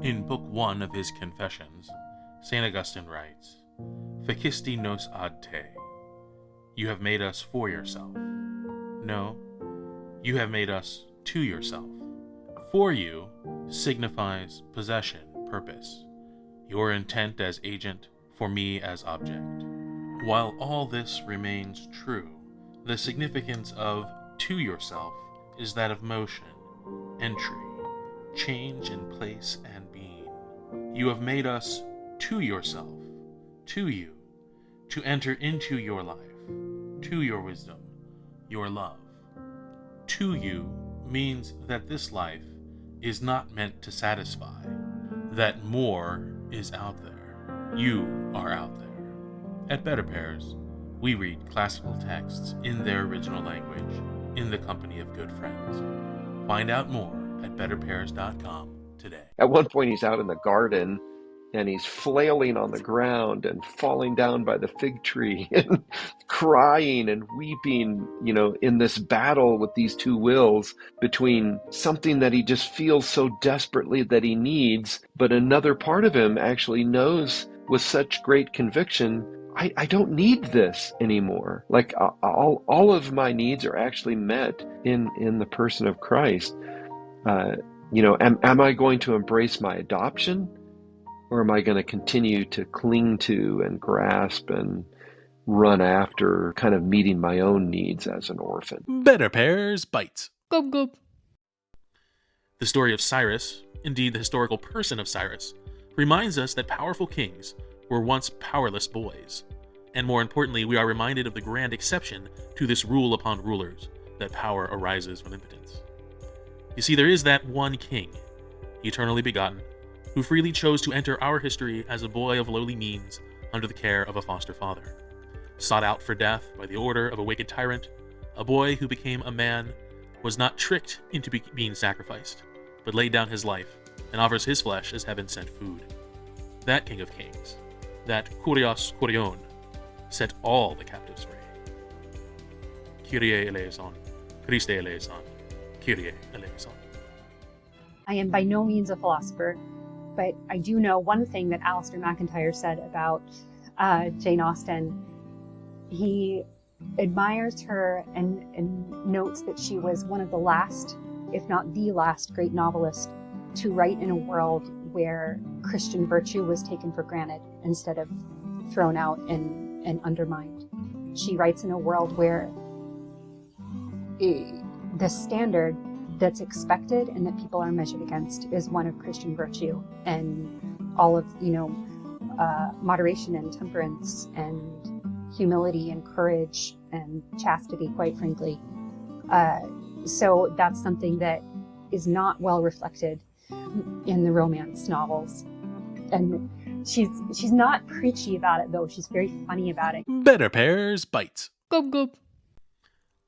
In Book 1 of his Confessions, St. Augustine writes, Fecisti nos ad te. You have made us for yourself. No, you have made us to yourself. For you signifies possession, purpose, your intent as agent, for me as object. While all this remains true, the significance of to yourself is that of motion, entry, change in place and being. You have made us to yourself, to you, to enter into your life, to your wisdom, your love. To you means that this life is not meant to satisfy, that more is out there. You are out there. At BetterPears, we read classical texts in their original language, in the company of good friends. Find out more at betterpears.com today. At one point, he's out in the garden and he's flailing on the ground and falling down by the fig tree and crying and weeping, in this battle with these two wills between something that he just feels so desperately that he needs, but another part of him actually knows with such great conviction, I don't need this anymore. Like all of my needs are actually met in the person of Christ. Am I going to embrace my adoption? Or am I going to continue to cling to and grasp and run after kind of meeting my own needs as an orphan? BetterPears bites. Gub gub. The story of Cyrus, indeed the historical person of Cyrus, reminds us that powerful kings were once powerless boys. And more importantly, we are reminded of the grand exception to this rule upon rulers, that power arises from impotence. You see, there is that one king, eternally begotten, who freely chose to enter our history as a boy of lowly means under the care of a foster father. Sought out for death by the order of a wicked tyrant, a boy who became a man was not tricked into being sacrificed, but laid down his life and offers his flesh as heaven-sent food. That King of Kings, that Kurios Kurion, set all the captives free. Kyrie eleison, Christe eleison, Kyrie eleison. I am by no means a philosopher, but I do know one thing that Alistair McIntyre said about Jane Austen. He admires her and notes that she was one of the last, if not the last, great novelist to write in a world where Christian virtue was taken for granted instead of thrown out and undermined. She writes in a world where the standard that's expected and that people are measured against is one of Christian virtue and all of, moderation and temperance and humility and courage and chastity, quite frankly. So that's something that is not well reflected in the romance novels. And she's not preachy about it, though. She's very funny about it. BetterPears bites. Gub gub.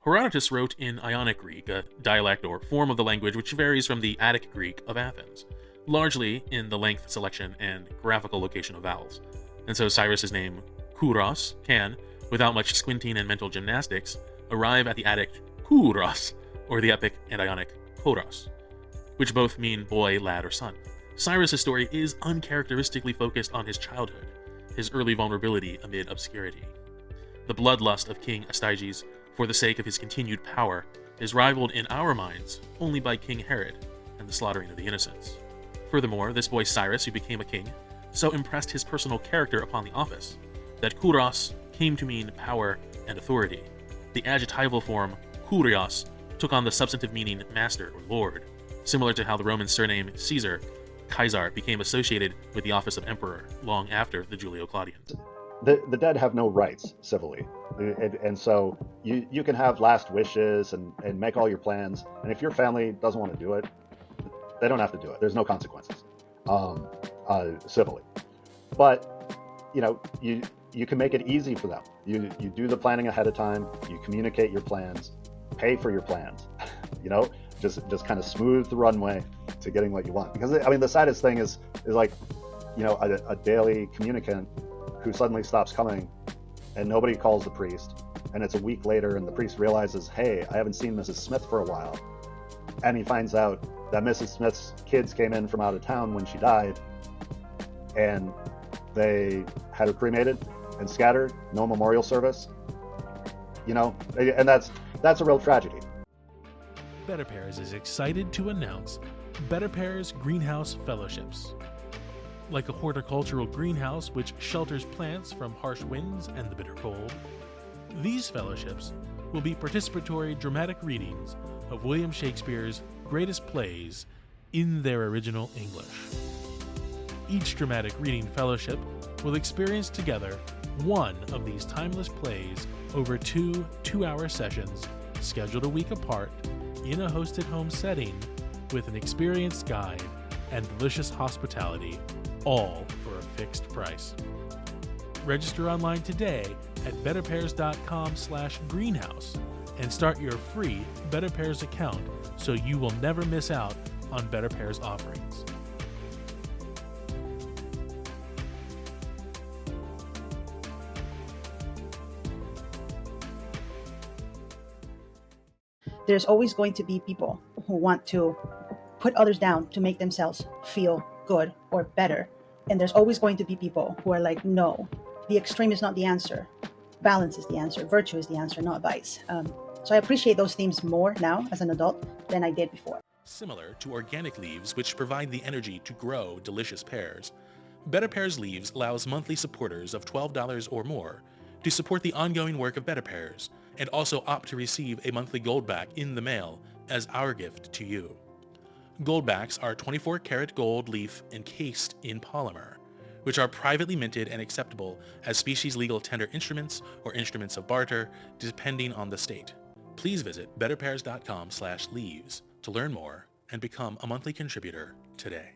Herodotus wrote in Ionic Greek, a dialect or form of the language which varies from the Attic Greek of Athens, largely in the length, selection, and graphical location of vowels. And so Cyrus's name, Kouros, can, without much squinting and mental gymnastics, arrive at the Attic Kouros, or the Epic and Ionic Kouros, which both mean boy, lad, or son. Cyrus's story is uncharacteristically focused on his childhood, his early vulnerability amid obscurity. The bloodlust of King Astyages, for the sake of his continued power, is rivaled in our minds only by King Herod and the slaughtering of the innocents. Furthermore, this boy Cyrus, who became a king, so impressed his personal character upon the office that Kouros came to mean power and authority. The adjectival form Kurios took on the substantive meaning master or lord, similar to how the Roman surname Caesar, Kaiser, became associated with the office of emperor long after the Julio-Claudian. The dead have no rights civilly, and so you can have last wishes and make all your plans, and if your family doesn't want to do it, they don't have to do it. There's no consequences civilly. But you can make it easy for them. You do the planning ahead of time. You communicate your plans, pay for your plans. Just kind of smooth the runway to getting what you want. Because the saddest thing is like, a daily communicant who suddenly stops coming and nobody calls the priest, and it's a week later and the priest realizes, hey, I haven't seen Mrs. Smith for a while. and he finds out that Mrs. Smith's kids came in from out of town when she died, and they had her cremated and scattered, no memorial service, and that's a real tragedy. BetterPears is excited to announce BetterPears Greenhouse Fellowships. Like a horticultural greenhouse which shelters plants from harsh winds and the bitter cold, these fellowships will be participatory dramatic readings of William Shakespeare's greatest plays in their original English. Each dramatic reading fellowship will experience together one of these timeless plays over two 2-hour sessions scheduled a week apart in a hosted home setting with an experienced guide and delicious hospitality, all for a fixed price. Register online today at betterpears.com/greenhouse and start your free BetterPears account so you will never miss out on BetterPears offerings. There's always going to be people who want to put others down to make themselves feel good or better. And there's always going to be people who are like, no, the extreme is not the answer. Balance is the answer. Virtue is the answer, not vice. So I appreciate those themes more now as an adult than I did before. Similar to organic leaves, which provide the energy to grow delicious pears, BetterPears Leaves allows monthly supporters of $12 or more to support the ongoing work of BetterPears and also opt to receive a monthly goldback in the mail as our gift to you. Goldbacks are 24-karat gold leaf encased in polymer, which are privately minted and acceptable as species-legal tender instruments or instruments of barter, depending on the state. Please visit betterpears.com/leaves to learn more and become a monthly contributor today.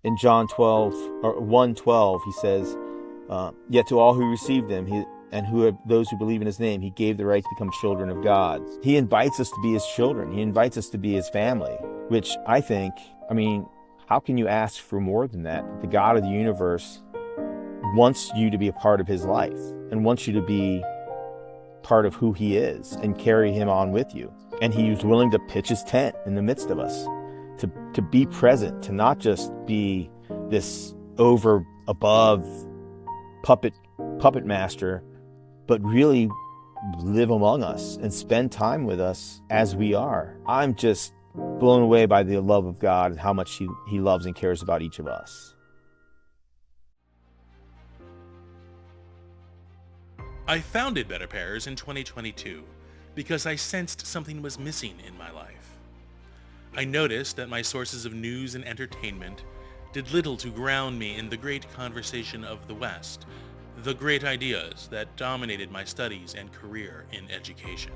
In John 1:12, he says, "Yet to all who received him, those who believe in his name, he gave the right to become children of God." He invites us to be his children. He invites us to be his family, which I think, how can you ask for more than that? The God of the universe wants you to be a part of his life and wants you to be part of who he is and carry him on with you. And he was willing to pitch his tent in the midst of us, to be present, to not just be this above puppet master, but really live among us and spend time with us as we are. I'm just blown away by the love of God and how much he loves and cares about each of us. I founded BetterPears in 2022 because I sensed something was missing in my life. I noticed that my sources of news and entertainment did little to ground me in the great conversation of the West, the great ideas that dominated my studies and career in education.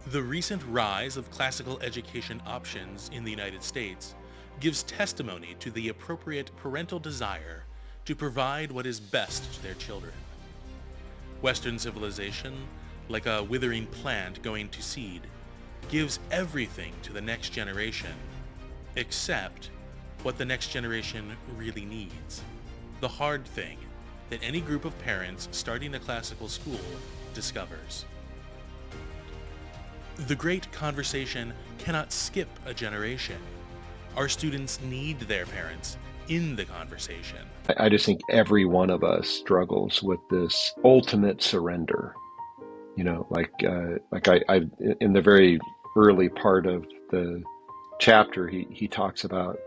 The recent rise of classical education options in the United States gives testimony to the appropriate parental desire to provide what is best to their children. Western civilization, like a withering plant going to seed, gives everything to the next generation, except what the next generation really needs, the hard thing that any group of parents starting a classical school discovers. The great conversation cannot skip a generation. Our students need their parents in the conversation. I just think every one of us struggles with this ultimate surrender. I in the very early part of the chapter, he talks about,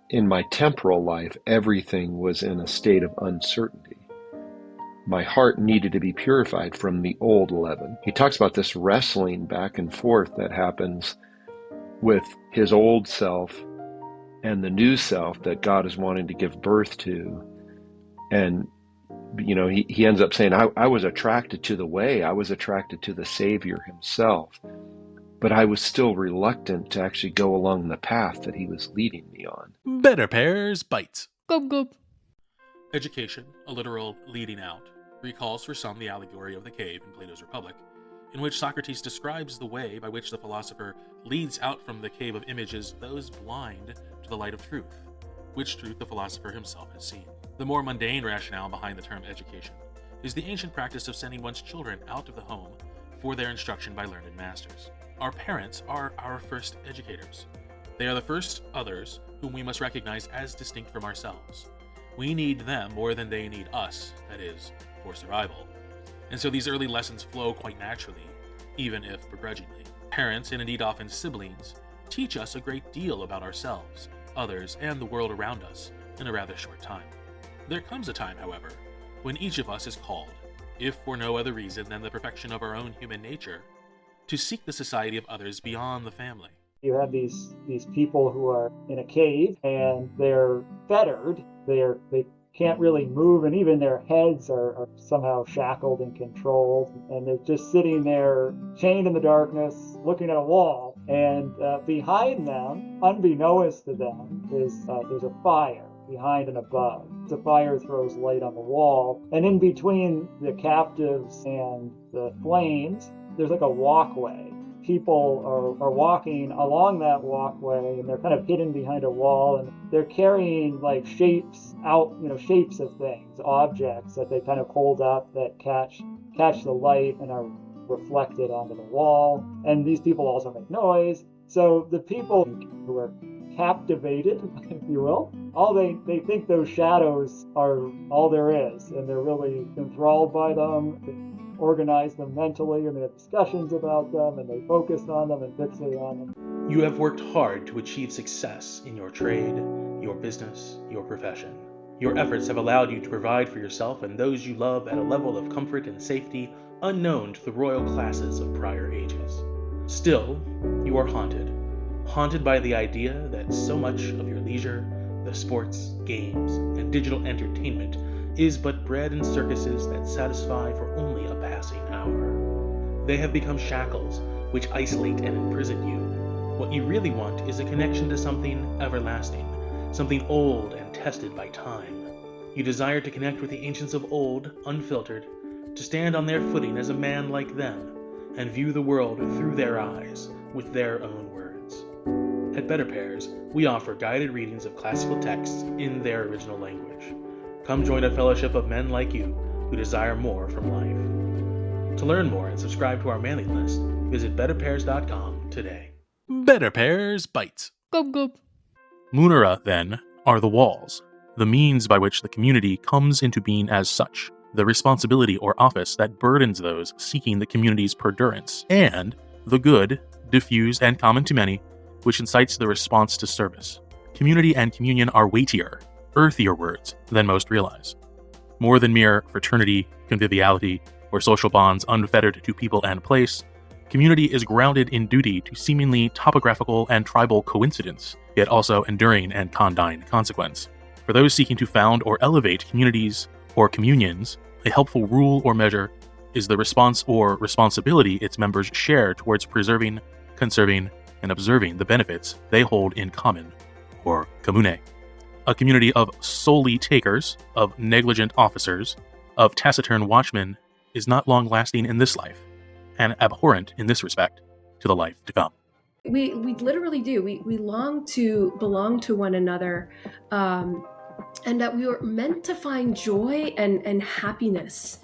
in my temporal life, everything was in a state of uncertainty. My heart needed to be purified from the old leaven. He talks about this wrestling back and forth that happens with his old self and the new self that God is wanting to give birth to. And, he ends up saying, I was attracted to the way, I was attracted to the Savior himself, but I was still reluctant to actually go along the path that he was leading me on. BetterPears bites. Gub gub. Education, a literal leading out, recalls for some the allegory of the cave in Plato's Republic, in which Socrates describes the way by which the philosopher leads out from the cave of images those blind to the light of truth, which truth the philosopher himself has seen. The more mundane rationale behind the term education is the ancient practice of sending one's children out of the home for their instruction by learned masters. Our parents are our first educators. They are the first others whom we must recognize as distinct from ourselves. We need them more than they need us, that is, for survival. And so these early lessons flow quite naturally, even if begrudgingly. Parents, and indeed often siblings, teach us a great deal about ourselves, others, and the world around us in a rather short time. There comes a time, however, when each of us is called, if for no other reason than the perfection of our own human nature, to seek the society of others beyond the family. You have these people who are in a cave and they're fettered. They can't really move, and even their heads are somehow shackled and controlled, and they're just sitting there chained in the darkness looking at a wall. And behind them, unbeknownst to them, is there's a fire behind and above. The fire throws light on the wall, and in between the captives and the flames, there's like a walkway. People are walking along that walkway, and they're kind of hidden behind a wall, and they're carrying like shapes of things, objects that they kind of hold up that catch the light and are reflected onto the wall. And these people also make noise. So the people who are captivated, if you will, they think those shadows are all there is, and they're really enthralled by them. They organize them mentally, and they have discussions about them, and they focus on them and fixate on them. You have worked hard to achieve success in your trade, your business, your profession. Your efforts have allowed you to provide for yourself and those you love at a level of comfort and safety unknown to the royal classes of prior ages. Still, you are haunted by the idea that so much of your leisure, the sports, games, and digital entertainment is but bread and circuses that satisfy for only a passing hour. They have become shackles which isolate and imprison you. What you really want is a connection to something everlasting, something old and tested by time. You desire to connect with the ancients of old, unfiltered, to stand on their footing as a man like them, and view the world through their eyes, with their own words. At BetterPears, we offer guided readings of classical texts in their original language. Come join a fellowship of men like you who desire more from life. To learn more and subscribe to our mailing list, visit betterpears.com today. BetterPears Bites. Gub gub. Munera, then, are the walls, the means by which the community comes into being as such, the responsibility or office that burdens those seeking the community's perdurance, and the good, diffused and common to many, which incites the response to service. Community and communion are weightier, earthier words than most realize. More than mere fraternity, conviviality, or social bonds unfettered to people and place, community is grounded in duty to seemingly topographical and tribal coincidence, yet also enduring and condign consequence. For those seeking to found or elevate communities or communions, a helpful rule or measure is the response or responsibility its members share towards preserving, conserving, and observing the benefits they hold in common, or commune. A community of solely takers, of negligent officers, of taciturn watchmen is not long-lasting in this life, and abhorrent in this respect to the life to come. We literally do. We long to belong to one another, and that we were meant to find joy and happiness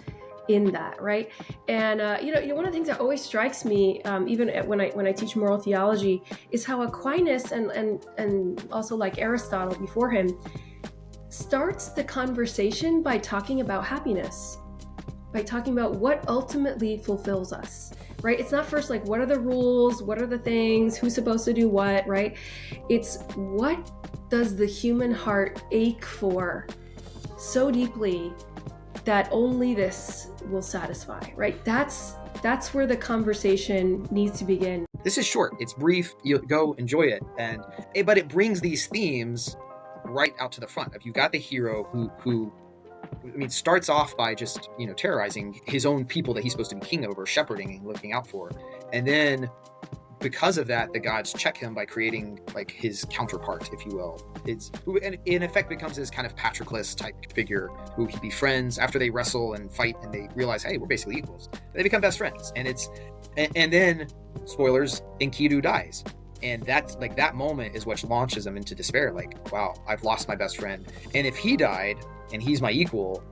in that, right? And one of the things that always strikes me, even when I teach moral theology, is how Aquinas and also like Aristotle before him starts the conversation by talking about happiness, by talking about what ultimately fulfills us, right? It's not first like, what are the rules? What are the things? Who's supposed to do what, right? It's what does the human heart ache for so deeply that only this will satisfy, right? That's where the conversation needs to begin. This is short, it's brief, you go enjoy it, but it brings these themes right out to the front. If you've got the hero who starts off by just, terrorizing his own people that he's supposed to be king over, shepherding and looking out for. And then because of that, the gods check him by creating like his counterpart, if you will. Who in effect becomes this kind of Patroclus type figure who he befriends after they wrestle and fight and they realize, hey, we're basically equals. They become best friends. And then, spoilers, Enkidu dies. And that's like, that moment is what launches him into despair. Like, wow, I've lost my best friend. And if he died and he's my equal,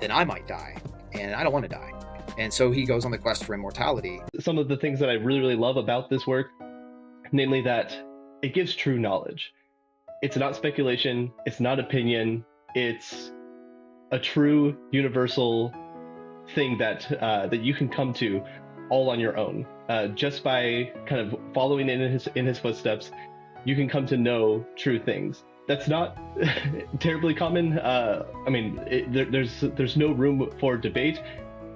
then I might die. And I don't want to die. And so he goes on the quest for immortality. Some of the things that I really, really love about this work, namely that it gives true knowledge. It's not speculation, it's not opinion, it's a true universal thing that that you can come to all on your own. Just by kind of following in his footsteps, you can come to know true things. That's not terribly common. There's no room for debate.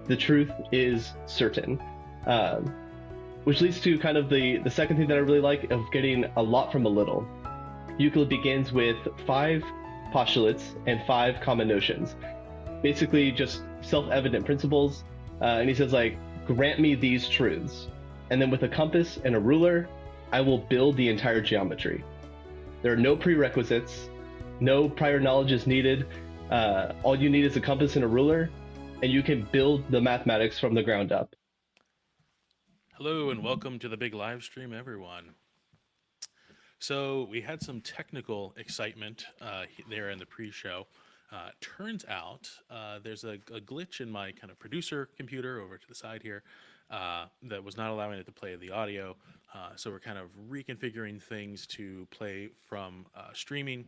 The truth is certain. Which leads to kind of the second thing that I really like of getting a lot from a little. Euclid begins with 5 postulates and 5 common notions. Basically just self-evident principles. And he says like, grant me these truths. And then with a compass and a ruler, I will build the entire geometry. There are no prerequisites, no prior knowledge is needed. All you need is a compass and a ruler, and you can build the mathematics from the ground up. Hello and welcome to the big live stream, everyone. So we had some technical excitement there in the pre-show. Turns out there's a glitch in my kind of producer computer over to the side here that was not allowing it to play the audio. So we're kind of reconfiguring things to play from streaming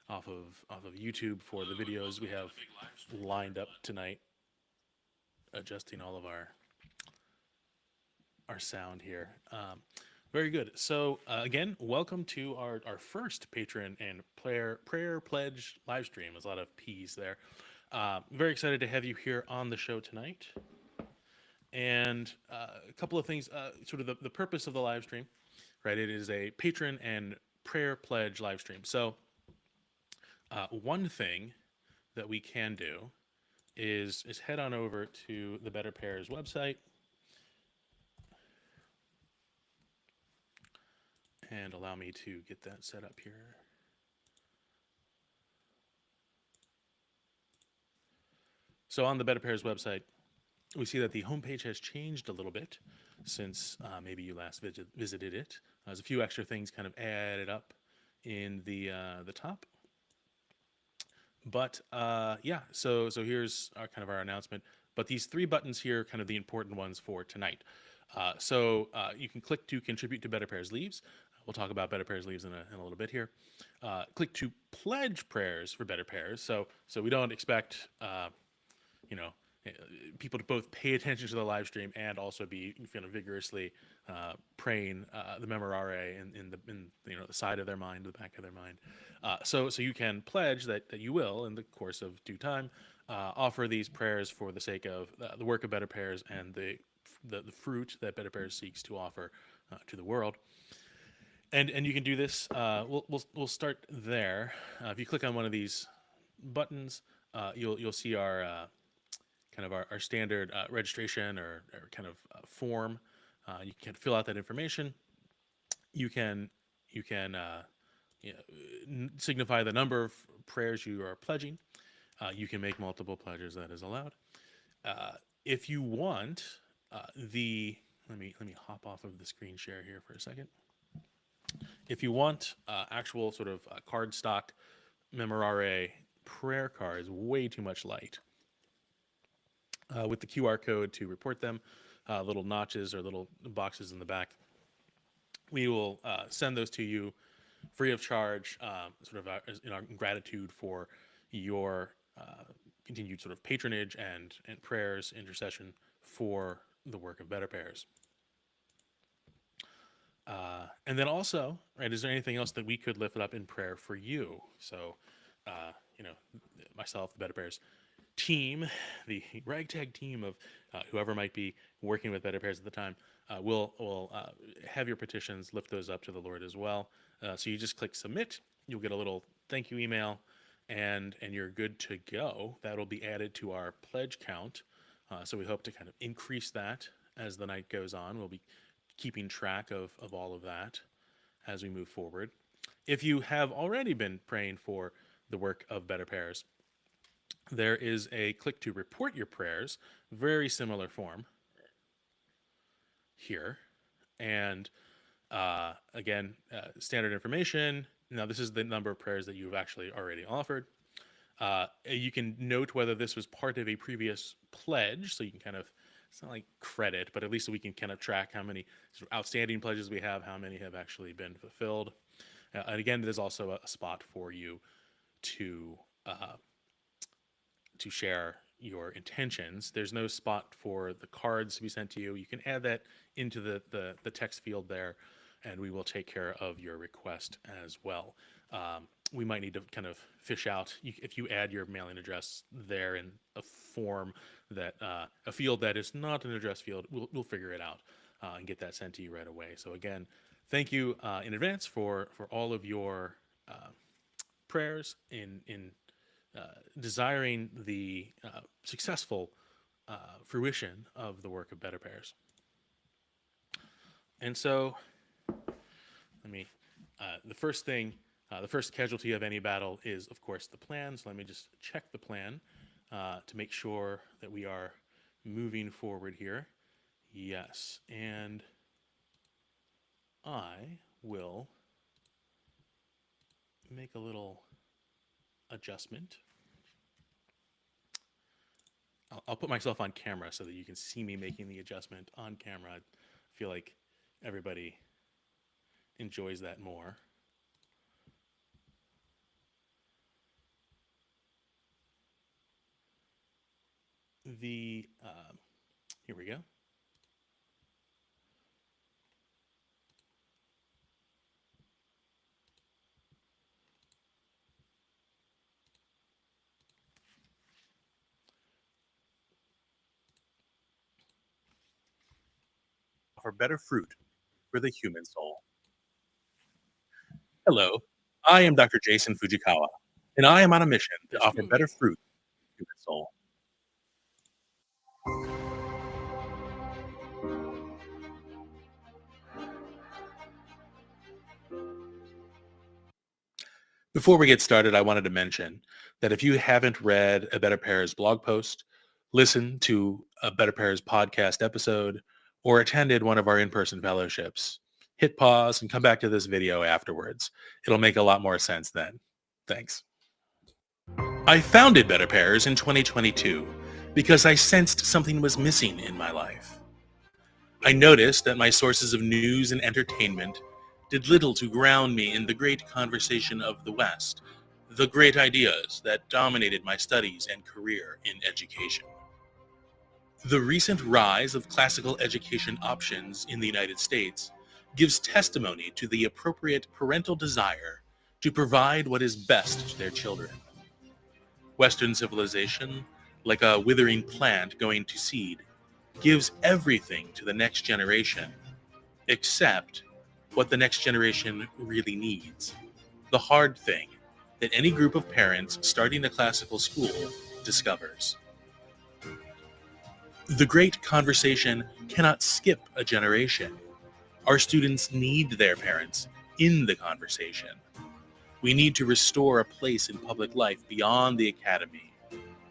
off of YouTube for the videos we have lined up tonight. Adjusting all of our sound here. Very good. So again, welcome to our first patron and prayer pledge live stream. There's a lot of P's there. Very excited to have you here on the show tonight. And a couple of things, sort of the purpose of the live stream, right? It is a patron and prayer pledge live stream. So one thing that we can do is head on over to the BetterPears website and allow me to get that set up here. So on the BetterPears website, we see that the homepage has changed a little bit since maybe you last visited it. There's a few extra things kind of added up in the top. But yeah, so here's our announcement. But these 3 buttons here are kind of the important ones for tonight. So you can click to contribute to BetterPears Leaves. We'll talk about BetterPears Leaves in a little bit here. Click to pledge prayers for BetterPears. So we don't expect people to both pay attention to the live stream and also be vigorously praying the memorare in the side of their mind, the back of their mind. So you can pledge that you will, in the course of due time, offer these prayers for the sake of the work of BetterPears and the fruit that BetterPears seeks to offer to the world. And you can do this. We'll start there. If you click on one of these buttons, you'll see our our standard registration or kind of form. You can fill out that information. You can signify the number of prayers you are pledging. You can make multiple pledges. That is allowed. If you want let me hop off of the screen share here for a second. If you want actual sort of cardstock memorare prayer cards, way too much light, with the QR code to report them, little notches or little boxes in the back, we will send those to you free of charge, in our gratitude for your continued sort of patronage and prayers, intercession for the work of BetterPears. And then also, right, is there anything else that we could lift up in prayer for you? So, myself, the BetterPears team, the ragtag team of whoever might be working with BetterPears at the time, will have your petitions, lift those up to the Lord as well. So you just click submit. You'll get a little thank you email, and you're good to go. That'll be added to our pledge count. So we hope to kind of increase that as the night goes on. We'll be keeping track of all of that as we move forward. If you have already been praying for the work of BetterPears, there is a click to report your prayers, very similar form here. And again, standard information. Now, this is the number of prayers that you've actually already offered. You can note whether this was part of a previous pledge, so you can kind of it's not like credit, but at least we can kind of track how many sort of outstanding pledges we have, how many have actually been fulfilled. And again, there's also a spot for you to share your intentions. There's no spot for the cards to be sent to you. You can add that into the text field there, and we will take care of your request as well. We might need to kind of fish out, if you add your mailing address there in a form that, a field that is not an address field, we'll figure it out and get that sent to you right away. So again, thank you in advance for all of your prayers in desiring the successful fruition of the work of BetterPears. And so, the first casualty of any battle is, of course, the plan. So let me just check the plan to make sure that we are moving forward here. Yes, and I will make a little adjustment. I'll put myself on camera so that you can see me making the adjustment on camera. I feel like everybody enjoys that more. Here we go. For better fruit for the human soul. Hello, I am Dr. Jason Fujikawa, and I am on a mission to offer better fruit to the human soul. Before we get started, I wanted to mention that if you haven't read a BetterPears blog post, listened to a BetterPears podcast episode, or attended one of our in-person fellowships, hit pause and come back to this video afterwards. It'll make a lot more sense then. Thanks. I founded BetterPears in 2022 because I sensed something was missing in my life. I noticed that my sources of news and entertainment did little to ground me in the great conversation of the West, the great ideas that dominated my studies and career in education. The recent rise of classical education options in the United States gives testimony to the appropriate parental desire to provide what is best to their children. Western civilization, like a withering plant going to seed, gives everything to the next generation, except what the next generation really needs, the hard thing that any group of parents starting a classical school discovers. The great conversation cannot skip a generation. Our students need their parents in the conversation. We need to restore a place in public life beyond the academy,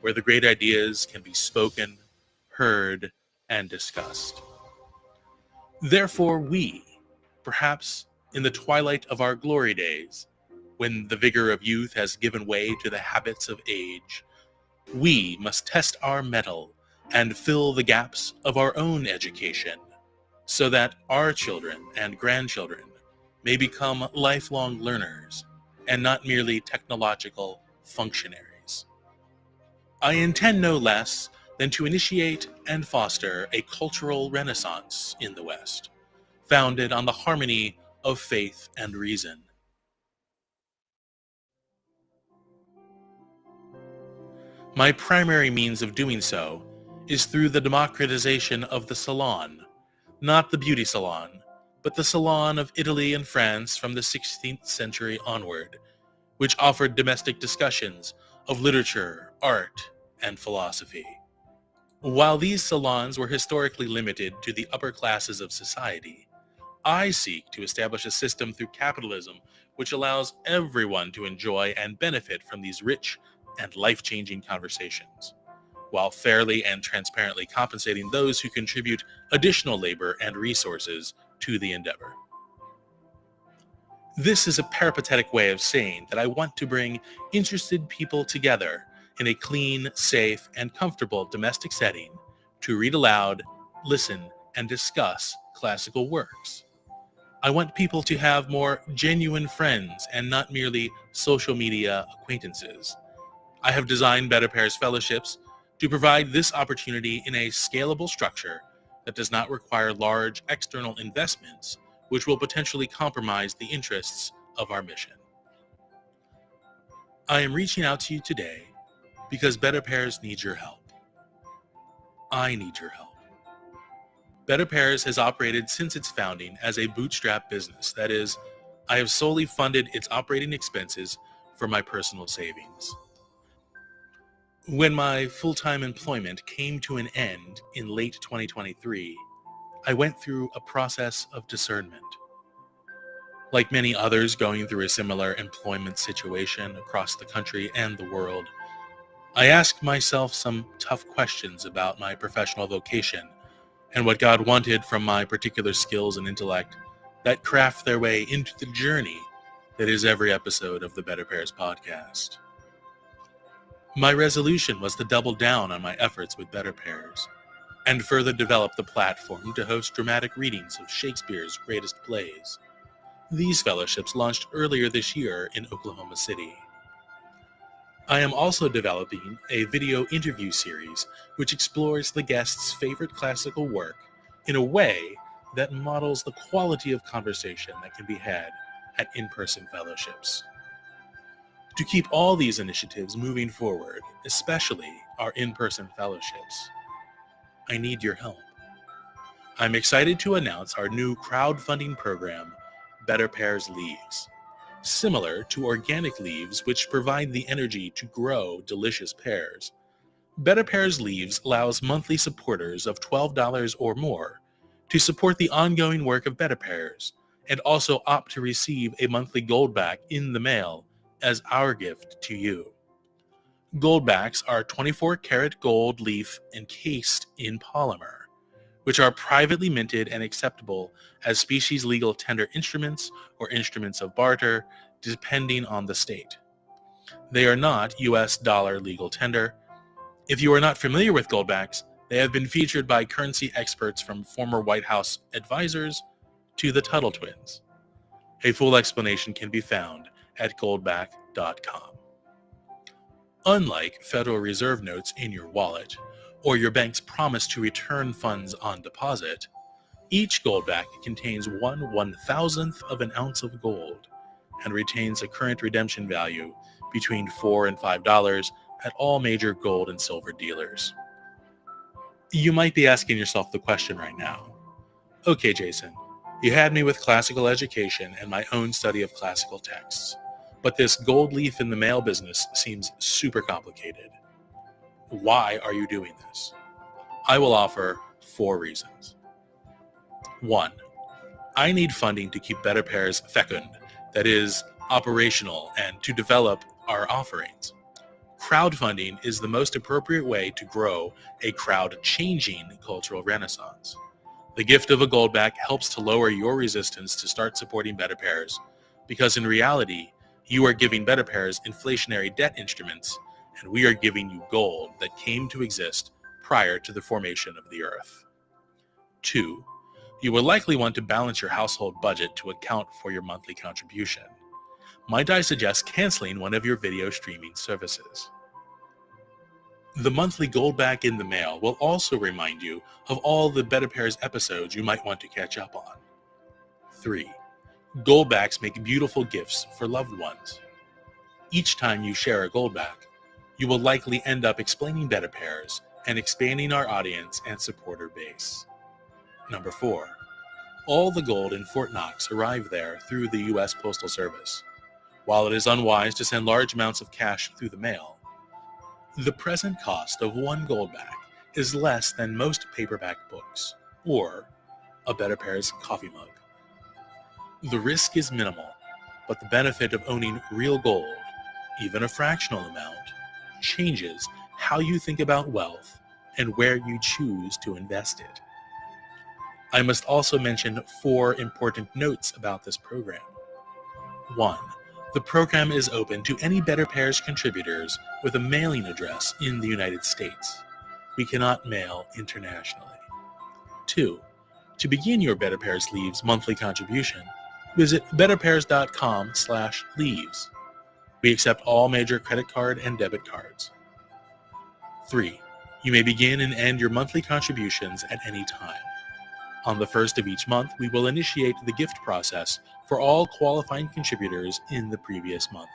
where the great ideas can be spoken, heard, and discussed. Therefore, we, perhaps in the twilight of our glory days, when the vigor of youth has given way to the habits of age, we must test our mettle and fill the gaps of our own education, so that our children and grandchildren may become lifelong learners and not merely technological functionaries. I intend no less than to initiate and foster a cultural renaissance in the West, founded on the harmony of faith and reason. My primary means of doing so is through the democratization of the salon, not the beauty salon, but the salon of Italy and France from the 16th century onward, which offered domestic discussions of literature, art, and philosophy. While these salons were historically limited to the upper classes of society, I seek to establish a system through capitalism which allows everyone to enjoy and benefit from these rich and life-changing conversations, while fairly and transparently compensating those who contribute additional labor and resources to the endeavor. This is a peripatetic way of saying that I want to bring interested people together in a clean, safe, and comfortable domestic setting to read aloud listen, and discuss classical works. I want people to have more genuine friends and not merely social media acquaintances. I have designed BetterPears Fellowships to provide this opportunity in a scalable structure that does not require large external investments, which will potentially compromise the interests of our mission. I am reaching out to you today because BetterPears needs your help. I need your help. BetterPears has operated since its founding as a bootstrap business. That is, I have solely funded its operating expenses from my personal savings. When my full-time employment came to an end in late 2023, I went through a process of discernment. Like many others going through a similar employment situation across the country and the world, I asked myself some tough questions about my professional vocation and what God wanted from my particular skills and intellect that craft their way into the journey that is every episode of the BetterPears podcast. My resolution was to double down on my efforts with BetterPears and further develop the platform to host dramatic readings of Shakespeare's greatest plays. These fellowships launched earlier this year in Oklahoma City. I am also developing a video interview series which explores the guest's favorite classical work in a way that models the quality of conversation that can be had at in-person fellowships. To keep all these initiatives moving forward, especially our in-person fellowships, I need your help. I'm excited to announce our new crowdfunding program, BetterPears Leaves. Similar to organic leaves, which provide the energy to grow delicious pears, BetterPears Leaves allows monthly supporters of $12 or more to support the ongoing work of BetterPears and also opt to receive a monthly goldback in the mail as our gift to you. Goldbacks are 24-karat gold leaf encased in polymer, which are privately minted and acceptable as species-legal tender instruments or instruments of barter, depending on the state. They are not U.S. dollar legal tender. If you are not familiar with goldbacks, they have been featured by currency experts from former White House advisors to the Tuttle twins. A full explanation can be found at goldback.com. Unlike Federal Reserve notes in your wallet, or your bank's promise to return funds on deposit, each goldback contains 1/1000th of an ounce of gold and retains a current redemption value between $4 and $5 at all major gold and silver dealers. You might be asking yourself the question right now, okay, Jason, you had me with classical education and my own study of classical texts, but this gold leaf in the mail business seems super complicated. Why are you doing this? I will offer 4 reasons. 1. I need funding to keep BetterPears fecund, that is, operational, and to develop our offerings. Crowdfunding is the most appropriate way to grow a crowd-changing cultural renaissance. The gift of a goldback helps to lower your resistance to start supporting BetterPears, because in reality, you are giving BetterPears inflationary debt instruments, and we are giving you gold that came to exist prior to the formation of the earth. 2. You will likely want to balance your household budget to account for your monthly contribution. Might I suggest canceling one of your video streaming services? The monthly goldback in the mail will also remind you of all the BetterPears episodes you might want to catch up on. 3. Goldbacks make beautiful gifts for loved ones. Each time you share a goldback, you will likely end up explaining BetterPears and expanding our audience and supporter base. Number 4. All the gold in Fort Knox arrived there through the U.S. Postal Service. While it is unwise to send large amounts of cash through the mail, the present cost of one goldback is less than most paperback books, or a BetterPears coffee mug. The risk is minimal, but the benefit of owning real gold, even a fractional amount, changes how you think about wealth and where you choose to invest it. I must also mention 4 important notes about this program. 1. The program is open to any BetterPears contributors with a mailing address in the United States. We cannot mail internationally. 2. To begin your Better Pairs Leaves monthly contribution, visit betterpairs.com/leaves. We accept all major credit card and debit cards. 3. You may begin and end your monthly contributions at any time. On the first of each month, we will initiate the gift process for all qualifying contributors in the previous month.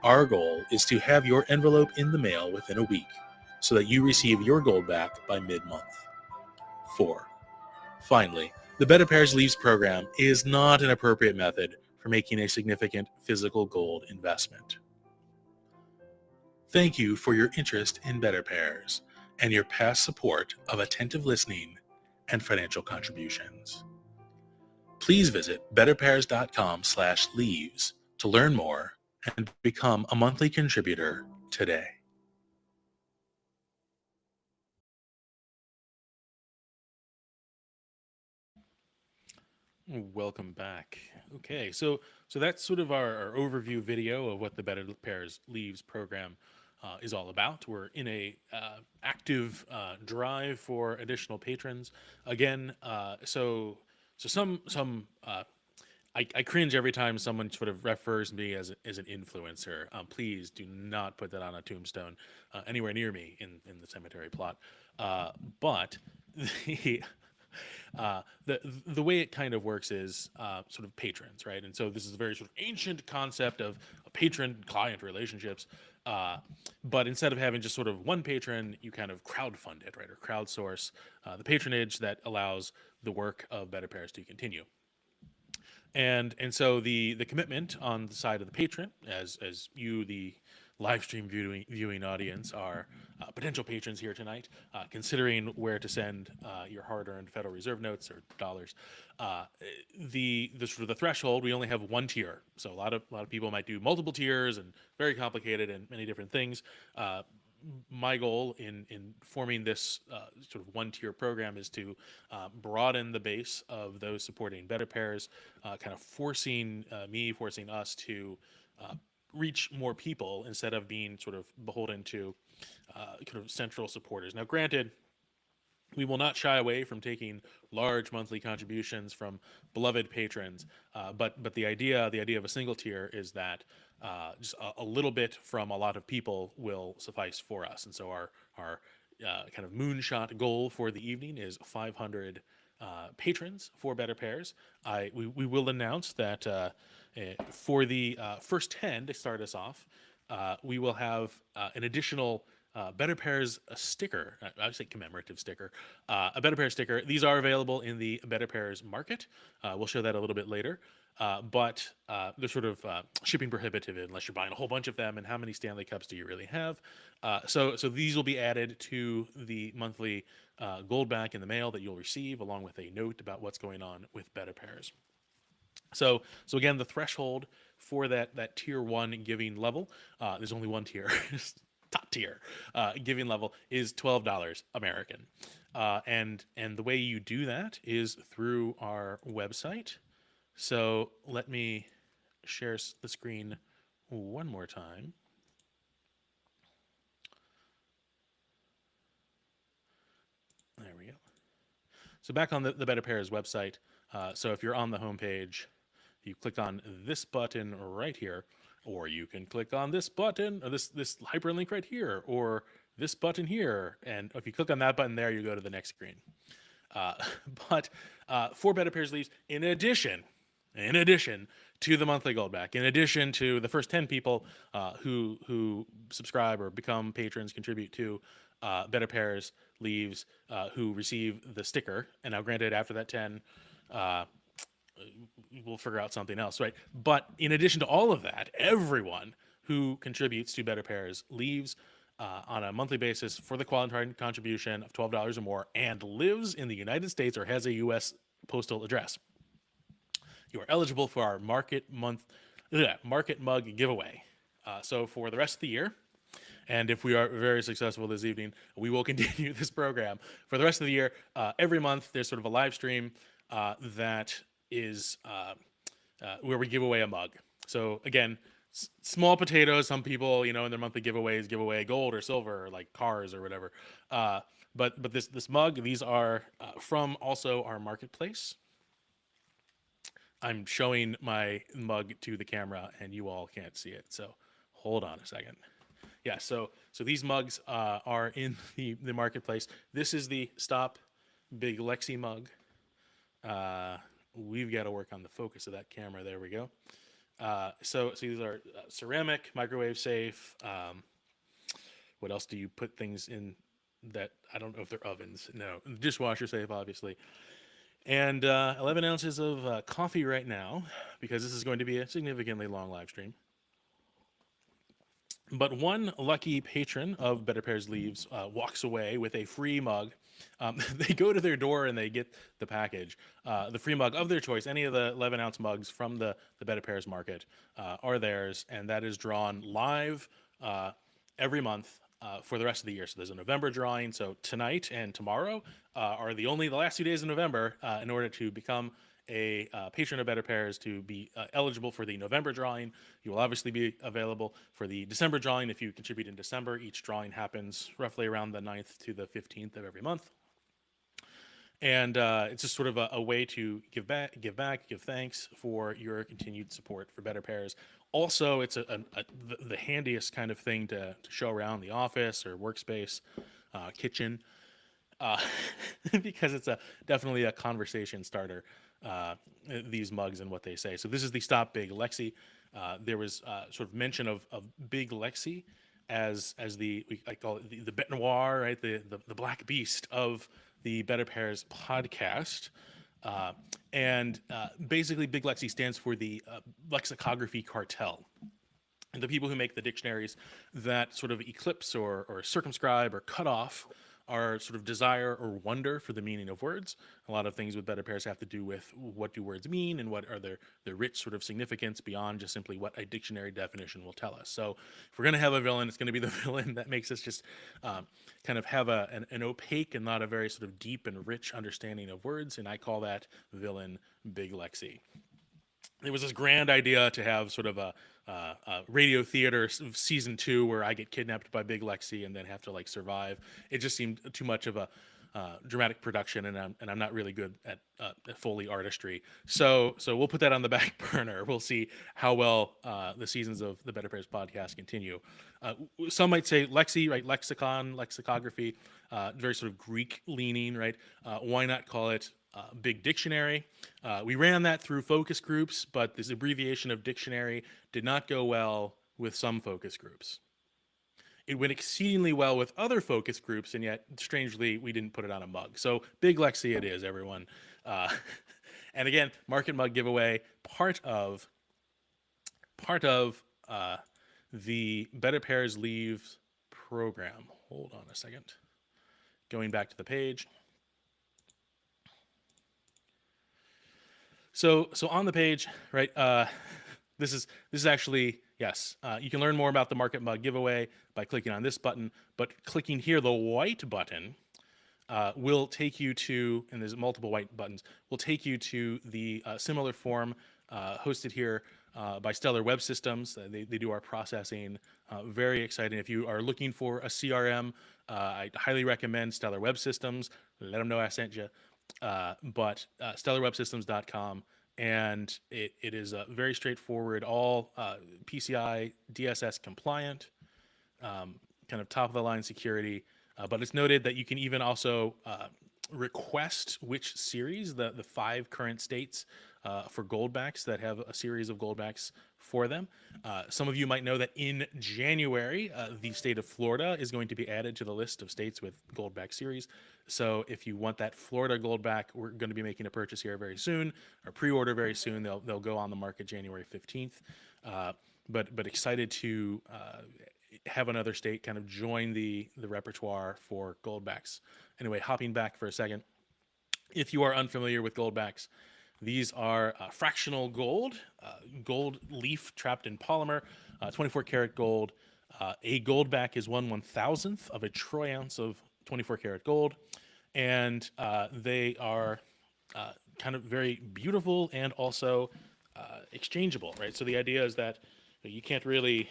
Our goal is to have your envelope in the mail within a week so that you receive your gold back by mid-month. 4. Finally, the Better Pairs Leaves program is not an appropriate method for making a significant physical gold investment. Thank you for your interest in Better Pairs and your past support of attentive listening and financial contributions. Please visit betterpairs.com/leaves to learn more and become a monthly contributor today. Welcome back. Okay, so that's sort of our overview video of what the Better Pairs Leaves program is all about. We're in a active drive for additional patrons. Again, so some I cringe every time someone sort of refers me as an influencer. Please do not put that on a tombstone anywhere near me in the cemetery plot. But the way it kind of works is sort of patrons, right? And so this is a very sort of ancient concept of patron-client relationships. But instead of having just sort of one patron, you kind of crowdfund it, right? Or crowdsource the patronage that allows the work of Better Pairs to continue. And so the commitment on the side of the patron, as you, the live stream viewing audience, are potential patrons here tonight, considering where to send your hard-earned Federal Reserve notes or dollars, the sort of the threshold, we only have one tier. So a lot of people might do multiple tiers and very complicated and many different things. My goal in forming this sort of one-tier program is to broaden the base of those supporting Better Pairs, kind of forcing us to reach more people instead of being sort of beholden to kind of central supporters. Now, granted, we will not shy away from taking large monthly contributions from beloved patrons, but the idea of a single tier is that just a little bit from a lot of people will suffice for us. And so our kind of moonshot goal for the evening is 500 patrons for Better Pairs. We will announce that for the first 10 to start us off, we will have an additional Better Pairs sticker. I would say commemorative sticker. A Better Pairs sticker. These are available in the Better Pairs market. We'll show that a little bit later. But they're sort of shipping prohibitive unless you're buying a whole bunch of them. And how many Stanley Cups do you really have? So these will be added to the monthly gold back in the mail that you'll receive, along with a note about what's going on with Better Pairs. So again, the threshold for that tier 1 giving level, there's only one tier, top tier giving level, is $12 American. And the way you do that is through our website. So let me share the screen one more time. There we go. So back on the Better Pairs website. So if you're on the homepage, you click on this button right here, or you can click on this button, or this hyperlink right here, or this button here. And if you click on that button there, you go to the next screen. But for Better Pairs Leaves, in addition to the monthly gold back, in addition to the first 10 people who subscribe or become patrons, contribute to Better Pairs Leaves, who receive the sticker, and now granted after that 10, we'll figure out something else, right? But in addition to all of that, everyone who contributes to Better Pairs Leaves on a monthly basis for the qualifying contribution of $12 or more and lives in the United States or has a U.S. postal address, you are eligible for our Market Mug giveaway. So for the rest of the year, and if we are very successful this evening, we will continue this program. For the rest of the year, every month, there's sort of a live stream that is where we give away a mug. So again, small potatoes. Some people, in their monthly giveaways, give away gold or silver, or like cars or whatever. But this mug, these are from also our marketplace. I'm showing my mug to the camera, and you all can't see it. So hold on a second. Yeah, so these mugs are in the marketplace. This is the Stop Big Lexi mug. We've got to work on the focus of that camera. There we go. So these are ceramic, microwave safe. What else do you put things in that? I don't know if they're ovens. No, dishwasher safe, obviously. And 11 ounces of coffee right now, because this is going to be a significantly long live stream. But one lucky patron of Better Pairs Leaves walks away with a free mug. They go to their door and they get the package. The free mug of their choice, any of the 11-ounce mugs from the Better Pairs market are theirs, and that is drawn live every month for the rest of the year. So there's a November drawing. So tonight and tomorrow are the last 2 days of November in order to become a patron of Better Pairs to be eligible for the November drawing. You will obviously be available for the December drawing if you contribute in December. Each drawing happens roughly around the 9th to the 15th of every month. And it's just sort of a way to give thanks for your continued support for Better Pairs. Also, it's the handiest kind of thing to show around the office or workspace, kitchen, because it's definitely a conversation starter. These mugs and what they say. So this is the Stop Big Lexi. There was sort of mention of Big Lexi as I call it the bête noire, right? The black beast of the Better Pairs podcast. And basically Big Lexi stands for the lexicography cartel. And the people who make the dictionaries that sort of eclipse or circumscribe or cut off our sort of desire or wonder for the meaning of words. A lot of things with Better Pairs have to do with what do words mean and what are their rich sort of significance beyond just simply what a dictionary definition will tell us. So if we're going to have a villain, it's going to be the villain that makes us just kind of have an opaque and not a very sort of deep and rich understanding of words, and I call that villain Big Lexi. There was this grand idea to have sort of a radio theater season 2 where I get kidnapped by Big Lexi and then have to like survive. It just seemed too much of a dramatic production, and I'm not really good at Foley artistry. So we'll put that on the back burner. We'll see how well the seasons of the Better Pairs podcast continue. Some might say Lexi, right? Lexicon, lexicography, very sort of Greek leaning, right? Why not call it Big Dictionary? We ran that through focus groups, but this abbreviation of dictionary did not go well with some focus groups. It went exceedingly well with other focus groups, and yet, strangely, we didn't put it on a mug. So Big Lexi it is, everyone. And again, market mug giveaway, part of the Better Pairs Leaves program. Hold on a second. Going back to the page. So on the page, right? This is actually, yes. You can learn more about the Market Mug giveaway by clicking on this button, but clicking here, the white button, will take you to, and there's multiple white buttons, will take you to the similar form hosted here by Stellar Web Systems. They do our processing. Very exciting. If you are looking for a CRM, I highly recommend Stellar Web Systems. Let them know I sent you. But stellarwebsystems.com, and it is very straightforward, all PCI DSS compliant, kind of top of the line security. But it's noted that you can even also request which series, the 5 current states for goldbacks that have a series of goldbacks for them. Some of you might know that in January, the state of Florida is going to be added to the list of states with goldback series. So if you want that Florida goldback, we're going to be making a purchase here very soon, or pre-order very soon. They'll go on the market January 15th. But excited to have another state kind of join the repertoire for goldbacks. Anyway, hopping back for a second. If you are unfamiliar with goldbacks, these are fractional gold, gold leaf trapped in polymer, 24 karat gold. A goldback is 1/1000th of a troy ounce of 24 karat gold, and they are kind of very beautiful and also exchangeable, right? So the idea is that you can't really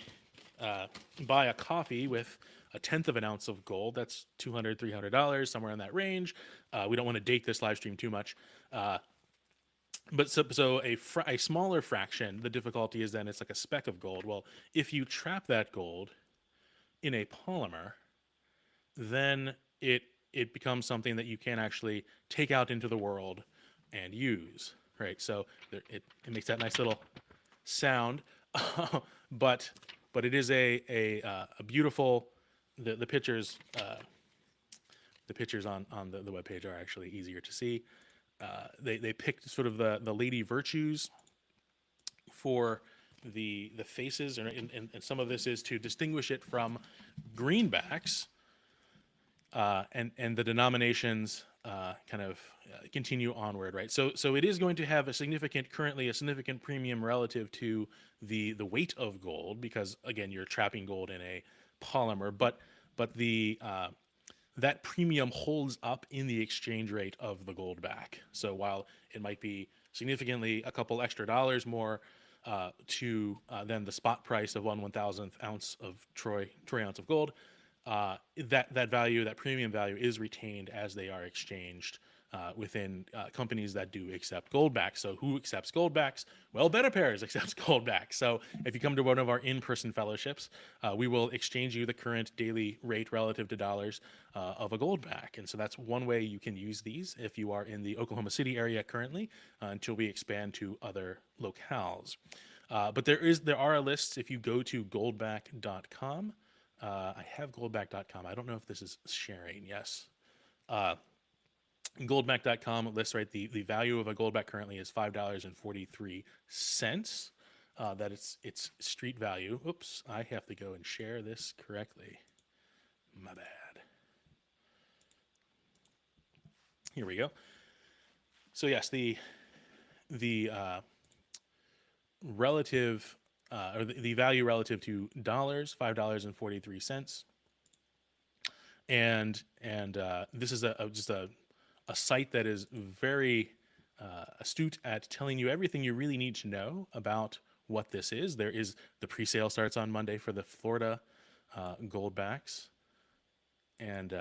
buy a coffee with a tenth of an ounce of gold. That's $200, $300, somewhere in that range. We don't want to date this live stream too much. But so a smaller fraction, the difficulty is then it's like a speck of gold. Well, if you trap that gold in a polymer, then it becomes something that you can actually take out into the world and use, right? So it makes that nice little sound, but it is a beautiful. The pictures on the webpage are actually easier to see. They picked sort of the lady virtues for the faces, and some of this is to distinguish it from greenbacks, and the denominations continue onward, right? So it is going to have currently a significant premium relative to the weight of gold, because again, you're trapping gold in a polymer, but the that premium holds up in the exchange rate of the gold back. So while it might be significantly a couple extra dollars more than the spot price of 1/1000th ounce of Troy ounce of gold, that value, that premium value, is retained as they are exchanged within companies that do accept goldbacks. So who accepts goldbacks? Well, BetterPears accepts goldbacks. So if you come to one of our in-person fellowships, we will exchange you the current daily rate relative to dollars of a goldback. And so that's one way you can use these if you are in the Oklahoma City area currently, until we expand to other locales. But there are lists if you go to goldback.com. I have goldback.com. I don't know if this is sharing. Yes. Goldback.com lists, right, the value of a goldback currently is $5.43. That its street value. Oops, I have to go and share this correctly. My bad. Here we go. So yes, the relative or the value relative to dollars, $5.43. And this is just a site that is very astute at telling you everything you really need to know about what this is. The pre-sale starts on Monday for the Florida goldbacks, and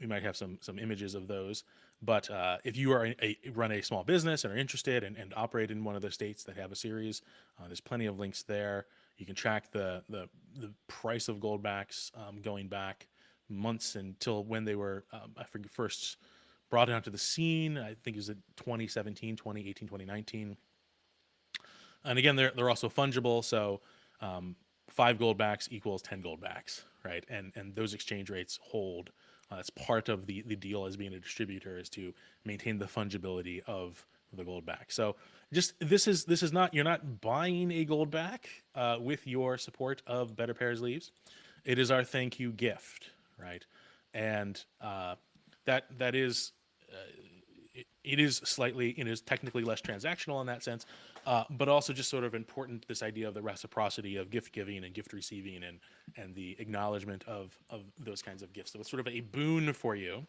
we might have some images of those. But if you run a small business and are interested and operate in one of the states that have a series, there's plenty of links there. You can track the price of goldbacks going back months until when they were, I forget, first brought onto the scene. I think it was 2017, 2018, 2019. And again, they're also fungible. So 5 goldbacks equals 10 goldbacks, right? And those exchange rates hold. That's part of the deal as being a distributor, is to maintain the fungibility of the gold back. So just this is not, you're not buying a gold back with your support of BetterPears Leaves. It is our thank you gift, right? And that is it is technically less transactional in that sense, but also just sort of important, this idea of the reciprocity of gift giving and gift receiving, and the acknowledgement of those kinds of gifts. So it's sort of a boon for you.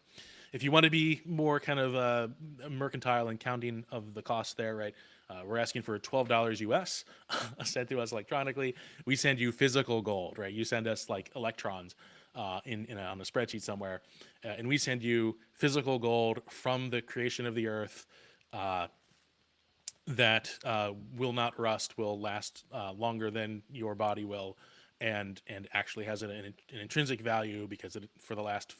If you want to be more kind of mercantile and counting of the cost there, right? We're asking for $12 US sent to us electronically. We send you physical gold, right? You send us like electrons on a spreadsheet somewhere, and we send you physical gold from the creation of the earth that will not rust, will last longer than your body will, and actually has an intrinsic value because for the last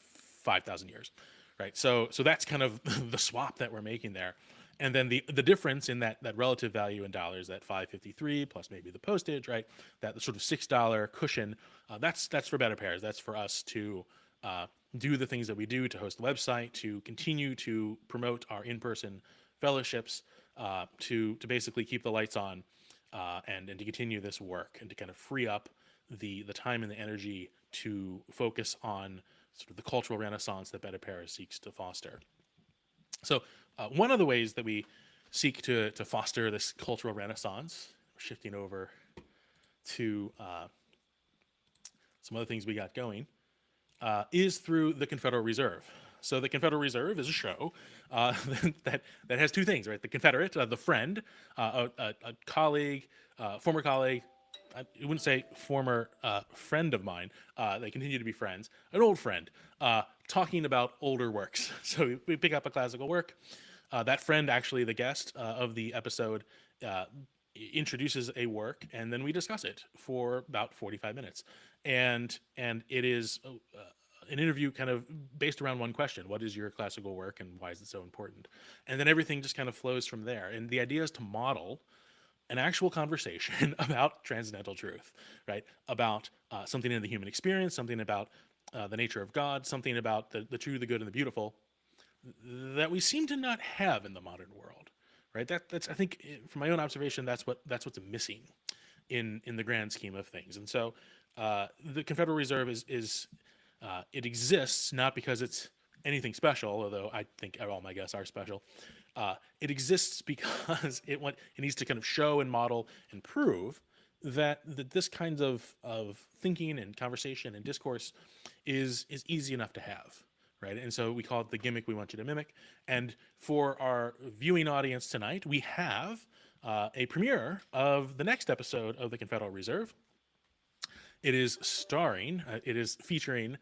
5,000 years, right? So that's kind of the swap that we're making there. And then the difference in that relative value in dollars, that $5.53 plus maybe the postage, right? That sort of $6 cushion, that's for BetterPears. That's for us to do the things that we do, to host the website, to continue to promote our in-person fellowships, to basically keep the lights on, and to continue this work, and to kind of free up the time and the energy to focus on sort of the cultural renaissance that BetterPears seeks to foster. So one of the ways that we seek to foster this cultural renaissance, shifting over to some other things we got going, is through the Confederal Reserve. So the Confederal Reserve is a show that has two things, right? The Confederate, the friend, a colleague, former colleague, I wouldn't say former friend of mine. They continue to be friends. An old friend talking about older works. So we pick up a classical work. That friend, actually, the guest of the episode, introduces a work, and then we discuss it for about 45 minutes. And it is an interview kind of based around one question: what is your classical work, and why is it so important? And then everything just kind of flows from there. And the idea is to model an actual conversation about transcendental truth, right? About something in the human experience, something about the nature of God, something about the true, the good, and the beautiful that we seem to not have in the modern world, right? That's I think, from my own observation, that's what's missing in the grand scheme of things. And so the Confederal Reserve is it exists not because it's anything special, although I think all my guests are special. It exists because it needs to kind of show and model and prove that this kind of thinking and conversation and discourse is easy enough to have, right? And so we call it the gimmick we want you to mimic. And for our viewing audience tonight, we have a premiere of the next episode of the Confederal Reserve. It is featuring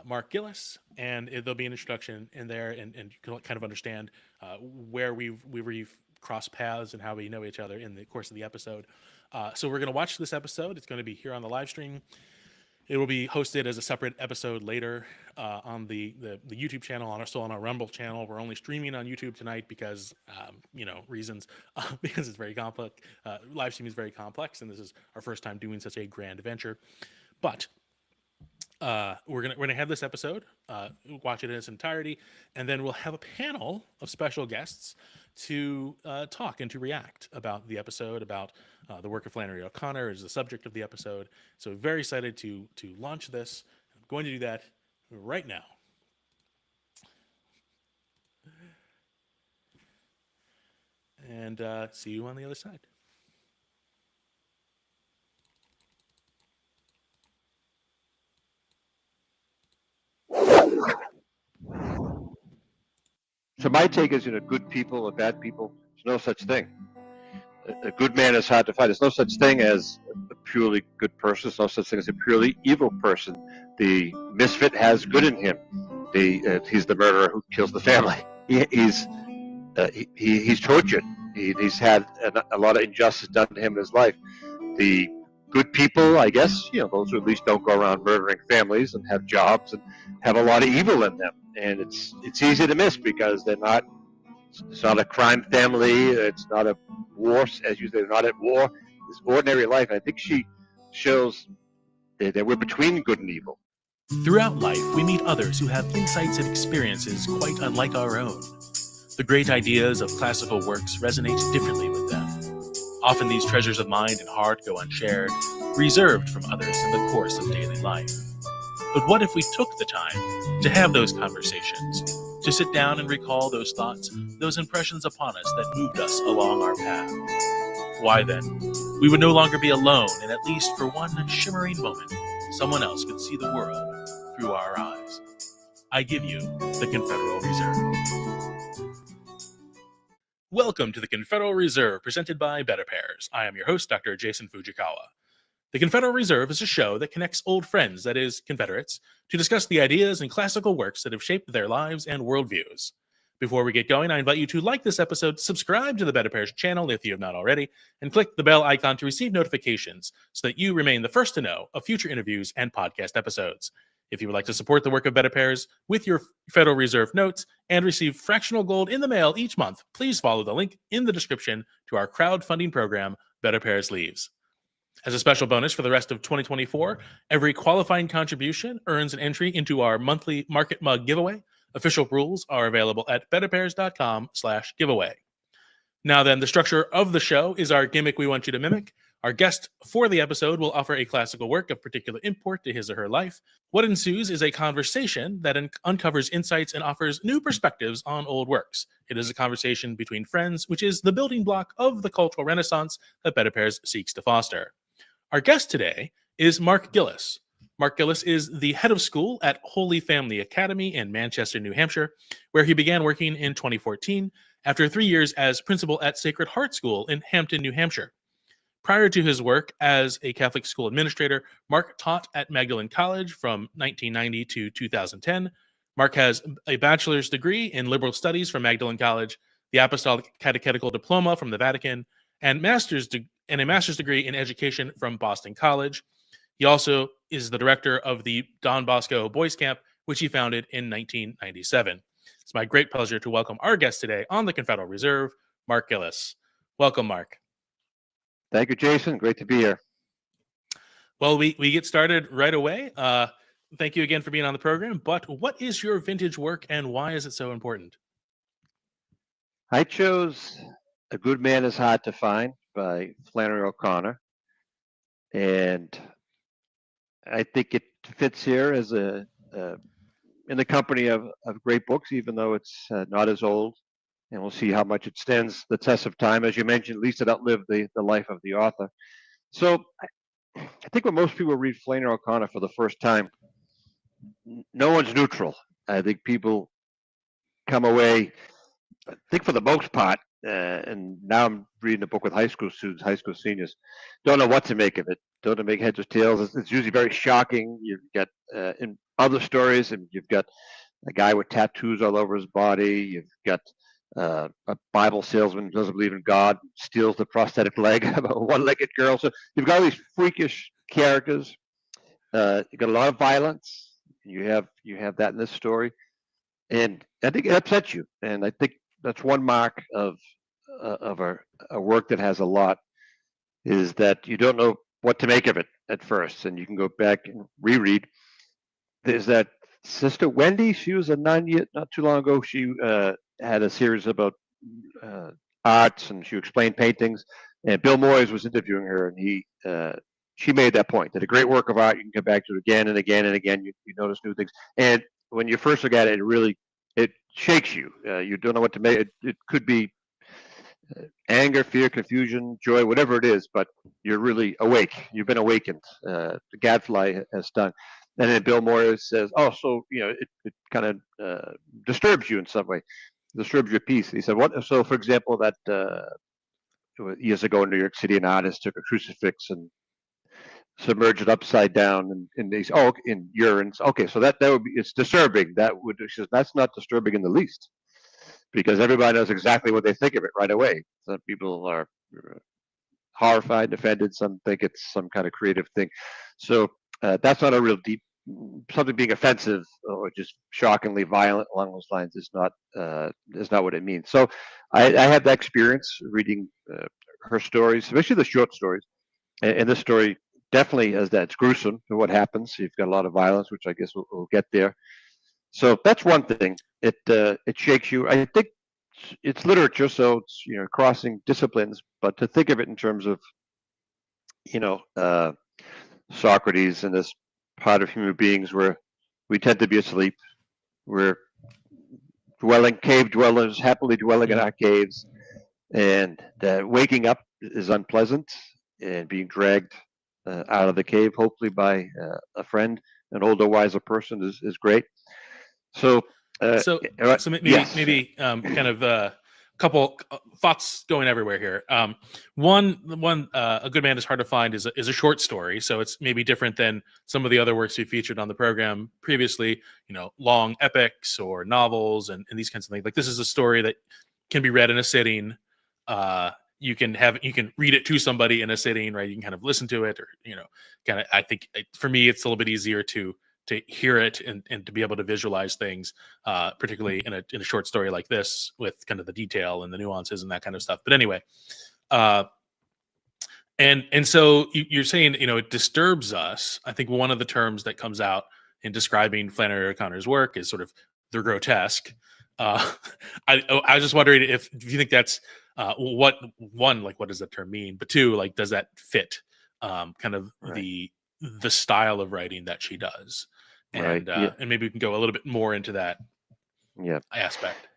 Mark Gillis, and there'll be an introduction in there, and you can kind of understand where we've crossed paths and how we know each other in the course of the episode. So we're going to watch this episode. It's going to be here on the live stream. It will be hosted as a separate episode later on the YouTube channel, on our Rumble channel. We're only streaming on YouTube tonight because, reasons, because it's very complex. Live stream is very complex, and this is our first time doing such a grand venture. But we're gonna have this episode, watch it in its entirety, and then we'll have a panel of special guests to talk and to react about the episode, about the work of Flannery O'Connor is the subject of the episode. So very excited to launch this. I'm going to do that right now. And see you on the other side. So my take is, good people or bad people, there's no such thing. A good man is hard to find. There's no such thing as a purely good person. There's no such thing as a purely evil person. The misfit has good in him. He's the murderer who kills the family. He's tortured. He's had a lot of injustice done to him in his life. The good people, I guess, those who at least don't go around murdering families and have jobs and have a lot of evil in them. And it's easy to miss because it's not a crime family. It's not a war, as you say, they're not at war. It's ordinary life. I think she shows that we're between good and evil. Throughout life, we meet others who have insights and experiences quite unlike our own. The great ideas of classical works resonate differently with them. Often these treasures of mind and heart go unshared, reserved from others in the course of daily life. But what if we took the time to have those conversations, to sit down and recall those thoughts, those impressions upon us that moved us along our path? Why then, we would no longer be alone, and at least for one shimmering moment, someone else could see the world through our eyes. I give you the Confederal Reserve. Welcome to the Confederal Reserve, presented by BetterPears. I am your host, Dr. Jason Fujikawa. The Confederal Reserve is a show that connects old friends, that is, Confederates, to discuss the ideas and classical works that have shaped their lives and worldviews. Before we get going, I invite you to like this episode, subscribe to the BetterPears channel if you have not already, and click the bell icon to receive notifications so that you remain the first to know of future interviews and podcast episodes. If you would like to support the work of BetterPears with your Federal Reserve notes and receive fractional gold in the mail each month, please follow the link in the description to our crowdfunding program, BetterPears Leaves. As a special bonus for the rest of 2024, every qualifying contribution earns an entry into our monthly Market Mug giveaway. Official rules are available at betterpears.com/giveaway. Now then, the structure of the show is our gimmick we want you to mimic. Our guest for the episode will offer a classical work of particular import to his or her life. What ensues is a conversation that uncovers insights and offers new perspectives on old works. It is a conversation between friends, which is the building block of the cultural renaissance that BetterPears seeks to foster. Our guest today is Mark Gillis. Mark Gillis is the head of school at Holy Family Academy in Manchester, New Hampshire, where he began working in 2014 after 3 years as principal at Sacred Heart School in Hampton, New Hampshire. Prior to his work as a Catholic school administrator, Mark taught at Magdalen College from 1990 to 2010. Mark has a bachelor's degree in liberal studies from Magdalen College, the Apostolic Catechetical Diploma from the Vatican, and a master's degree in education from Boston College. He also is the director of the Don Bosco Boys Camp, which he founded in 1997. It's my great pleasure to welcome our guest today on the Confederal Reserve, Mark Gillis. Welcome, Mark. Thank you, Jason. Great to be here. Well, we get started right away. Thank you again for being on the program. But what is your vintage work and why is it so important? I chose A Good Man is Hard to Find by Flannery O'Connor. And I think it fits here as in the company of great books, even though it's not as old. And we'll see how much it stands the test of time. As you mentioned, at least it outlived the life of the author. So I think when most people read Flannery O'Connor for the first time, no one's neutral. I think people come away, I think for the most part, and now I'm reading a book with high school students, high school seniors, don't know what to make of it, don't know to make heads or tails. It's usually very shocking. You've got in other stories, and you've got a guy with tattoos all over his body. You've got a Bible salesman who doesn't believe in God, steals the prosthetic leg of a one-legged girl. So you've got all these freakish characters. You've got a lot of violence. You have that in this story, and I think it upsets you. And I think that's one mark of a work that has a lot, is that you don't know what to make of it at first, and you can go back and reread. There's that Sister Wendy. She was a nun not too long ago. She had a series about arts, and she explained paintings. And Bill Moyes was interviewing her, and she made that point that a great work of art, you can come back to it again and again and again. You notice new things, and when you first look at it, it shakes you. You don't know what to make. It could be anger, fear, confusion, joy, whatever it is, but you're really awake. You've been awakened. The gadfly has stung. And then Bill Moyes says, "Oh, so it kind of disturbs you in some way, disturbs your peace." He said, "What?" So, for example, that years ago in New York City, an artist took a crucifix and submerged it upside down, and they said, in urine. Okay, so that would be, it's disturbing. She says, that's not disturbing in the least, because everybody knows exactly what they think of it right away. Some people are horrified, offended. Some think it's some kind of creative thing. So that's not a real deep, something being offensive or just shockingly violent along those lines is not what it means. So I had that experience reading her stories, especially the short stories. And this story definitely has that. It's gruesome for what happens. You've got a lot of violence, which I guess we'll get there. So that's one thing. It shakes you. I think it's literature, so it's crossing disciplines. But to think of it in terms of Socrates and this part of human beings where we tend to be asleep, we're cave dwellers, happily dwelling in our caves, and waking up is unpleasant, and being dragged out of the cave, hopefully by a friend, an older, wiser person, is great. So maybe kind of a couple thoughts going everywhere here. One, A Good Man is Hard to Find is a short story, so it's maybe different than some of the other works we featured on the program previously. Long epics or novels and these kinds of things. Like, this is a story that can be read in a sitting. You can read it to somebody in a sitting, right? You can kind of listen to it, or kind of. I think for me, it's a little bit easier to hear it and to be able to visualize things, particularly in a short story like this, with kind of the detail and the nuances and that kind of stuff. But anyway, and so you're saying it disturbs us. I think one of the terms that comes out in describing Flannery O'Connor's work is sort of the grotesque. I was just wondering if you think that's what does that term mean? But two, like, does that fit kind of right. the style of writing that she does? And right. And maybe we can go a little bit more into that aspect.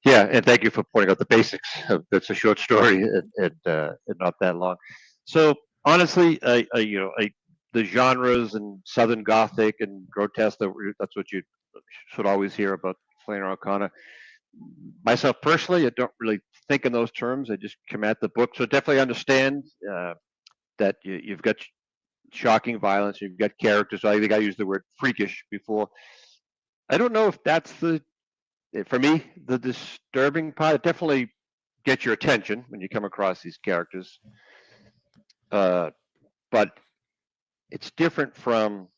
Yeah, and thank you for pointing out the basics. That's a short story and not that long. So honestly, the genres and Southern Gothic and grotesque, that's what you should always hear about Flannery O'Connor. Myself personally, I don't really think in those terms. I just come at the book. So definitely understand that you've got shocking violence, you've got characters. So I think I used the word freakish before. I don't know if that's for me, the disturbing part. It definitely gets your attention when you come across these characters. But it's different from,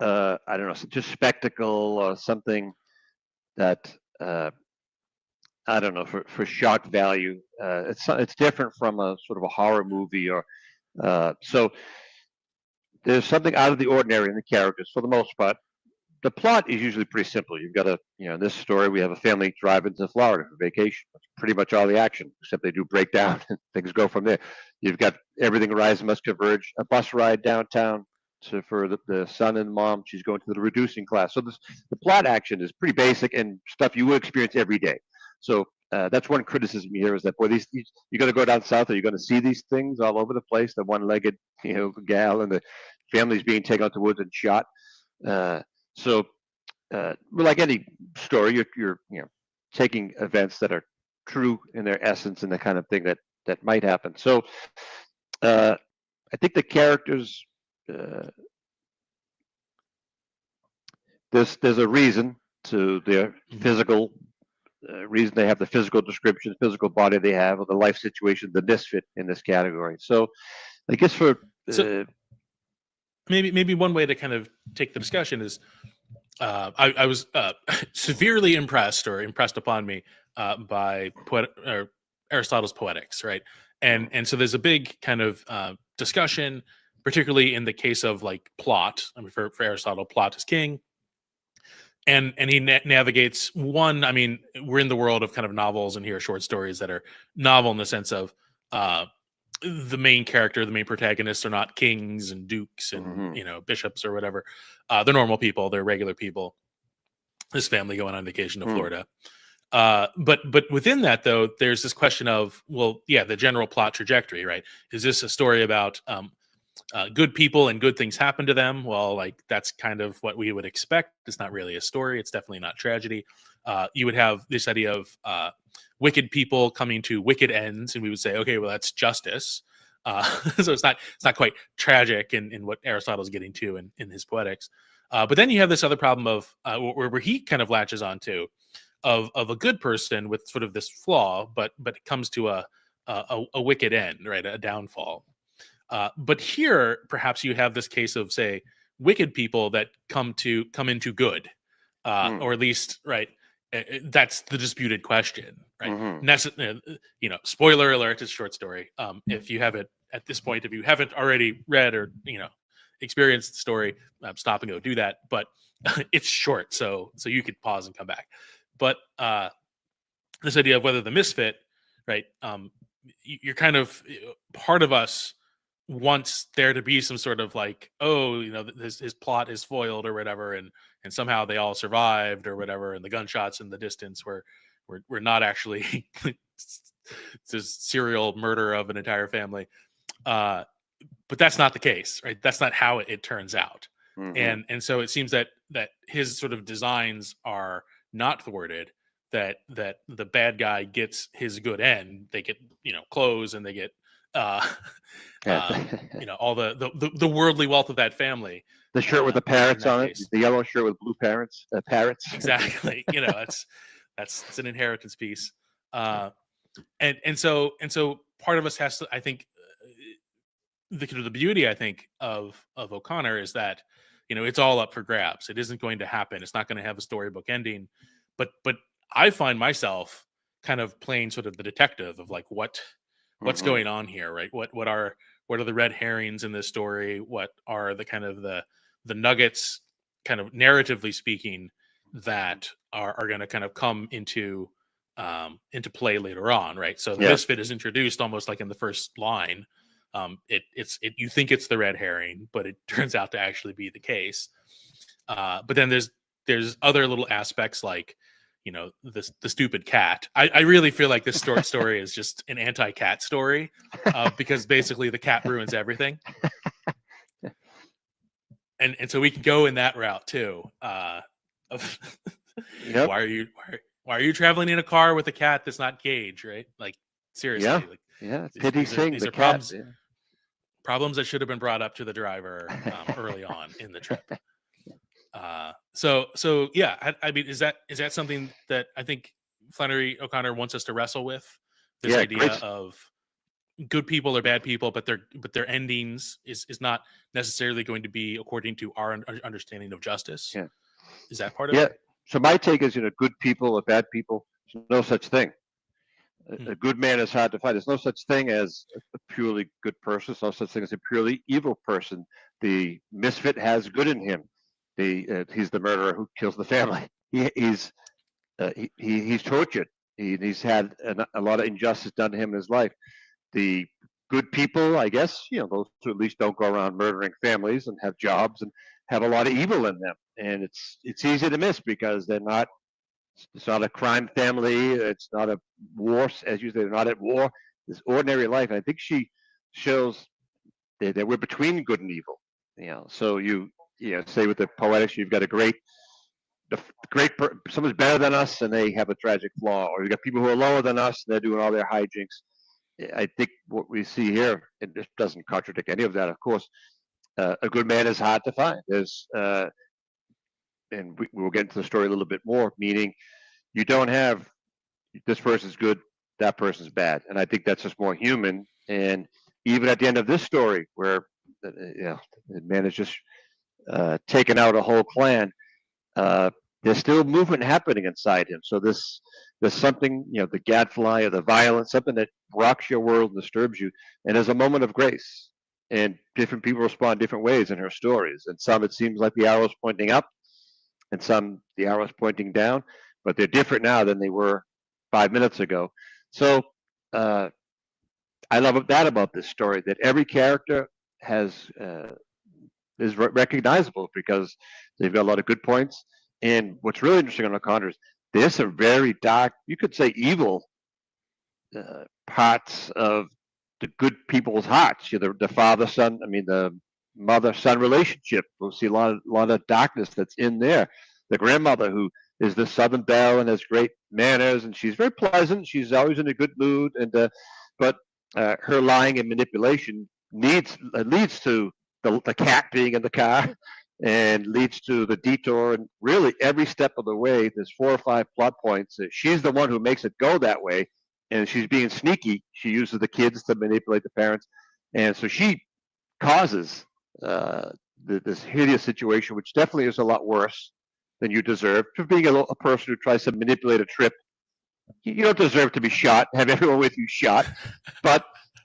I don't know, just spectacle or something that, I don't know, for shock value. It's different from a sort of a horror movie or, so there's something out of the ordinary in the characters for the most part. The plot is usually pretty simple. You've got in this story, we have a family driving to Florida for vacation. That's pretty much all the action, except they do break down and things go from there. You've got everything rise must converge, a bus ride downtown for the son and mom. She's going to the reducing class. So the plot action is pretty basic and stuff you would experience every day. So that's one criticism here is that, boy, these you're going to go down south, are you going to see these things all over the place? The one-legged, gal and the family's being taken out the woods and shot. So, like any story, you're taking events that are true in their essence and the kind of thing that might happen. So, I think the characters, there's a reason to their physical reason. They have the physical description, physical body they have, or the life situation, the misfit in this category. So, I guess maybe one way to kind of take the discussion is I was severely impressed upon me by Aristotle's Poetics, right? And so there's a big kind of discussion, particularly in the case of like plot. I mean, for Aristotle, plot is king. And he navigates one. I mean, we're in the world of kind of novels, and here are short stories that are novel in the sense of the main character, the main protagonists are not kings and dukes and bishops or whatever. They're normal people. They're regular people. This family going on vacation to Florida. But within that, though, there's this question of, well, yeah, the general plot trajectory, right? Is this a story about good people and good things happen to them? Well, like that's kind of what we would expect. It's not really a story. It's definitely not tragedy. You would have this idea of wicked people coming to wicked ends, and we would say, okay, well, that's justice. So it's not quite tragic in what Aristotle's getting to in his Poetics. But then you have this other problem of where he kind of latches on to of a good person with sort of this flaw, but it comes to a wicked end, right? A downfall. But here, perhaps you have this case of, say, wicked people that come into good, or at least, right? That's the disputed question, right? Spoiler alert, it's a short story. If you haven't at this point, if you haven't already read or experienced the story, stop and go do that. But it's short, so you could pause and come back. But this idea of whether the misfit, right? You're kind of, part of us wants there to be some sort of like, oh, his plot is foiled or whatever, and somehow they all survived or whatever, and the gunshots in the distance were not actually this serial murder of an entire family. But that's not the case, right? That's not how it turns out. And so it seems that his sort of designs are not thwarted, that the bad guy gets his good end. They get clothes, and they get all the worldly wealth of that family. The shirt with the parrots on it, the yellow shirt with blue parrots. Exactly. That's an inheritance piece. And so part of us has to, I think, the beauty, I think, of O'Connor is that it's all up for grabs. It isn't going to happen. It's not going to have a storybook ending. But I find myself kind of playing sort of the detective of like what's going on here, right? What are the red herrings in this story? What are the kind of the nuggets, kind of narratively speaking, that are going to kind of come into play later on, right? So the misfit is introduced almost like in the first line. You think it's the red herring, but it turns out to actually be the case. But then there's other little aspects like the stupid cat. I really feel like this story is just an anti-cat story, because basically the cat ruins everything. And so we can go in that route too. Why are you traveling in a car with a cat that's not caged, right? Like seriously, like Yeah, Pity These Sing, these the are cat. problems that should have been brought up to the driver early on in the trip. So yeah, I mean, is that something that I think Flannery O'Connor wants us to wrestle with? This Yeah, idea great. of good people or bad people, but their endings is not necessarily going to be according to our understanding of justice. Yeah. Is that part of Yeah. it? So my take is, good people or bad people. There's no such thing. Hmm. A good man is hard to find. There's no such thing as a purely good person. There's no such thing as a purely evil person. The misfit has good in him. He's the murderer who kills the family. He's tortured. He's had a lot of injustice done to him in his life. The good people, I guess, those who at least don't go around murdering families and have jobs and have a lot of evil in them. And it's easy to miss because they're not. It's not a crime family. It's not a war, as you say. They're not at war. This ordinary life. And I think she shows that we're between good and evil. So say with the poetics, you've got someone's better than us and they have a tragic flaw, or you've got people who are lower than us and they're doing all their hijinks. I think what we see here, it just doesn't contradict any of that. Of course, a good man is hard to find. And we'll get into the story a little bit more, meaning you don't have this person's good, that person's bad. And I think that's just more human. And even at the end of this story, where the man has just taken out a whole clan, there's still movement happening inside him. So there's something, the gadfly or the violence, something that rocks your world and disturbs you. And there's a moment of grace. And different people respond different ways in her stories. And some, it seems like the arrow's pointing up, and some, the arrow's pointing down. But they're different now than they were 5 minutes ago. So I love that about this story, that every character is recognizable because they've got a lot of good points. And what's really interesting on Encore is there's some very dark, you could say evil parts of the good people's hearts. The father-son, the mother-son relationship. We'll see a lot of darkness that's in there. The grandmother, who is the Southern belle and has great manners, and she's very pleasant. She's always in a good mood, but her lying and manipulation leads to the cat being in the car, and leads to the detour. And really, every step of the way, there's 4 or 5 plot points. She's the one who makes it go that way, and she's being sneaky. She uses the kids to manipulate the parents, and so she causes this hideous situation, which definitely is a lot worse than you deserve. For being a person who tries to manipulate a trip, you don't deserve to be shot, have everyone with you shot. But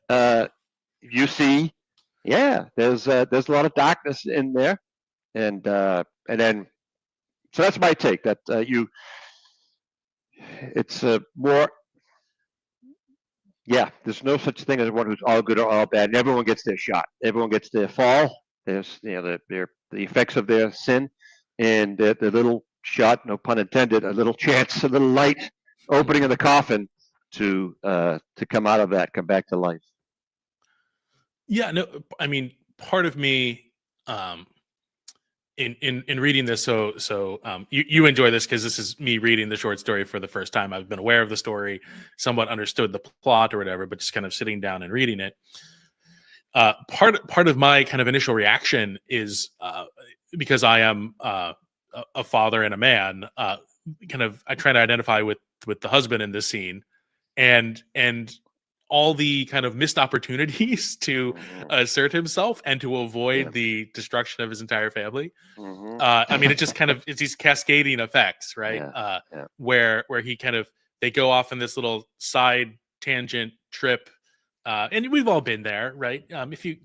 you see, there's a lot of darkness in there, and then, so that's my take. That it's more. Yeah, there's no such thing as one who's all good or all bad. And everyone gets their shot. Everyone gets their fall. There's the effects of their sin, and the little shot, no pun intended, a little chance, a little light opening of the coffin to come out of that, come back to life. Yeah, no, I mean, part of me, in reading this, so you enjoy this because this is me reading the short story for the first time. I've been aware of the story, somewhat understood the plot or whatever, but just kind of sitting down and reading it. Part of my kind of initial reaction is because I am a father and a man. I try to identify with the husband in this scene, and all the kind of missed opportunities to assert himself and to avoid the destruction of his entire family. I mean, it just kind of, it's these cascading effects, right? Where he they go off in this little side tangent trip. And we've all been there, right? If you,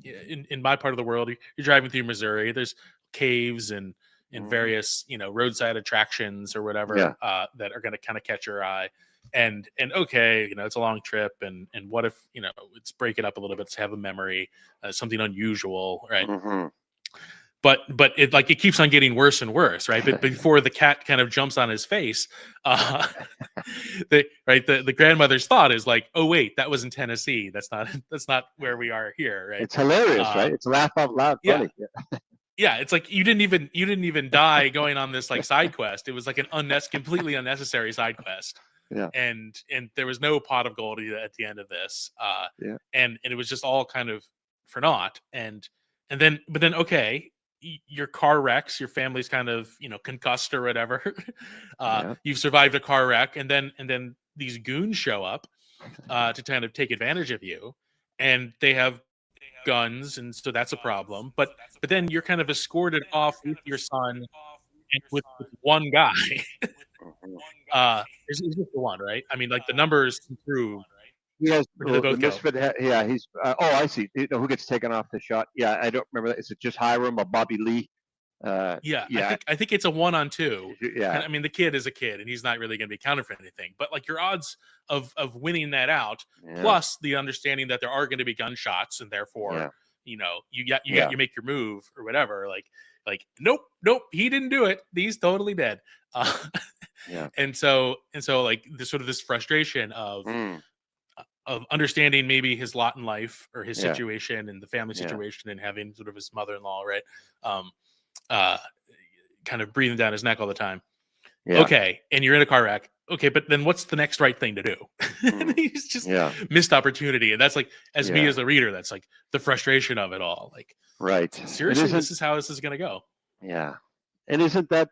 in my part of the world, you're driving through Missouri, there's caves and various, roadside attractions or whatever that are going to kind of catch your eye. And okay, it's a long trip, and what if it's break it up a little bit to have a memory, something unusual, right? But it keeps on getting worse and worse, right? But before the cat kind of jumps on his face, the grandmother's thought is like, oh wait, that was in Tennessee. That's not where we are here, right? It's hilarious, right? It's laugh out loud funny. Yeah, it's like you didn't even die going on this like side quest. It was like an completely unnecessary side quest. Yeah. and there was no pot of gold at the end of this, Yeah. and it was just all kind of for naught. But then okay, your car wrecks, your family's kind of concussed or whatever. Yeah. You've survived a car wreck, and then these goons show up to kind of take advantage of you, and they have guns, and so that's a problem. But then you're kind of escorted off with your son and with one guy. Mhm. It's just the one, right? I mean, like the numbers improve. He has Where do they the both go? misfit. Yeah, he's. Oh, I see. You know who gets taken off the shot? Yeah, I don't remember that. Is it just Hiram or Bobby Lee? Yeah, Yeah, I think it's a 1-on-2. And yeah, I mean, the kid is a kid, and he's not really going to be counted for anything. But like your odds of winning that out, yeah, plus the understanding that there are going to be gunshots, and therefore, yeah, you make your move or whatever. Like nope, he didn't do it. He's totally dead. Uh, yeah. and so like this sort of this frustration Mm, of understanding maybe his lot in life or his yeah, situation and the family yeah, situation, and having sort of his mother-in-law, right? Uh, kind of breathing down his neck all the time. yeah. Okay, and you're in a car wreck. Okay, but then what's the next right thing to do? Mm, He's just yeah, missed opportunity, and that's like, as me yeah. as a reader, that's like the frustration of it all. Like, Right. And seriously, isn't this is how this is going to go. yeah, and isn't that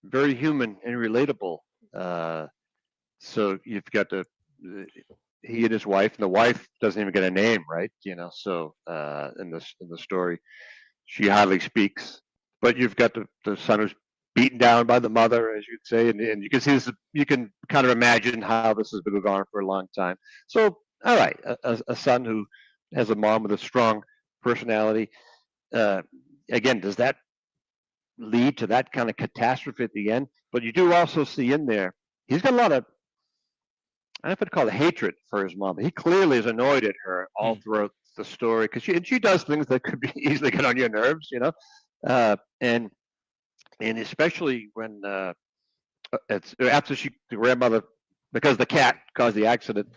very human and relatable? Uh, so you've got he and his wife, and the wife doesn't even get a name, right? So in the story, she hardly speaks, but you've got the son who's beaten down by the mother, as you'd say, and you can see this. You can kind of imagine how this has been going on for a long time. So, all right, a son who has a mom with a strong personality. Uh, Again, does that lead to that kind of catastrophe at the end? But you do also see in there, he's got a lot of, I don't know if I'd call it hatred for his mom. He clearly is annoyed at her all throughout the story because she does things that could be easily get on your nerves, and especially when it's after the grandmother, because the cat caused the accident,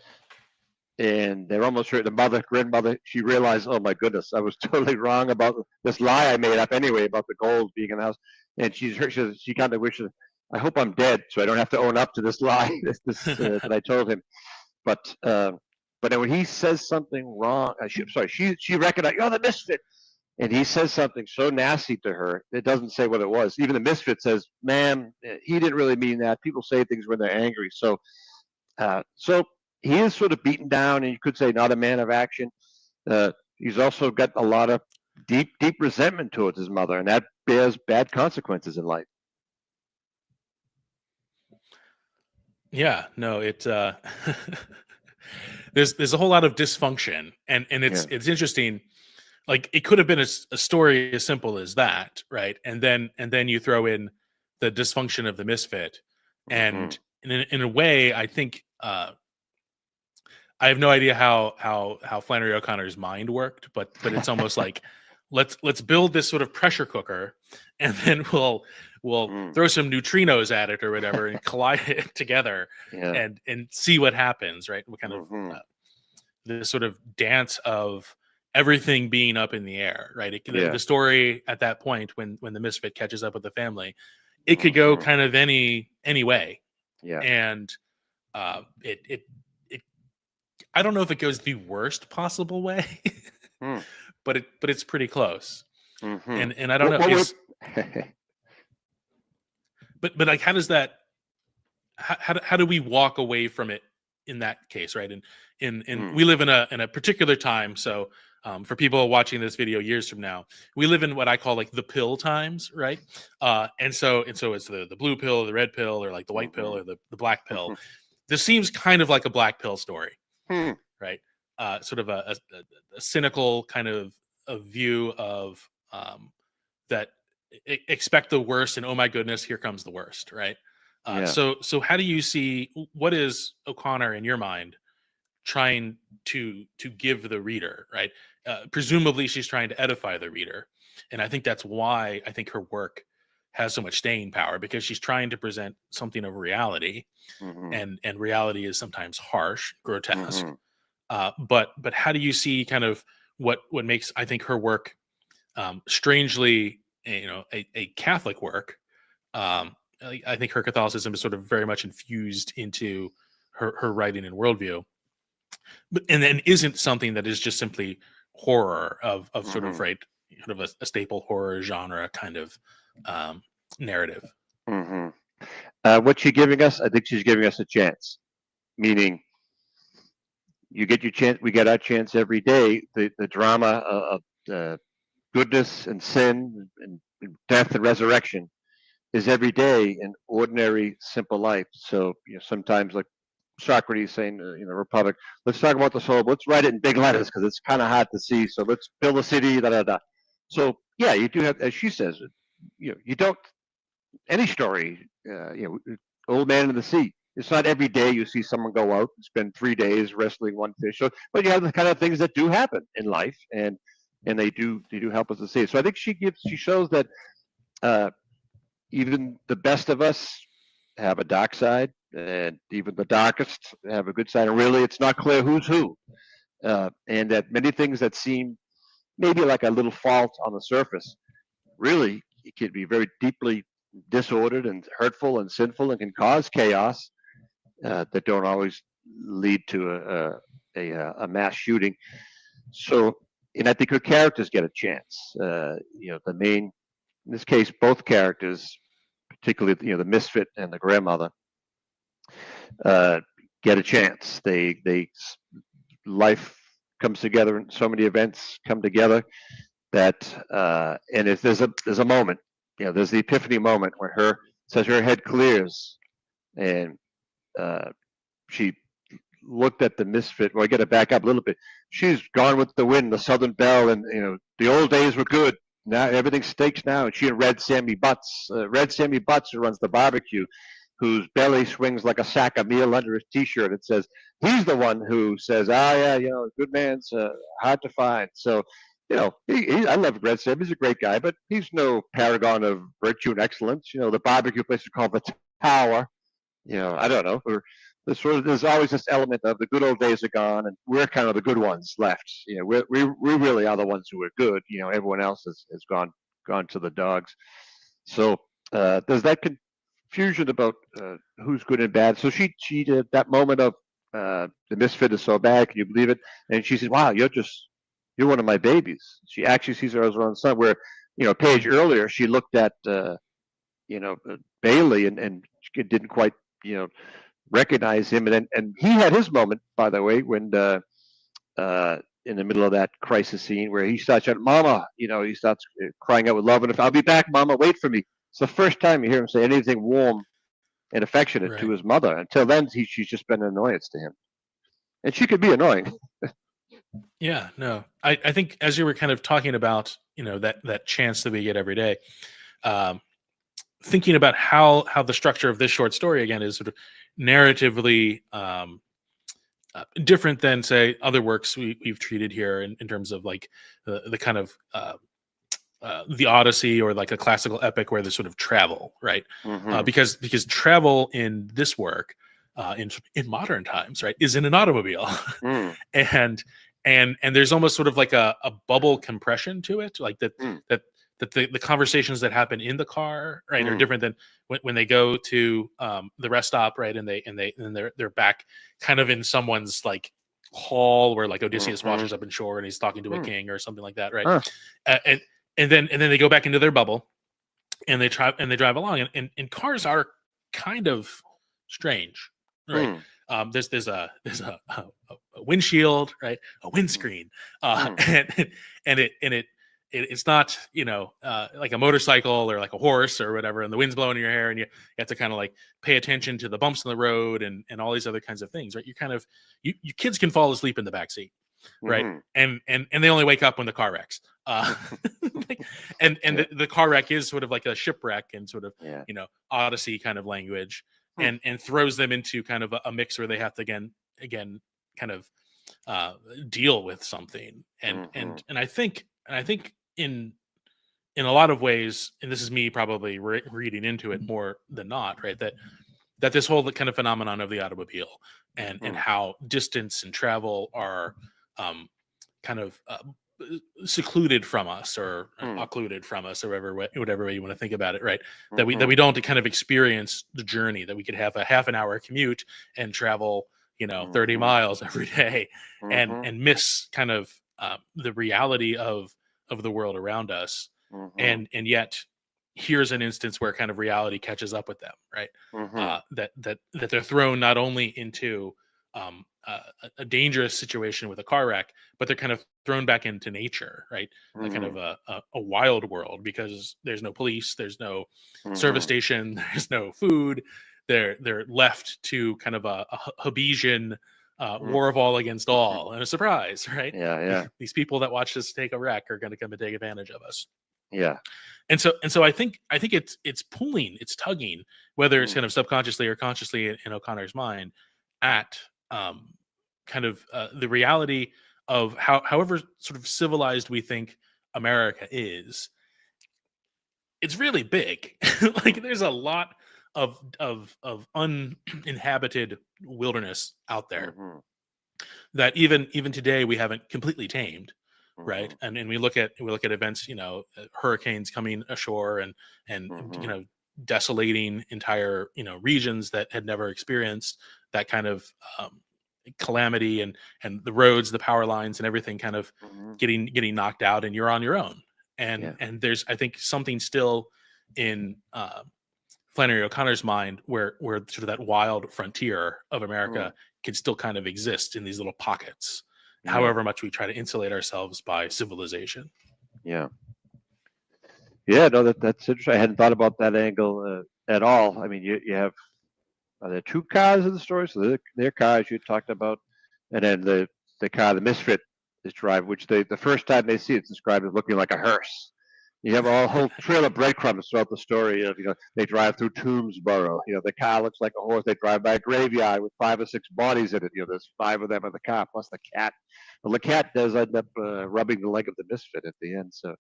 and they're almost sure the grandmother, she realized, oh my goodness, I was totally wrong about this lie I made up anyway about the gold being in the house, and she kind of wishes, I hope I'm dead so I don't have to own up to this lie that I told him. But then when he says something wrong, she recognized, you're the misfit, and he says something so nasty to her. It doesn't say what it was. Even the misfit says, "Ma'am, he didn't really mean that. People say things when they're angry." So he is sort of beaten down, and you could say not a man of action. He's also got a lot of deep resentment towards his mother, and that bears bad consequences in life. Yeah, no, there's a whole lot of dysfunction, and it's interesting. Like, it could have been a story as simple as that, right? And then you throw in the dysfunction of the misfit, and in a way, I think I have no idea how Flannery O'Connor's mind worked, but it's almost like let's build this sort of pressure cooker, and then we'll throw some neutrinos at it or whatever and collide it together, and see what happens, right? What kind of this sort of dance of everything being up in the air, right? The story at that point, when the misfit catches up with the family, it could go kind of any way, and it I don't know if it goes the worst possible way, but it's pretty close. And I don't know. But like, how does that? How do we walk away from it in that case, right? And we live in a particular time. So for people watching this video years from now, we live in what I call like the pill times, right? And so it's the blue pill or the red pill, or like the white pill or the black pill. This seems kind of like a black pill story. Right, sort of a cynical kind of a view of that expect the worst, and oh my goodness, here comes the worst, right? So how do you see, what is O'Connor in your mind trying to give the reader, right? Presumably she's trying to edify the reader, and I think that's why I think her work has so much staying power, because she's trying to present something of reality, and reality is sometimes harsh, grotesque. But how do you see kind of what makes, I think, her work strangely, a Catholic work, I think her Catholicism is sort of very much infused into her writing and worldview, but and then isn't something that is just simply horror of sort of right, kind of a staple horror genre kind of narrative. What she's giving us, I think she's giving us a chance. Meaning, you get your chance. We get our chance every day. The drama of goodness and sin and death and resurrection is every day in ordinary, simple life. So sometimes, like Socrates saying, Republic, let's talk about the soul. Let's write it in big letters because it's kind of hard to see. So let's build a city. Da da da. So yeah, you do have, as she says, you don't any story. Old Man in the Sea. It's not every day you see someone go out and spend 3 days wrestling one fish. So, but you have the kind of things that do happen in life, and they do help us to see it. So I think she shows that even the best of us have a dark side, and even the darkest have a good side. And really, it's not clear who's who, and that many things that seem maybe like a little fault on the surface, really, it can be very deeply disordered and hurtful and sinful and can cause chaos that don't always lead to a mass shooting. So, and I think her characters get a chance. The main, in this case, both characters, particularly the misfit and the grandmother, get a chance. Life comes together, and so many events come together that, and if there's a moment, there's the epiphany moment where her head clears, and she looked at the misfit. Well, I got to back up a little bit. She's Gone with the Wind, the Southern Belle, and the old days were good. Now everything's steaks now. And she and Red Sammy Butts, who runs the barbecue, whose belly swings like a sack of meal under his T-shirt. It says he's the one who says, yeah, good man's hard to find. So. I love Red Sam. He's a great guy, but he's no paragon of virtue and excellence. The barbecue place is called the Tower. I don't know. There's always this element of the good old days are gone, and we're kind of the good ones left. We really are the ones who are good. Everyone else has gone to the dogs. So there's that confusion about who's good and bad. So she did that moment of the misfit is so bad. Can you believe it? And she said, "Wow, you're one of my babies." She actually sees her as her own son. Where, a page earlier, she looked at, Bailey and she didn't quite, recognize him. And he had his moment, by the way, when in the middle of that crisis scene where he starts shouting, "Mama!" He starts crying out with love. And "I'll be back, Mama. Wait for me." It's the first time you hear him say anything warm and affectionate to his mother. Until then, she's just been an annoyance to him, and she could be annoying. Yeah, no, I think as you were kind of talking about, that chance that we get every day, thinking about how the structure of this short story again is sort of narratively different than, say, other works we've treated here in terms of like the kind of the Odyssey or like a classical epic where there's sort of travel, right? Because travel in this work in modern times, right, is in an automobile, and there's almost sort of like a bubble compression to it, like that the conversations that happen in the car, right, are different than when they go to the rest stop, right, and they're back kind of in someone's like hall where like Odysseus washes up in shore and he's talking to a king or something like that, right? And then they go back into their bubble and they drive along, and cars are kind of strange, right? There's a windshield, right, a windscreen, and it's not like a motorcycle or like a horse or whatever, and the wind's blowing in your hair, and you have to kind of like pay attention to the bumps in the road and all these other kinds of things, right? You kids can fall asleep in the back seat, right? And they only wake up when the car wrecks, the car wreck is sort of like a shipwreck and sort of Odyssey kind of language, and throws them into kind of a mix where they have to again kind of deal with something, and I think in a lot of ways, and this is me probably reading into it more than not, right, that this whole kind of phenomenon of the automobile and how distance and travel are kind of secluded from us, or Mm. occluded from us, or whatever way you want to think about it, right? That Mhm. we don't kind of experience the journey, that we could have a half an hour commute and travel 30 Mhm. miles every day, and Mhm. miss kind of the reality of the world around us, Mhm. and yet here's an instance where kind of reality catches up with them, right? Mhm. That they're thrown not only into a dangerous situation with a car wreck, but they're kind of thrown back into nature, right? A kind of Mhm. a wild world, because there's no police, there's no service Mhm. station, there's no food. They're left to kind of a Hobbesian war of all against Mhm. all, and a surprise, right? Yeah. Yeah. These people that watched us take a wreck are going to come and take advantage of us. Yeah. And so I think it's pulling, it's tugging, whether it's Mm. kind of subconsciously or consciously in O'Connor's mind, at kind of the reality of however sort of civilized we think America is. It's really big. Like, there's a lot of uninhabited wilderness out there Mhm. that even today we haven't completely tamed, right? Mhm. And we look at events, hurricanes coming ashore, and Mhm. desolating entire regions that had never experienced that kind of calamity, and the roads, the power lines, and everything kind of Mhm. getting knocked out, and you're on your own. and Yeah. and there's, I think, something still in Flannery O'Connor's mind, where sort of that wild frontier of Mm. America can still kind of exist in these little pockets, Yeah. however much we try to insulate ourselves by civilization. Yeah. Yeah. No, that's interesting. I hadn't thought about that angle at all. I mean, you have are there two cars in the story? So their cars you talked about, and then the car the misfit is driving, which the first time they see it's described as looking like a hearse. You have a whole trail of breadcrumbs throughout the story of, they drive through Tombsboro. The car looks like a horse. They drive by a graveyard with 5 or 6 bodies in it. There's 5 of them in the car, plus the cat. Well, the cat does end up rubbing the leg of the misfit at the end. So,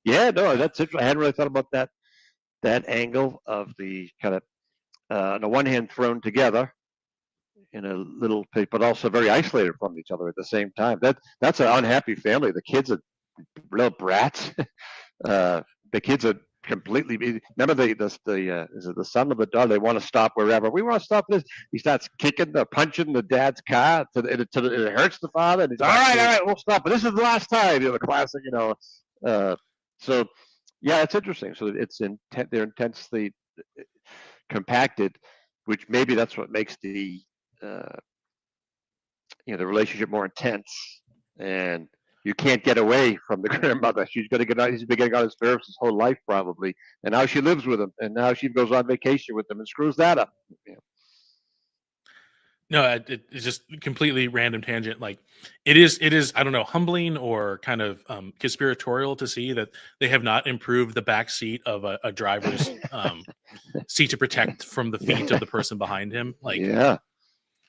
yeah, no, Yeah. that's interesting. I hadn't really thought about that angle of the kind of, on the one hand, thrown together in a little place, but also very isolated from each other at the same time. That's an unhappy family. The kids are real brats. Uh, the kids are completely. Remember is it the son of the daughter? They want to stop wherever. We want to stop this. He starts kicking, punching the dad's car. It hurts the father. And he's all right, we'll stop. But this is the last time. The classic. So yeah, it's interesting. So they're intensely compacted, which maybe that's what makes uh, the relationship more intense, and you can't get away from the grandmother. She's going to get on. He's been getting on his nerves his whole life probably, and now she lives with him, and now she goes on vacation with him and screws that up. No, it's just completely random tangent. Like, it is, I don't know, humbling or kind of conspiratorial to see that they have not improved the back seat of a driver's seat to protect from the feet of the person behind him. Like, Yeah,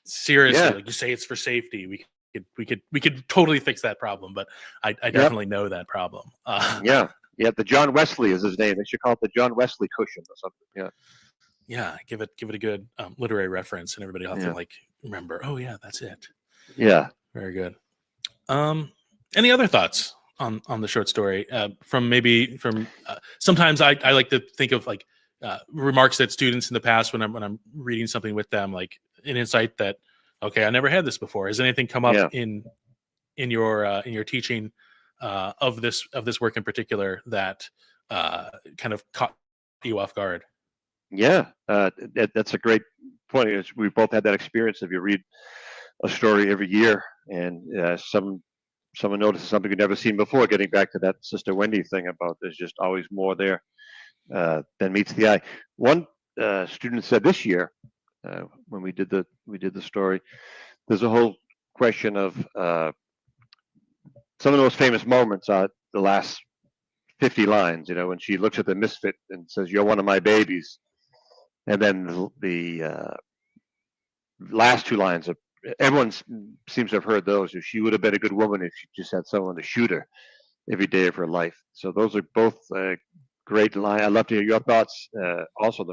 seriously, yeah, like, you say it's for safety. We could totally fix that problem, but I yep, definitely know that problem. yeah, yeah. The John Wesley is his name. They should call it the John Wesley cushion or something. Yeah, Yeah, give it a good literary reference, and everybody will have to, yeah, like, remember. Oh yeah, that's it. yeah. Very good. Um, any other thoughts on the short story from sometimes I like to think of, like, remarks that students in the past, when I'm reading something with them, like an insight that, okay, I never had this before. Has anything come up Yeah. in your teaching of this work in particular that kind of caught you off guard? Yeah, that's a great point. We both had that experience. If you read a story every year, and someone notices something you've never seen before, getting back to that Sister Wendy thing about there's just always more there than meets the eye. One student said this year, when we did the story, there's a whole question of some of the most famous moments are the last 50 lines. When she looks at the misfit and says, "You're one of my babies," and then the last 2 lines of everyone seems to have heard those. She would have been a good woman if she just had someone to shoot her every day of her life. So those are both great lines. I'd love to hear your thoughts also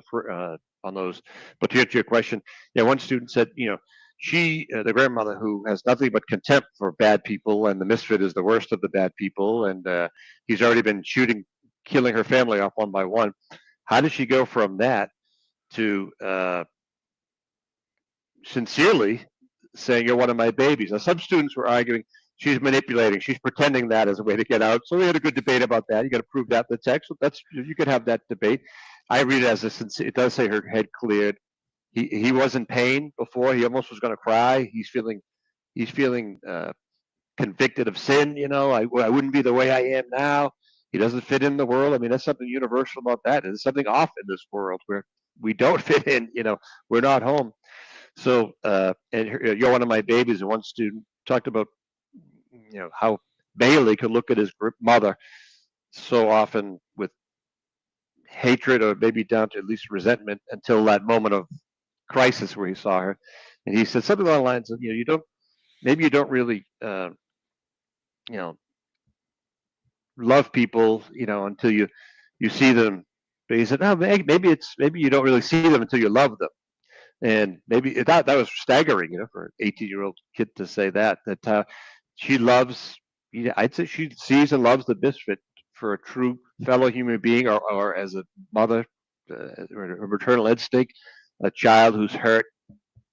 on those. But to answer your question, yeah, one student said, the grandmother who has nothing but contempt for bad people, and the misfit is the worst of the bad people, and he's already been killing her family off one by one. How does she go from that to sincerely saying, "You're one of my babies"? Now, some students were arguing she's manipulating, she's pretending that as a way to get out. So we had a good debate about that. You got to prove that in the text. So you could have that debate. I read it as a sincere. It does say her head cleared. He was in pain before. He almost was going to cry. He's feeling convicted of sin. I wouldn't be the way I am now. He doesn't fit in the world. I mean, that's something universal about that. There's something off in this world where we don't fit in. We're not home. So, you're one of my babies. And one student talked about, how Bailey could look at his mother so often with hatred, or maybe down to at least resentment, until that moment of crisis where he saw her. And he said something along the lines of, you don't really, love people, until you see them. But he said, no, maybe you don't really see them until you love them. And maybe that was staggering, for an 18-year-old kid to say that she loves, I'd say she sees and loves the misfit for a true fellow human being, or as a mother, or a maternal instinct, a child who's hurt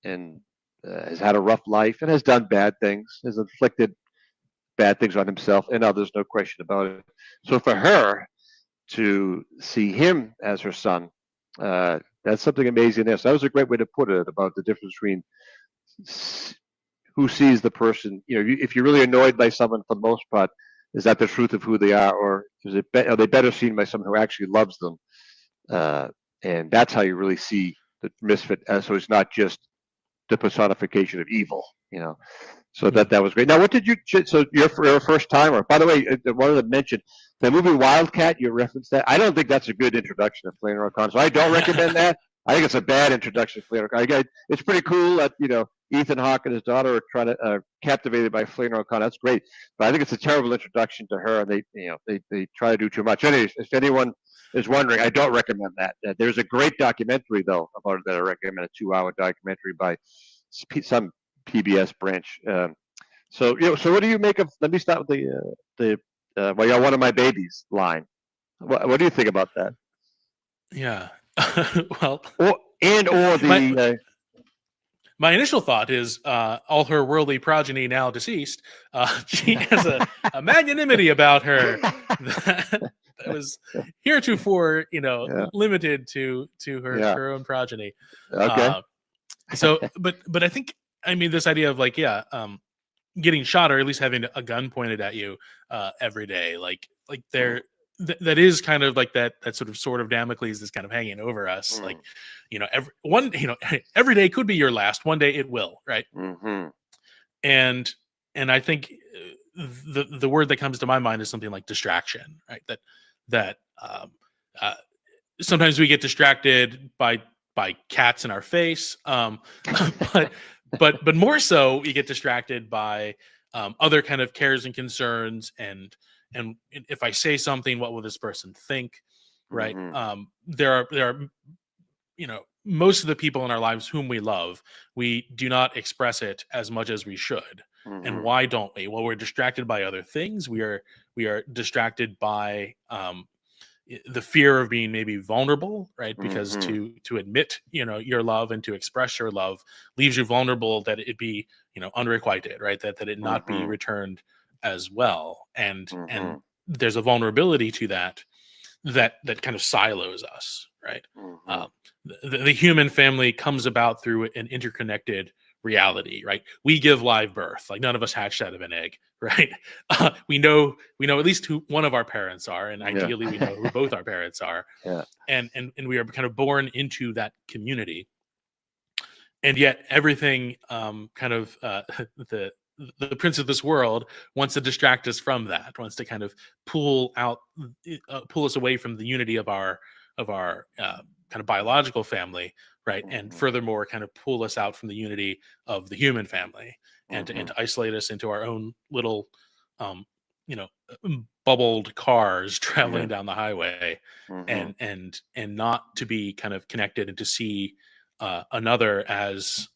and has had a rough life and has done bad things, has inflicted bad things on himself and others, no question about it. So for her to see him as her son, that's something amazing there. So that was a great way to put it, about the difference between who sees the person. If you're really annoyed by someone, for the most part, is that the truth of who they are, or are they better seen by someone who actually loves them? And that's how you really see the misfit. So it's not just the personification of evil. So that was great. Now, what did you? So your first timer. By the way, I wanted to mention the movie Wildcat. You referenced that. I don't think that's a good introduction to Flannery O'Connor. So I don't recommend that. I think it's a bad introduction to Flannery O'Connor. It's pretty cool that Ethan Hawke and his daughter are trying to captivated by Flannery O'Connor. That's great, but I think it's a terrible introduction to her, and they try to do too much. Anyways, if anyone is wondering, I don't recommend that. There's a great documentary though about it that I recommend, a 2-hour documentary by some PBS branch. So what do you make of? Let me start with the "Well, you're one of my babies" line. What do you think about that? Yeah. Well, my initial thought is, all her worldly progeny now deceased, she has a magnanimity about her that was heretofore, limited to her own progeny. Okay. But I think, this idea of getting shot, or at least having a gun pointed at you every day, that is kind of like that sort of Damocles that's kind of hanging over us. Every day could be your last. One day it will, right? Mm-hmm. And I think the word that comes to my mind is something like distraction, right? That sometimes we get distracted by cats in our face, but more so we get distracted by other kind of cares and concerns, and if I say something, what will this person think, right? Mm-hmm. There are most of the people in our lives whom we love, we do not express it as much as we should. Mm-hmm. And why don't we? Well, we're distracted by other things. We are distracted by the fear of being maybe vulnerable, right? Because Mm-hmm. to admit your love and to express your love leaves you vulnerable, that it be unrequited, right? That it not be returned as well. And there's a vulnerability to that kind of silos us, right? The human family comes about through an interconnected reality, right? We give live birth. Like, none of us hatched out of an egg, right? We know at least who one of our parents are, and ideally we know who both our parents are. Yeah. And we are kind of born into that community. And yet everything the prince of this world wants to distract us from that, wants to kind of pull us away from the unity of our kind of biological family, right? And furthermore, kind of pull us out from the unity of the human family, and to isolate us into our own little, bubbled cars traveling down the highway, and not to be kind of connected, and to see another as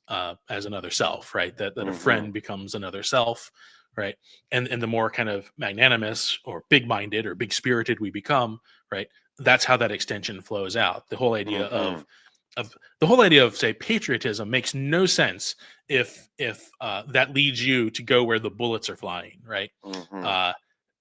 another self, right? That a friend becomes another self, right? And the more kind of magnanimous or big-minded or big-spirited we become, right? That's how that extension flows out. The whole idea of say patriotism makes no sense if that leads you to go where the bullets are flying, right?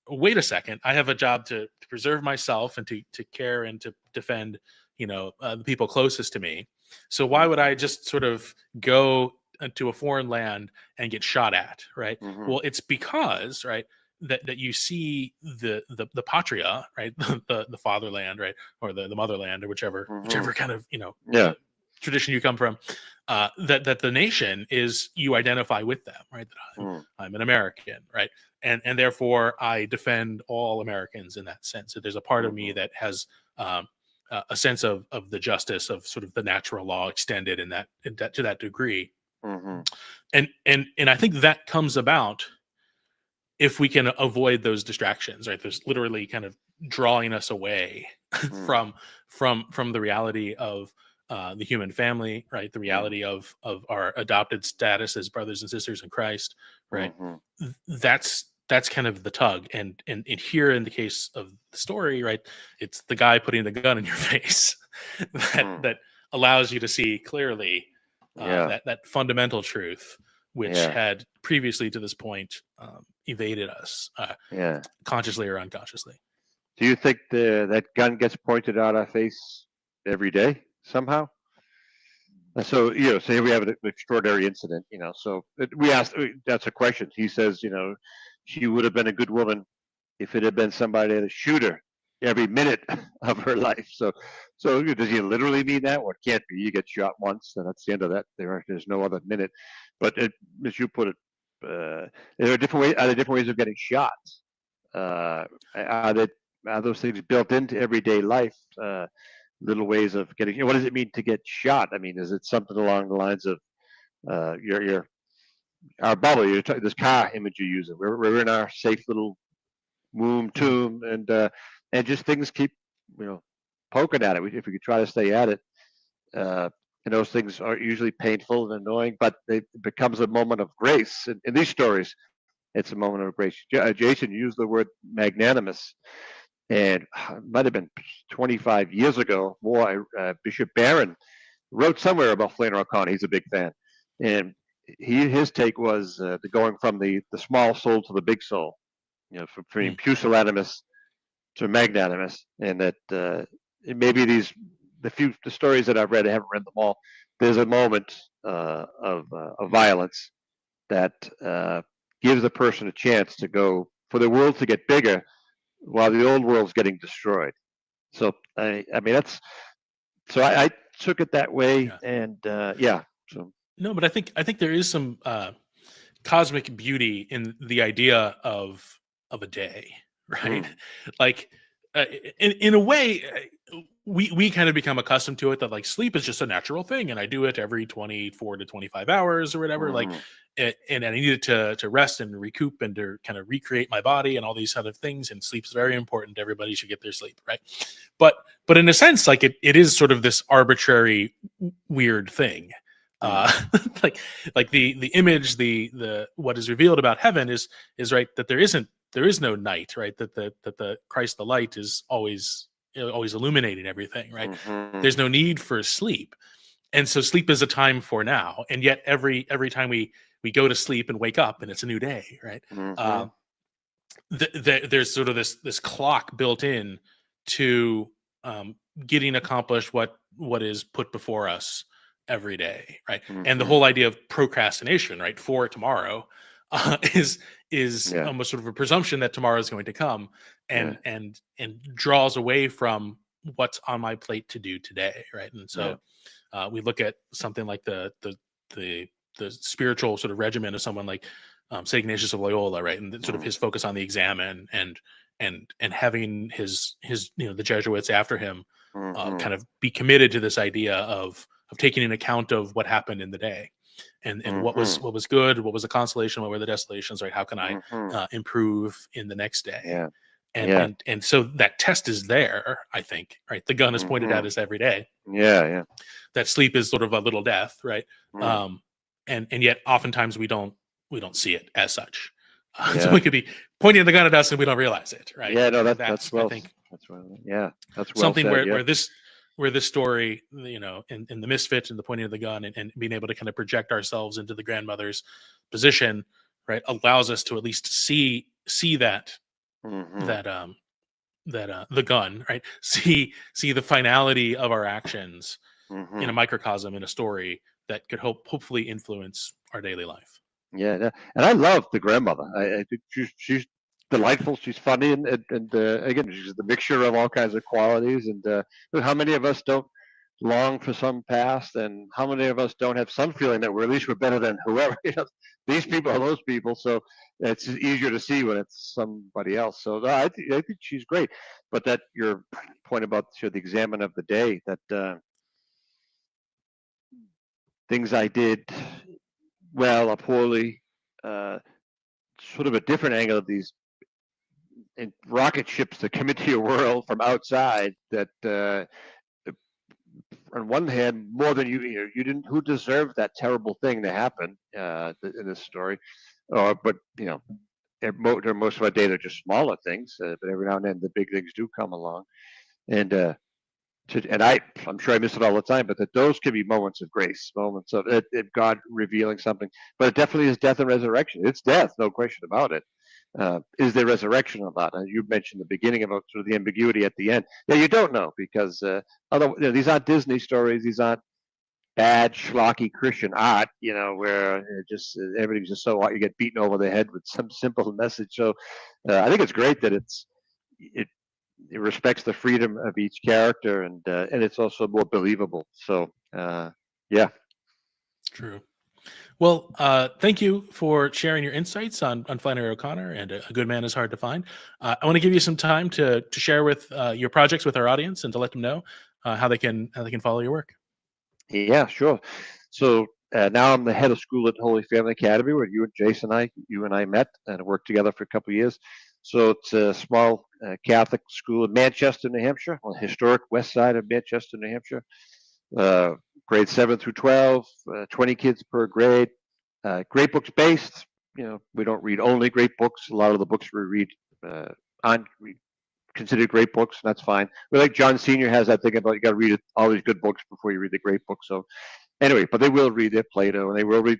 Wait a second, I have a job to preserve myself and to care and to defend, the people closest to me. So why would I just sort of go to a foreign land and get shot at, right? Well, it's because, right, that you see the patria, right, the fatherland, right, or the motherland, or whichever kind of tradition you come from, that the nation is, you identify with them, right? That I'm an American, right, and therefore I defend all Americans in that sense. So there's a part of me that has a sense of the justice of sort of the natural law extended in that to that degree. And I think that comes about if we can avoid those distractions, right? There's literally kind of drawing us away from the reality of the human family, right? The reality of our adopted status as brothers and sisters in Christ, right? That's kind of the tug, and here in the case of the story, right, it's the guy putting the gun in your face that allows you to see clearly that fundamental truth, which had previously to this point evaded us, consciously or unconsciously. Do you think that gun gets pointed out our face every day somehow? So, so here we have an extraordinary incident, so we asked, that's a question. He says, she would have been a good woman if it had been somebody to shoot her every minute of her life. So does he literally mean that? Well, it can't be. You get shot once, and that's the end of that. There's no other minute. But as you put it, there are different ways. Are there different ways of getting shot? Are those things built into everyday life? Little ways of getting. What does it mean to get shot? I mean, is it something along the lines of our bubble? This car image you're using. We're in our safe little womb tomb, and just things keep poking at it. If we could try to stay at it, and those things are usually painful and annoying, but it becomes a moment of grace. In these stories, it's a moment of grace. Jason used the word magnanimous, and it might have been 25 years ago. Bishop Barron wrote somewhere about Flannery O'Connor. He's a big fan, and his take was the going from the small soul to the big soul, from being pusillanimous to magnanimous, and that maybe the stories that I've read, I haven't read them all. There's a moment of violence that gives a person a chance to go for the world to get bigger, while the old world's getting destroyed. So I mean I took it that way, and So no, but I think there is some cosmic beauty in the idea of a day, right? Like in a way, we kind of become accustomed to it, that like sleep is just a natural thing, and I do it every 24 to 25 hours or whatever. Like, and I needed to rest and recoup and to kind of recreate my body and all these other things. And sleep's very important. Everybody should get their sleep, right? But in a sense, like it is sort of this arbitrary, weird thing. Like the image, the what is revealed about heaven is right, that there is no night, right? That the Christ the light is always illuminating everything, right? There's no need for sleep, and so sleep is a time for now. And yet every time we go to sleep and wake up, and it's a new day, right? There's sort of this clock built in to getting accomplished what is put before us every day, right? And the whole idea of procrastination, right, for tomorrow, is almost sort of a presumption that tomorrow is going to come, and draws away from what's on my plate to do today, right? And so we look at something like the spiritual sort of regimen of someone like St. Ignatius of Loyola, right, and sort of his focus on the exam and having his the Jesuits after him kind of be committed to this idea of taking an account of what happened in the day, and what was good, what was the consolation, what were the desolations, right? How can I improve in the next day? And so that test is there, I think, right? The gun is pointed at us every day. Yeah. That sleep is sort of a little death, right? And yet oftentimes we don't see it as such. So it could be pointing the gun at us and we don't realize it, right? Yeah, no, that's well, I think that's well, that's well something said, where this story, in the misfit and the pointing of the gun and being able to kind of project ourselves into the grandmother's position, right, allows us to at least see that the gun, right, see the finality of our actions in a microcosm, in a story that could hopefully influence our daily life. Yeah, and I love the grandmother. I think she's delightful. She's funny, and again, she's the mixture of all kinds of qualities. And how many of us don't long for some past, and how many of us don't have some feeling that we're at least we're better than whoever these people or those people. So it's easier to see when it's somebody else. So I think she's great. But that your point about the examine of the day, that things I did well or poorly, sort of a different angle of these rocket ships that come into your world from outside that on one hand, more than you didn't, who deserved that terrible thing to happen in this story, but most of our day they're just smaller things, but every now and then the big things do come along, and I'm sure I miss it all the time, but that those can be moments of grace, moments of God revealing something. But it definitely is death and resurrection. It's death, no question about it. Is there resurrection or not? And you mentioned the beginning about sort of the ambiguity at the end. Yeah, you don't know because these aren't Disney stories. These aren't bad schlocky Christian art. Where everything's just so you get beaten over the head with some simple message. So I think it's great that it respects the freedom of each character, and it's also more believable. So yeah. True. Well, thank you for sharing your insights on Flannery O'Connor and A Good Man is Hard to Find. I want to give you some time to share with your projects with our audience and to let them know how they can follow your work. Yeah, sure. So now I'm the head of school at Holy Family Academy, where you and I met and worked together for a couple of years. So it's a small Catholic school in Manchester, New Hampshire, on the historic west side of Manchester, New Hampshire. Grades 7 through 12, 20 kids per grade. Great books based. We don't read only great books. A lot of the books we read aren't considered great books, and that's fine. We like John Senior has that thing about you got to read all these good books before you read the great books. So anyway, but they will read their Plato, and they will read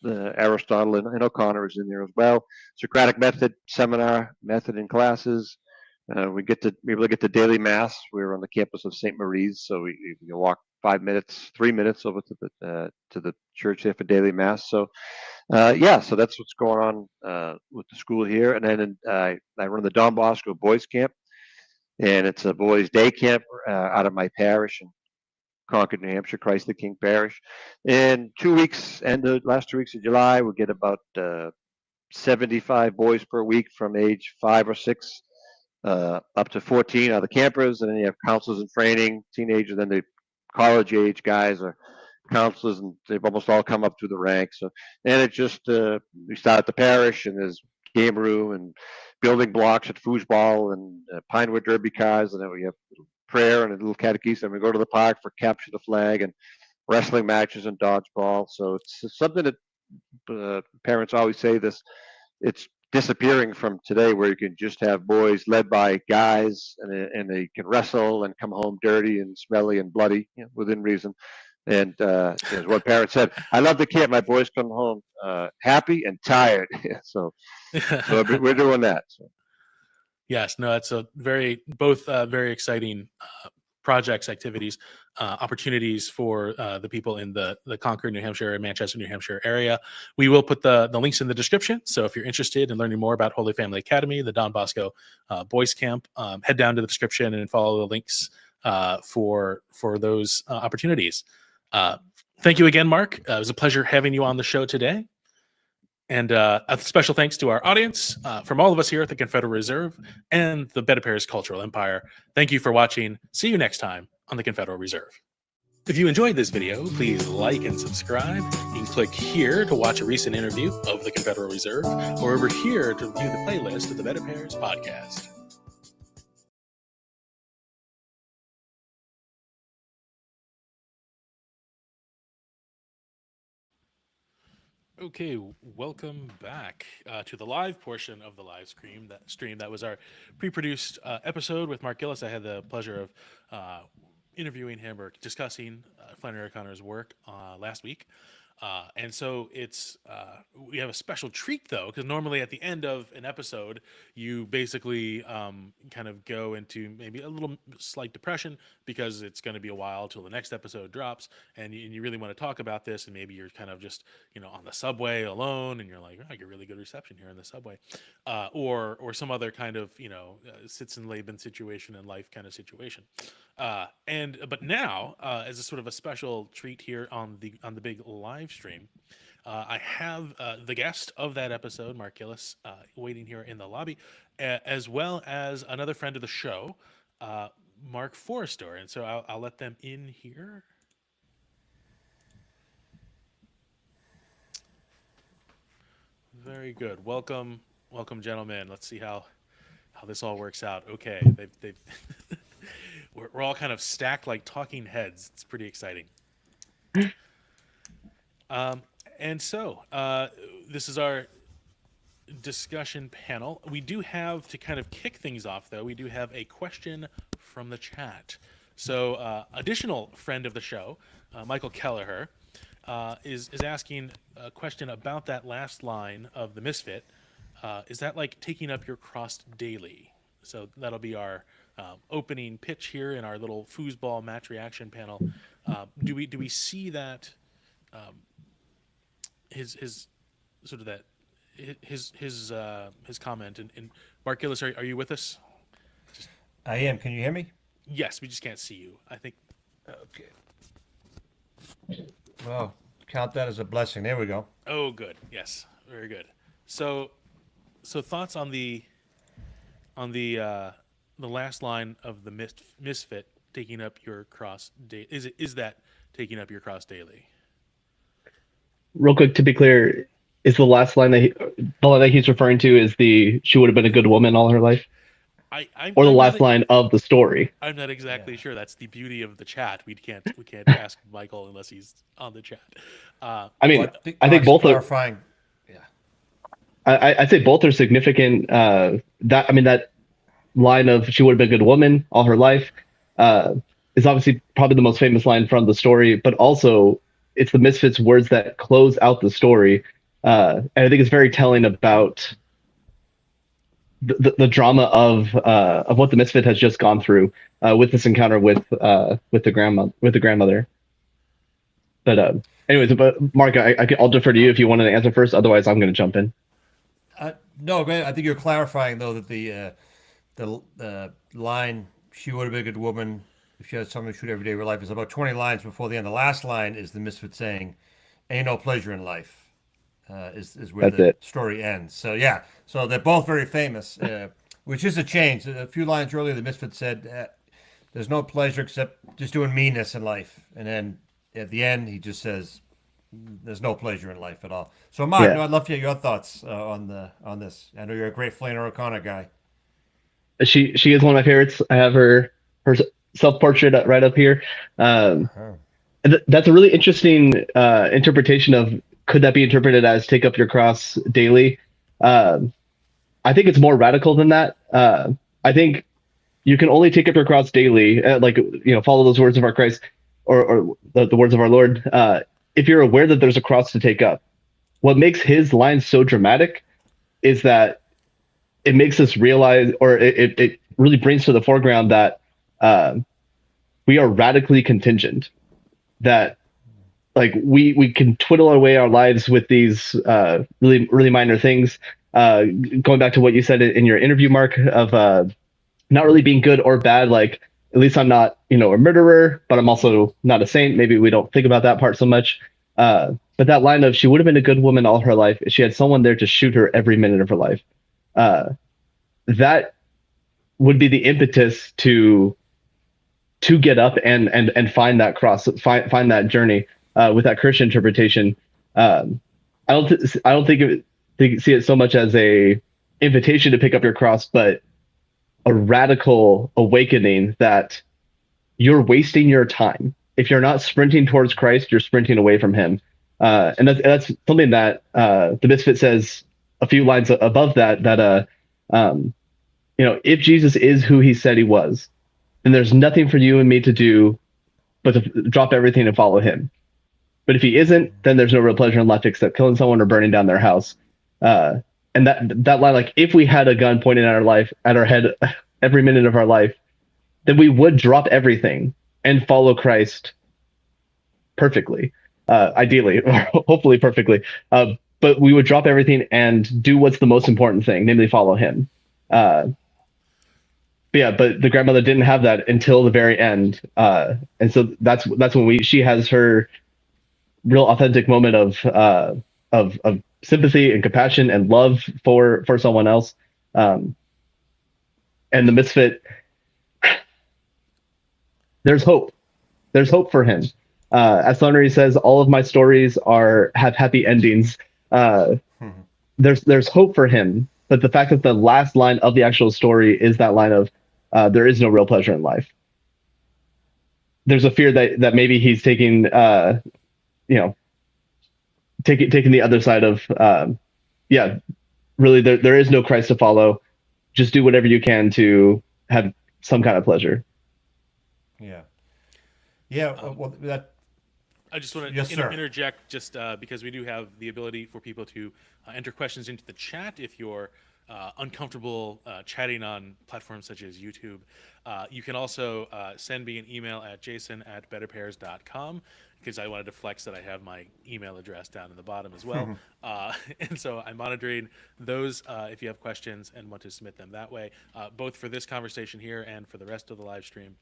Aristotle, and O'Connor is in there as well. Socratic method, seminar method in classes. We able to get to daily mass. We're on the campus of St. Marie's, so we walk 3 minutes over to the church there for daily mass. So so that's what's going on with the school here. And then I run the Don Bosco Boys Camp, and it's a boys' day camp out of my parish in Concord, New Hampshire, Christ the King Parish. In 2 weeks, the last 2 weeks of July, we'll get about 75 boys per week from age 5 or 6 up to 14 are the campers, and then you have counselors in training, teenagers, then the college age guys are counselors, and they've almost all come up through the ranks. So, and it just we start at the parish, and there's game room and building blocks at foosball and Pinewood Derby cars, and then we have prayer and a little catechesis, and we go to the park for capture the flag and wrestling matches and dodgeball. So it's something that parents always say this. It's disappearing from today, where you can just have boys led by guys, and they can wrestle and come home dirty and smelly and bloody, within reason. And as one parent said, I love the camp. My boys come home happy and tired. so we're doing that. So. Yes, no, it's both very exciting projects, activities, opportunities for the people in the Concord, New Hampshire, and Manchester, New Hampshire area. We will put the links in the description. So if you're interested in learning more about Holy Family Academy, the Don Bosco Boys Camp, head down to the description and follow the links for those opportunities. Thank you again, Mark. It was a pleasure having you on the show today. And a special thanks to our audience from all of us here at the Confederal Reserve and the BetterPears Cultural Empire. Thank you for watching. See you next time on the Confederal Reserve. If you enjoyed this video, please like and subscribe. You can click here to watch a recent interview of the Confederal Reserve, or over here to view the playlist of the BetterPears podcast. Okay, welcome back to the live portion of the live stream. That was our pre-produced episode with Mark Gillis. I had the pleasure of interviewing him or discussing Flannery O'Connor's work last week. And so we have a special treat though, because normally at the end of an episode, you basically kind of go into maybe a little slight depression because it's going to be a while till the next episode drops, and you really want to talk about this, and maybe you're kind of just on the subway alone, and you're like, oh, I get really good reception here in the subway, or some other kind of Sitzenleben situation in life kind of situation. But now, as a sort of a special treat here on the big live stream, I have the guest of that episode, Mark Gillis, waiting here in the lobby, as well as another friend of the show, Mark Forrester. And so I'll let them in here. Very good. Welcome, gentlemen. Let's see how this all works out. Okay, they've we're all kind of stacked like talking heads. It's pretty exciting. And so this is our discussion panel. We do have, to kind of kick things off, though, we do have a question from the chat. So additional friend of the show, Michael Kelleher, is asking a question about that last line of the Misfit. Is that like taking up your cross daily? So that'll be our opening pitch here in our little foosball match reaction panel. Do we see that his sort of that his comment, and Mark Gillis, are you with us? I am. Can you hear me? Yes, we just can't see you, I think. Okay. Well, count that as a blessing. There we go. Oh, good. Yes, very good. So thoughts on the last line of the Misfit, taking up your cross daily. Is that taking up your cross daily? Real quick, to be clear, is the last line the line that he's referring to is she would have been a good woman all her life? Or the last line of the story? I'm not exactly sure. That's the beauty of the chat. We can't ask Michael unless he's on the chat. I think both are clarifying. Yeah. I'd say both are significant. That line of "she would have been a good woman all her life" is obviously probably the most famous line from the story, but also it's the Misfits' words that close out the story, and I think it's very telling about the drama of what the Misfit has just gone through with this encounter with the grandmother. But anyways, but Mark, I'll defer to you if you wanted to answer first. Otherwise, I'm going to jump in. No, I think you're clarifying though that the line "she would have been a good woman if she had something to shoot every day of her life" is about 20 lines before the end. The last line is the Misfit saying, "Ain't no pleasure in life." Is where the story ends. So yeah, so they're both very famous, which is a change. A few lines earlier, the Misfit said, "There's no pleasure except just doing meanness in life," and then at the end, he just says, "There's no pleasure in life at all." So Mark, I'd love to hear your thoughts on this. I know you're a great Flannery O'Connor guy. She is one of my favorites. I have her self-portrait right up here. And that's a really interesting interpretation of, could that be interpreted as take up your cross daily? I think it's more radical than that. I think you can only take up your cross daily, follow those words of our Christ or the words of our Lord, if you're aware that there's a cross to take up. What makes his line so dramatic is that it makes us realize, or it really brings to the foreground that we are radically contingent, that like we can twiddle away our lives with these really, really minor things. Going back to what you said in your interview, Mark, of not really being good or bad. Like, at least I'm not, a murderer, but I'm also not a saint. Maybe we don't think about that part so much. But that line of "she would have been a good woman all her life if she had someone there to shoot her every minute of her life," that would be the impetus to get up and find that cross, find that journey. With that Christian interpretation, I don't see it so much as a invitation to pick up your cross, but a radical awakening that you're wasting your time. If you're not sprinting towards Christ, you're sprinting away from him. And that's something that the Misfit says a few lines above that if Jesus is who he said he was, then there's nothing for you and me to do but to drop everything and follow him. But if he isn't, then there's no real pleasure in life except killing someone or burning down their house. And that line, like, if we had a gun pointed at our head every minute of our life, then we would drop everything and follow Christ perfectly, ideally, or hopefully perfectly. But we would drop everything and do what's the most important thing, namely follow him. But the grandmother didn't have that until the very end. And so that's when she has her real authentic moment of sympathy and compassion and love for someone else. And the Misfit, there's hope. There's hope for him. As Flannery says, all of my stories have happy endings. There's hope for him, but the fact that the last line of the actual story is that line of there is no real pleasure in life. There's a fear that maybe he's taking taking the other side of really there is no Christ to follow. Just do whatever you can to have some kind of pleasure. Well, that. I just want Yes, to sir. interject just because we do have the ability for people to enter questions into the chat. If you're uncomfortable chatting on platforms such as YouTube, you can also send me an email at jason@betterpears.com, because I wanted to flex that I have my email address down in the bottom as well. And so I'm monitoring those if you have questions and want to submit them that way, both for this conversation here and for the rest of the live stream.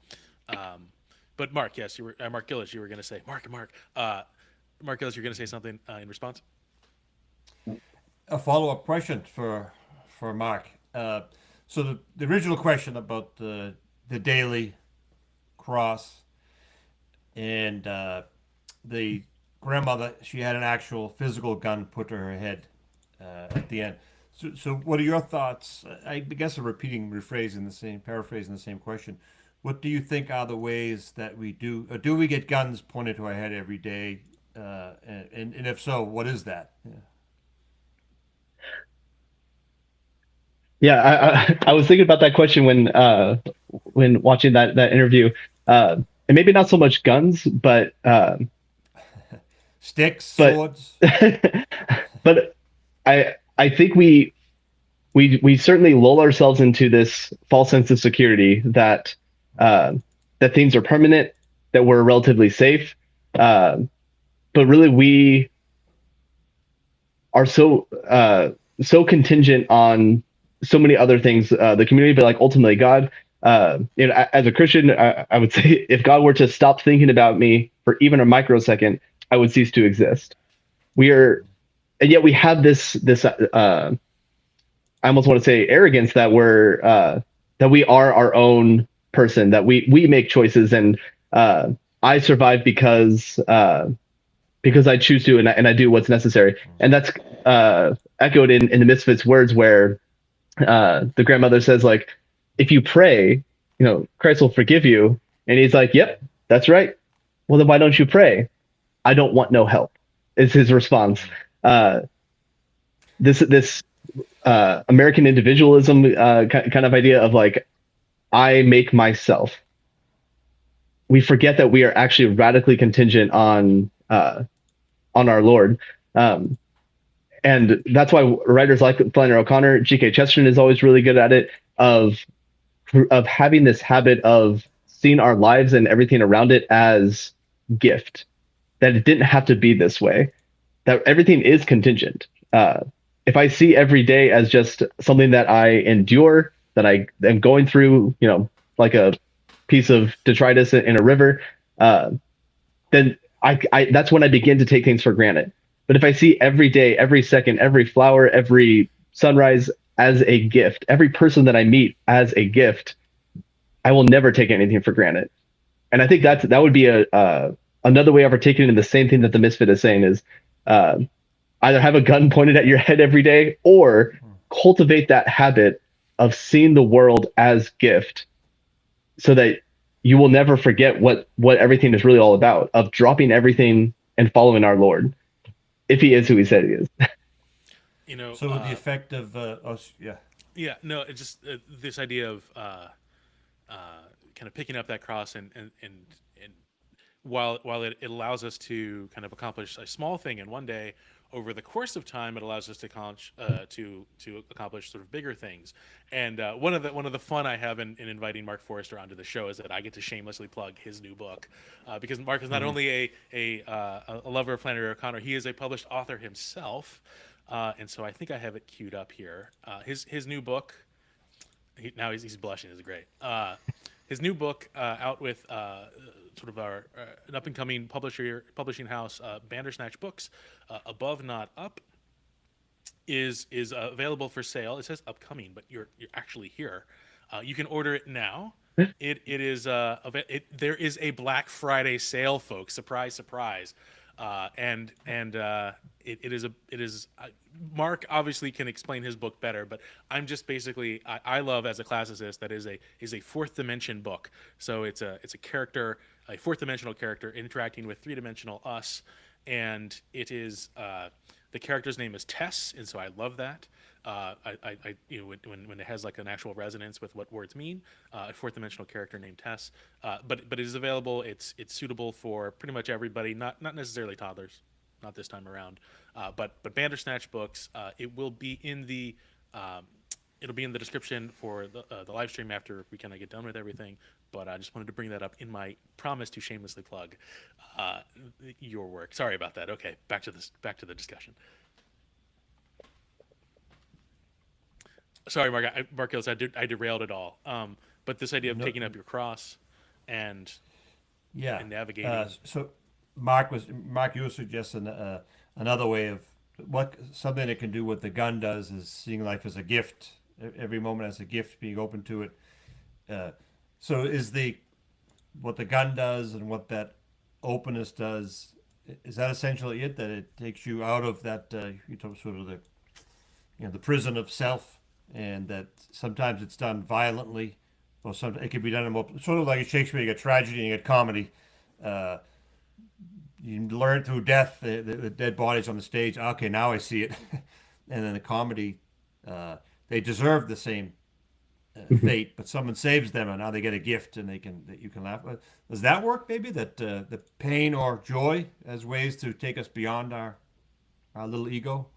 But Mark, yes, you were Mark Gillis. You were going to say Mark Gillis. You're going to say something in response. A follow-up question for Mark. So the original question about the daily cross and the grandmother, she had an actual physical gun put to her head at the end. So what are your thoughts? I guess paraphrasing the same question. What do you think are the ways that we do, or do we get guns pointed to our head every day? And if so, what is that? I was thinking about that question when watching that interview, and maybe not so much guns, but sticks, swords. But I think we certainly lull ourselves into this false sense of security that things are permanent, that we're relatively safe, but really we are so contingent on so many other things, the community, but like ultimately God. As a Christian, I would say if God were to stop thinking about me for even a microsecond, I would cease to exist. And yet we have this I almost want to say arrogance that that we are our own person, that we make choices, and I survive because I choose to, and I do what's necessary. And that's echoed in the Misfits' words, where the grandmother says, like, if you pray, Christ will forgive you. And he's like, yep, that's right. Well, then why don't you pray? I don't want no help, is his response. This American individualism kind of idea of like, I make myself. We forget that we are actually radically contingent on our Lord. And that's why writers like Flannery O'Connor, G.K. Chesterton is always really good at it, of having this habit of seeing our lives and everything around it as gift, that it didn't have to be this way, that everything is contingent. If I see every day as just something that I endure, that I am going through, like a piece of detritus in a river, then that's when I begin to take things for granted. But if I see every day, every second, every flower, every sunrise as a gift, every person that I meet as a gift, I will never take anything for granted. And I think that would be another way of articulating the same thing that the Misfit is saying is either have a gun pointed at your head every day, or cultivate that habit of seeing the world as gift, so that you will never forget what everything is really all about, of dropping everything and following our Lord. if he is who he said he is. You know, So the effect of yeah. Yeah, no, it's just this idea of kind of picking up that cross and while it allows us to kind of accomplish a small thing in one day, over the course of time, it allows us to accomplish sort of bigger things. And one of the fun I have in inviting Mark Forrester onto the show is that I get to shamelessly plug his new book, because Mark is not only a lover of Flannery O'Connor, he is a published author himself. And so I think I have it queued up here. His new book. Now he's blushing. It's great. His new book, out with sort of an up and coming publishing house, Bandersnatch Books, Above Not Up, is available for sale. It says upcoming, but you're actually here. You can order it now. It is there is a Black Friday sale, folks. Surprise, surprise. It is Mark obviously can explain his book better, but I'm just basically I love, as a classicist, that is a fourth dimension book. So it's a character, a fourth dimensional character interacting with three-dimensional us, and it is the character's name is Tess, and so I love that. When it has like an actual resonance with what words mean, a fourth dimensional character named Tess, but it is available. It's suitable for pretty much everybody, not necessarily toddlers, not this time around. But Bandersnatch Books, it will be in the it'll be in the description for the live stream after we kind of get done with everything. But I just wanted to bring that up in my promise to shamelessly plug your work. Sorry about that. Okay, back to the discussion. Sorry, Mark Gillis, I derailed it all. But this idea of taking up your cross and navigating. So Mark, you were suggesting another way of something that can do what the gun does is seeing life as a gift, every moment as a gift, being open to it. So is what the gun does and what that openness does, is that essentially it? That it takes you out of that sort of the prison of self, and that sometimes it's done violently, or sometimes it can be done in sort of like in Shakespeare. You get tragedy and you get comedy. You learn through death, the dead bodies on the stage. Okay, now I see it. And then the comedy, they deserve the same fate, but someone saves them, and now they get a gift, and that you can laugh. Does that work? Maybe that the pain or joy as ways to take us beyond our little ego.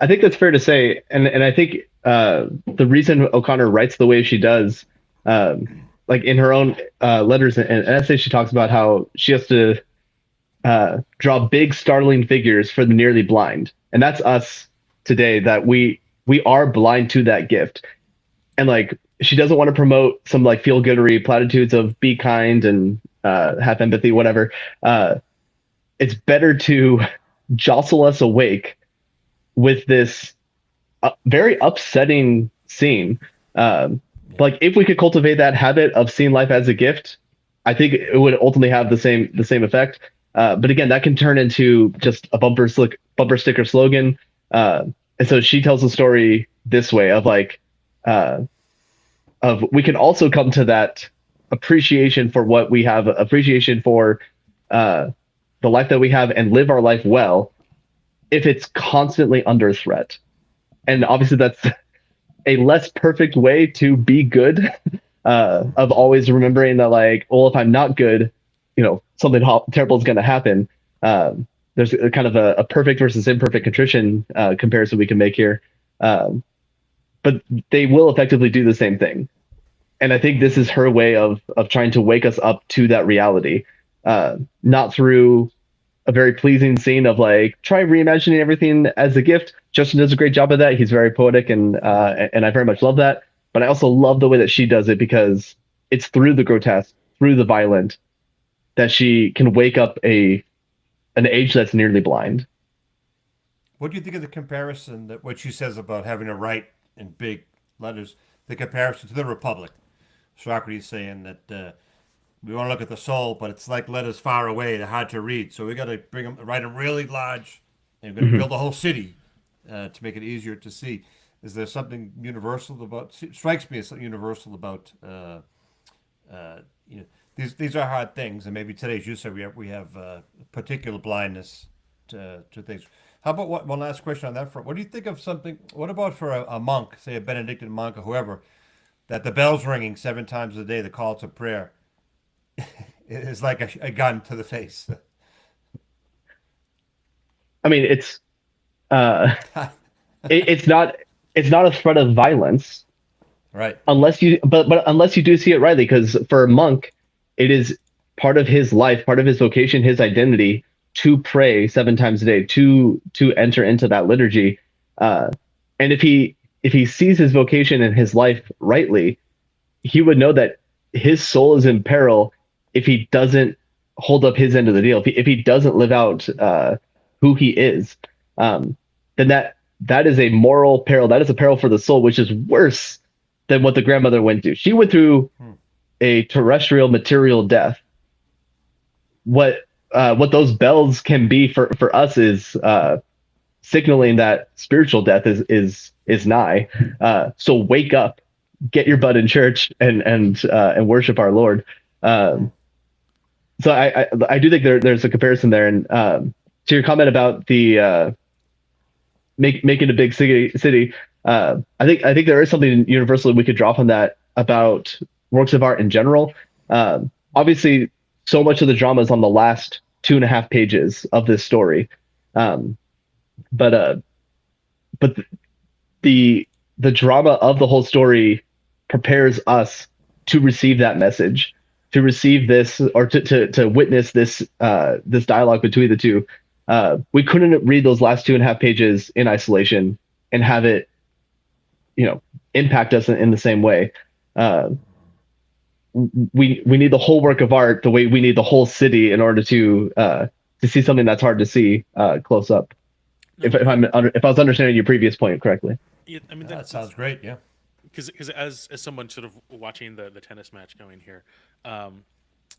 I think that's fair to say, and I think the reason O'Connor writes the way she does, like in her own letters and essays, she talks about how she has to draw big, startling figures for the nearly blind, and that's us today. That we are blind to that gift, and like she doesn't want to promote some like feel-goodery platitudes of be kind and have empathy, whatever. It's better to jostle us awake with this very upsetting scene. Like if we could cultivate that habit of seeing life as a gift, I think it would ultimately have the same effect. But again, that can turn into just a bumper sticker slogan. And so she tells the story this way of like, of we can also come to that appreciation for what we have, appreciation for the life that we have, and live our life well if it's constantly under threat. And obviously that's a less perfect way to be good, of always remembering that like, well, if I'm not good, something terrible is going to happen. There's a kind of a perfect versus imperfect contrition comparison we can make here. But they will effectively do the same thing. And I think this is her way of trying to wake us up to that reality, not through a very pleasing scene of like, try reimagining everything as a gift. Justin does a great job of that. He's very poetic, and I very much love that. But I also love the way that she does it, because it's through the grotesque, through the violent, that she can wake up an age that's nearly blind. What do you think of the comparison that what she says about having to write in big letters, the comparison to the Republic? Socrates saying that we want to look at the soul, but it's like letters far away, they're hard to read. So we got to write them really large, and we're going to build a whole city to make it easier to see. Is there something universal about? It strikes me as something universal about. These are hard things, and maybe today, as you said, we have particular blindness to things. How about one last question on that front? What do you think of something? What about for a monk, say a Benedictine monk or whoever, that the bell's ringing 7 times a day, the call to prayer, is like a gun to the face? I mean, it's not a threat of violence, right? Unless you unless you do see it rightly, because for a monk, it is part of his life, part of his vocation, his identity to pray 7 times a day, to enter into that liturgy, and if he sees his vocation and his life rightly, he would know that his soul is in peril if he doesn't hold up his end of the deal. If he doesn't live out who he is, then that is a moral peril. That is a peril for the soul, which is worse than what the grandmother went through. She went through a terrestrial material death. What those bells can be for us is signaling that spiritual death is nigh. So wake up, get your butt in church, and worship our Lord. So I do think there's a comparison there. And to your comment about the making a big city, I think there is something universally we could draw from that about works of art in general. Obviously, so much of the drama is on the last 2.5 pages of this story, but the drama of the whole story prepares us to receive that message, to receive this, or to witness this this dialogue between the two. We couldn't read those last 2.5 pages in isolation and have it, impact us in the same way. We need the whole work of art the way we need the whole city in order to see something that's hard to see close up. If I was understanding your previous point correctly. Yeah, I mean that sounds great. Yeah. Because as someone sort of watching the tennis match going here,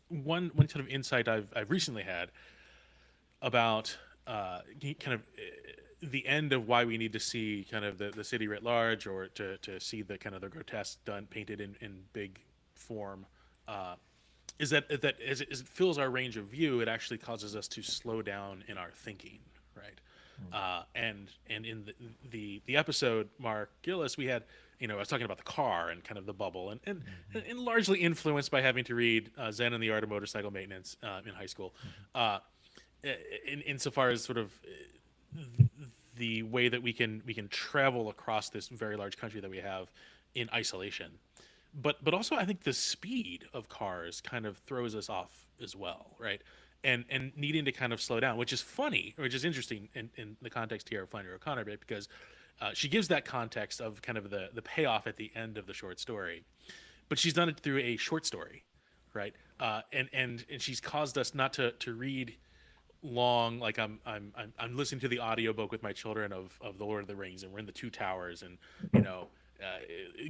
one sort of insight I've recently had about kind of the end of why we need to see kind of the city writ large, or to see the kind of the grotesque painted in big form, is that as it fills our range of view, it actually causes us to slow down in our thinking, right? And in the episode, Mark Gillis, we had, I was talking about the car and kind of the bubble, and largely influenced by having to read Zen and the Art of Motorcycle Maintenance in high school, insofar as sort of the way that we can travel across this very large country that we have in isolation. But also, I think the speed of cars kind of throws us off as well, right? And needing to kind of slow down, which is funny, or which is interesting in the context here of Flannery O'Connor, because she gives that context of kind of the payoff at the end of the short story, but she's done it through a short story, right? And she's caused us not to read long, like I'm listening to the audiobook with my children of The Lord of the Rings, and we're in the Two Towers, and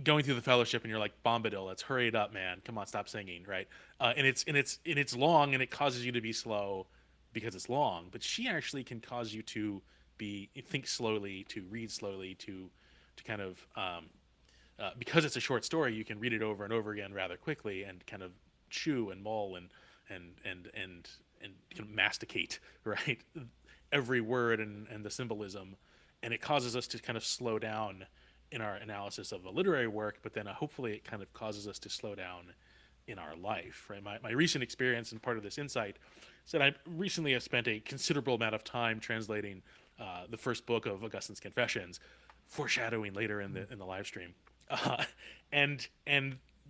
going through the Fellowship, and you're like, Bombadil, let's hurry it up, man, come on, stop singing, right? And it's long, and it causes you to be slow because it's long, but she actually can cause you to think slowly, to read slowly, to kind of because it's a short story, you can read it over and over again rather quickly, and kind of chew and mull and kind of masticate, right, every word and the symbolism, and it causes us to kind of slow down in our analysis of a literary work, but then hopefully it kind of causes us to slow down in our life, right? My recent experience, and part of this insight, is that I recently have spent a considerable amount of time translating the first book of Augustine's Confessions, foreshadowing later in the live stream, and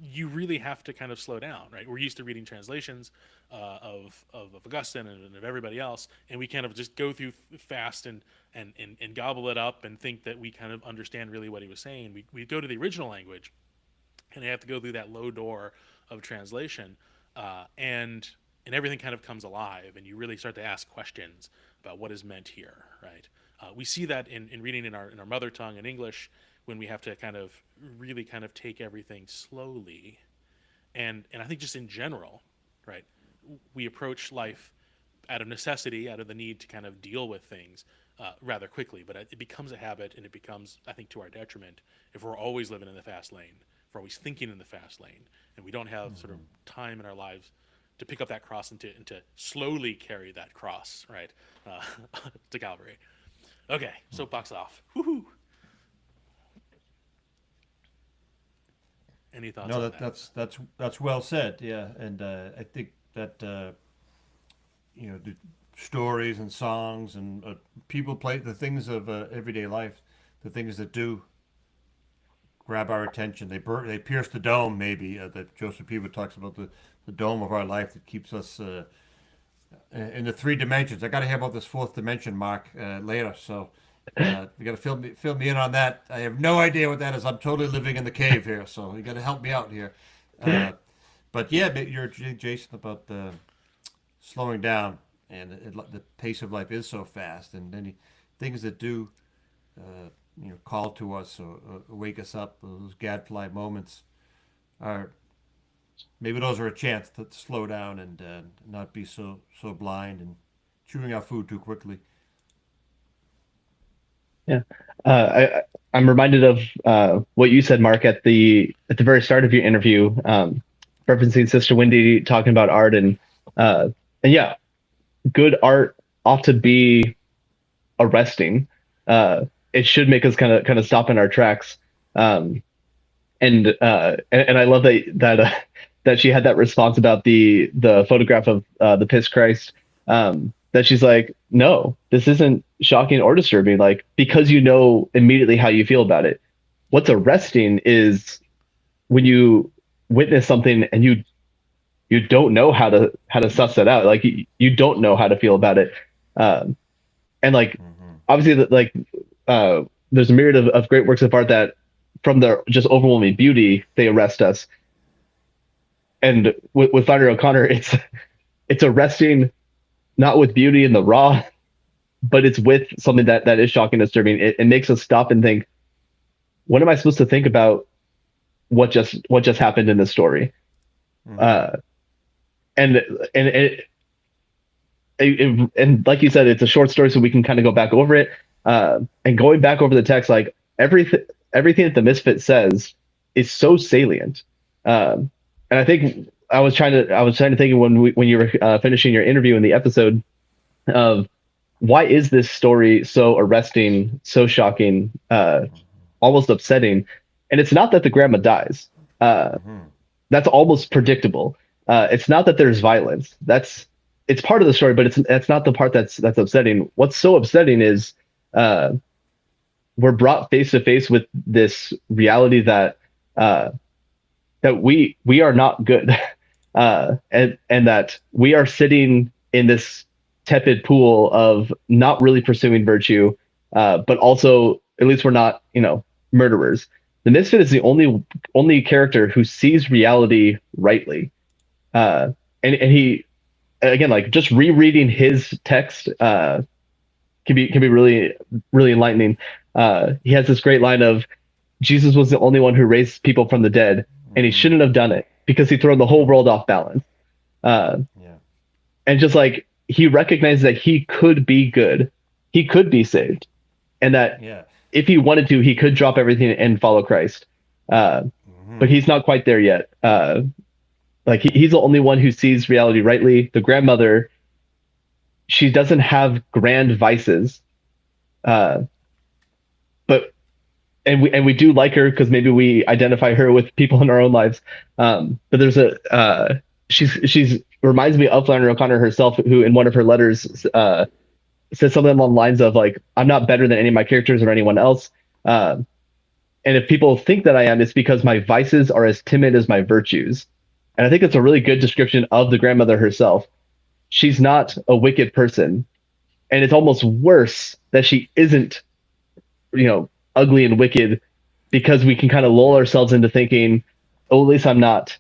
you really have to kind of slow down, right? We're used to reading translations of Augustine and of everybody else, and we kind of just go through fast and gobble it up and think that we kind of understand really what he was saying. We go to the original language, and they have to go through that low door of translation, and everything kind of comes alive, and you really start to ask questions about what is meant here, right? We see that in reading in our mother tongue in English, when we have to kind of really kind of take everything slowly, and I think just in general, right, we approach life out of necessity, out of the need to kind of deal with things rather quickly, but it becomes a habit, and it becomes, I think, to our detriment if we're always living in the fast lane, if we're always thinking in the fast lane, and we don't have sort of time in our lives to pick up that cross and to slowly carry that cross, right, to Calvary. Okay, soapbox off. Woohoo! Any thoughts No, on that? that's well said. Yeah, and I think that the stories and songs and people play the things of everyday life, the things that do grab our attention. They pierce the dome, maybe that Joseph Peeble talks about the dome of our life that keeps us in the three dimensions. I got to hear about this fourth dimension, Mark, later. So you got to fill me in on that. I have no idea what that is. I'm totally living in the cave here, so you got to help me out here. But yeah, you're Jason about slowing down, and the pace of life is so fast, and any things that do call to us or wake us up, those gadfly moments are maybe those are a chance to slow down and not be so blind and chewing our food too quickly. Yeah, I'm reminded of what you said, Mark, at the very start of your interview, referencing Sister Wendy talking about art and yeah, good art ought to be arresting. It should make us kind of stop in our tracks. And I love that she had that response about the photograph of the Piss Christ. That she's like, no, this isn't shocking or disturbing, like, because you know immediately how you feel about it. What's arresting is when you witness something and you don't know how to suss it out. Like you don't know how to feel about it. And like, obviously, like, there's a myriad of great works of art that from their just overwhelming beauty, they arrest us. And with Flannery O'Connor, it's arresting, not with beauty in the raw, but it's with something that is shocking and disturbing. It makes us stop and think, what am I supposed to think about what just happened in this story? And like you said, it's a short story, so we can kind of go back over it. And going back over the text, like everything that the Misfit says is so salient. And I think I was trying to think when you were finishing your interview in the episode of why is this story so arresting, so shocking, almost upsetting? And it's not that the grandma dies. That's almost predictable. It's not that there's violence. It's part of the story, but that's not the part that's upsetting. What's so upsetting is we're brought face to face with this reality that we are not good, and that we are sitting in this tepid pool of not really pursuing virtue, but also at least we're not, murderers. The Misfit is the only character who sees reality rightly, and he, again, like just rereading his text can be really, really enlightening. He has this great line of, Jesus was the only one who raised people from the dead, and he shouldn't have done it because he thrown the whole world off balance. And just like he recognized that he could be good, he could be saved, and that if he wanted to, he could drop everything and follow Christ. But he's not quite there yet. Like he's the only one who sees reality rightly. The grandmother, she doesn't have grand vices, but we do like her because maybe we identify her with people in our own lives. But there's she's reminds me of Flannery O'Connor herself, who in one of her letters says something along the lines of like, I'm not better than any of my characters or anyone else. And if people think that I am, it's because my vices are as timid as my virtues. And I think it's a really good description of the grandmother herself. She's not a wicked person. And it's almost worse that she isn't, ugly and wicked, because we can kind of lull ourselves into thinking, oh, at least I'm not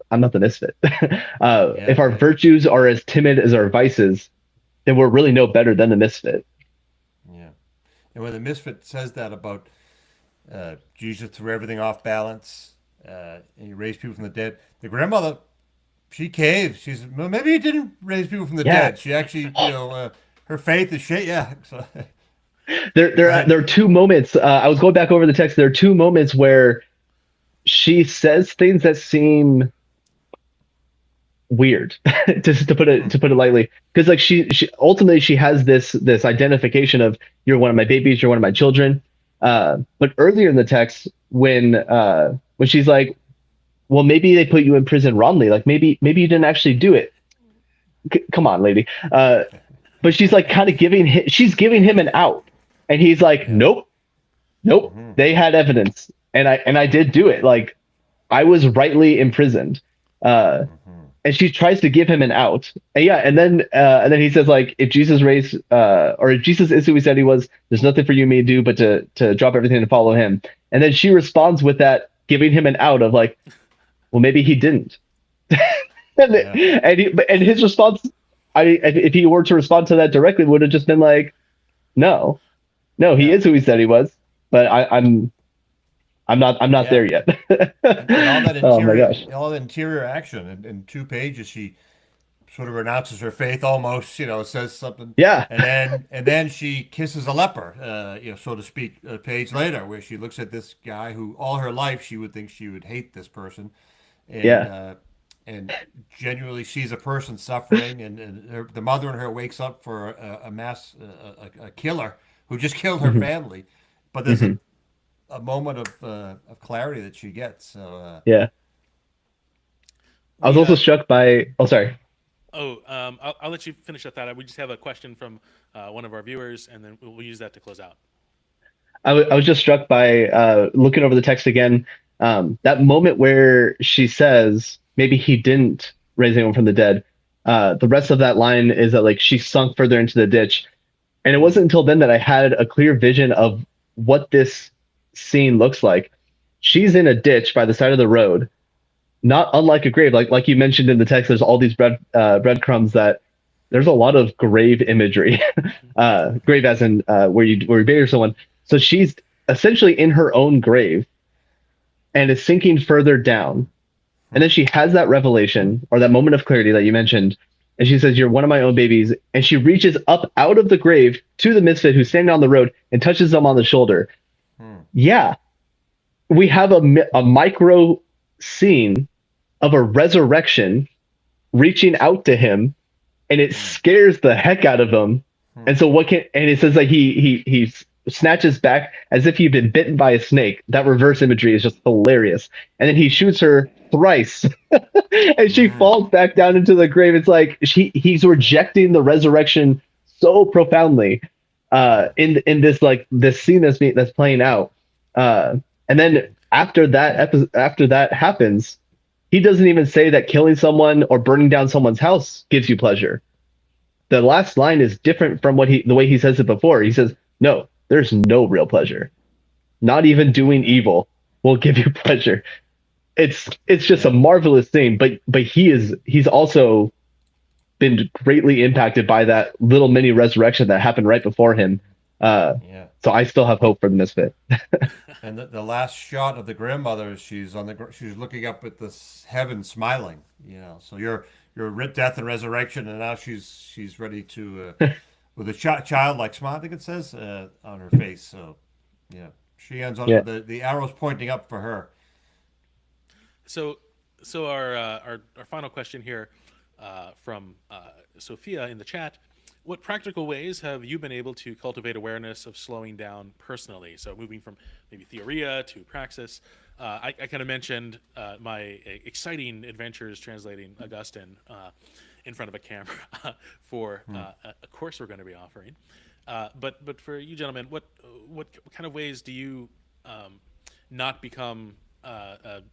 the Misfit. If our virtues are as timid as our vices, then we're really no better than the Misfit. Yeah. And when the Misfit says that about Jesus threw everything off balance, and he raised people from the dead, the grandmother, she caves. Maybe he didn't raise people from the dead. She actually, her faith is shit. Yeah. So. There are two moments. I was going back over the text. There are two moments where she says things that seem weird, just to put it lightly. Because like she ultimately she has this identification of, you're one of my babies, you're one of my children. But earlier in the text, when she's like, well, maybe they put you in prison wrongly, like maybe you didn't actually do it. Come on, lady. But she's like kind of giving him an out, and he's like, nope, they had evidence, and I did do it. Like, I was rightly imprisoned. And she tries to give him an out. And then he says, like, if Jesus or if Jesus is who he said he was, there's nothing for you and me to do but to drop everything and follow him. And then she responds with that, giving him an out of like, well, maybe he didn't. And his response, if he were to respond to that directly, would have just been like, no, he is who he said he was, but I'm not there yet. and Oh my gosh! All the interior action in 2 pages, she sort of renounces her faith, almost, says something. Yeah. And then she kisses a leper, so to speak, a page later, where she looks at this guy who all her life she would think she would hate this person, and and genuinely sees a person suffering, and the mother in her wakes up for a killer who just killed her family, but there's a moment of clarity that she gets. So I was also struck by. Oh, sorry. I'll let you finish that thought. We just have a question from one of our viewers, and then we'll use that to close out. I was just struck by looking over the text again. That moment where she says maybe he didn't raise anyone from the dead. The rest of that line is that like she sunk further into the ditch, and it wasn't until then that I had a clear vision of what this scene looks like. She's in a ditch by the side of the road, not unlike a grave. Like you mentioned in the text, there's all these breadcrumbs that there's a lot of grave imagery, grave as in where you bury someone. So she's essentially in her own grave and is sinking further down. And then she has that revelation or that moment of clarity that you mentioned. And she says, you're one of my own babies. And she reaches up out of the grave to the misfit who's standing on the road and touches them on the shoulder. Yeah. We have a micro scene of a resurrection reaching out to him, and it scares the heck out of him. And so and it says like he snatches back as if he'd been bitten by a snake. That reverse imagery is just hilarious. And then he shoots her thrice and she falls back down into the grave. It's like he's rejecting the resurrection so profoundly in this scene that's playing out. And then after that happens, he doesn't even say that killing someone or burning down someone's house gives you pleasure. The last line is different from the way he says it before. He says, no, there's no real pleasure. Not even doing evil will give you pleasure. It's just a marvelous thing, but he's also been greatly impacted by that little mini resurrection that happened right before him. So I still have hope for the misfit. And the last shot of the grandmother, she's looking up at this heaven, smiling. So you're death and resurrection, and now she's ready to with a childlike smile, I think it says, on her face. So she ends on the arrow's pointing up for her. So our final question here from Sophia in the chat. What practical ways have you been able to cultivate awareness of slowing down personally? So moving from maybe theoria to praxis. I kind of mentioned my exciting adventures translating Augustine in front of a camera for a course we're going to be offering. But for you gentlemen, what kind of ways do you not become an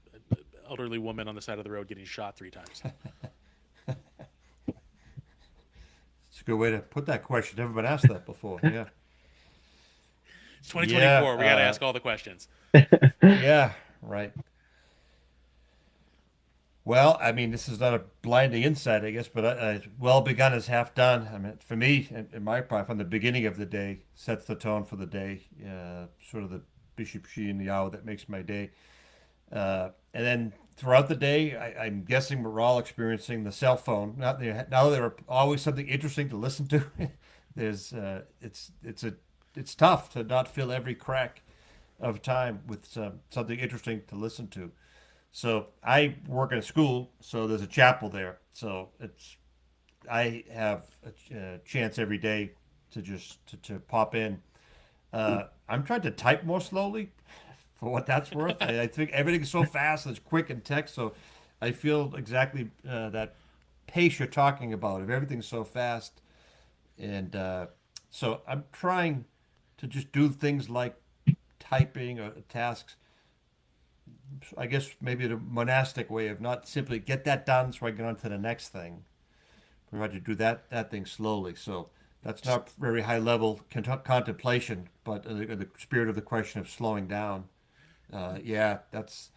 elderly woman on the side of the road getting shot 3 times? It's a good way to put that question. Never been asked that before. Yeah. It's 2024. We got to ask all the questions. Yeah, right. Well, I mean, this is not a blinding insight, I guess, but well begun is half done. I mean, for me, in my part, from the beginning of the day, sets the tone for the day. Sort of the bishop she and the hour that makes my day. And then throughout the day, I'm guessing we're all experiencing the cell phone. Now there are always something interesting to listen to. There's it's tough to not fill every crack of time with something interesting to listen to. So I work in a school, so there's a chapel there. So I have a chance every day to just to pop in. I'm trying to type more slowly, for what that's worth. I think everything's so fast, it's quick in text, so I feel exactly that pace you're talking about. If everything's so fast, and so I'm trying to just do things like typing or tasks. I guess maybe the monastic way of not simply get that done so I get on to the next thing. We had to do that thing slowly. So that's not very high level contemplation, but the spirit of the question of slowing down. Yeah, that's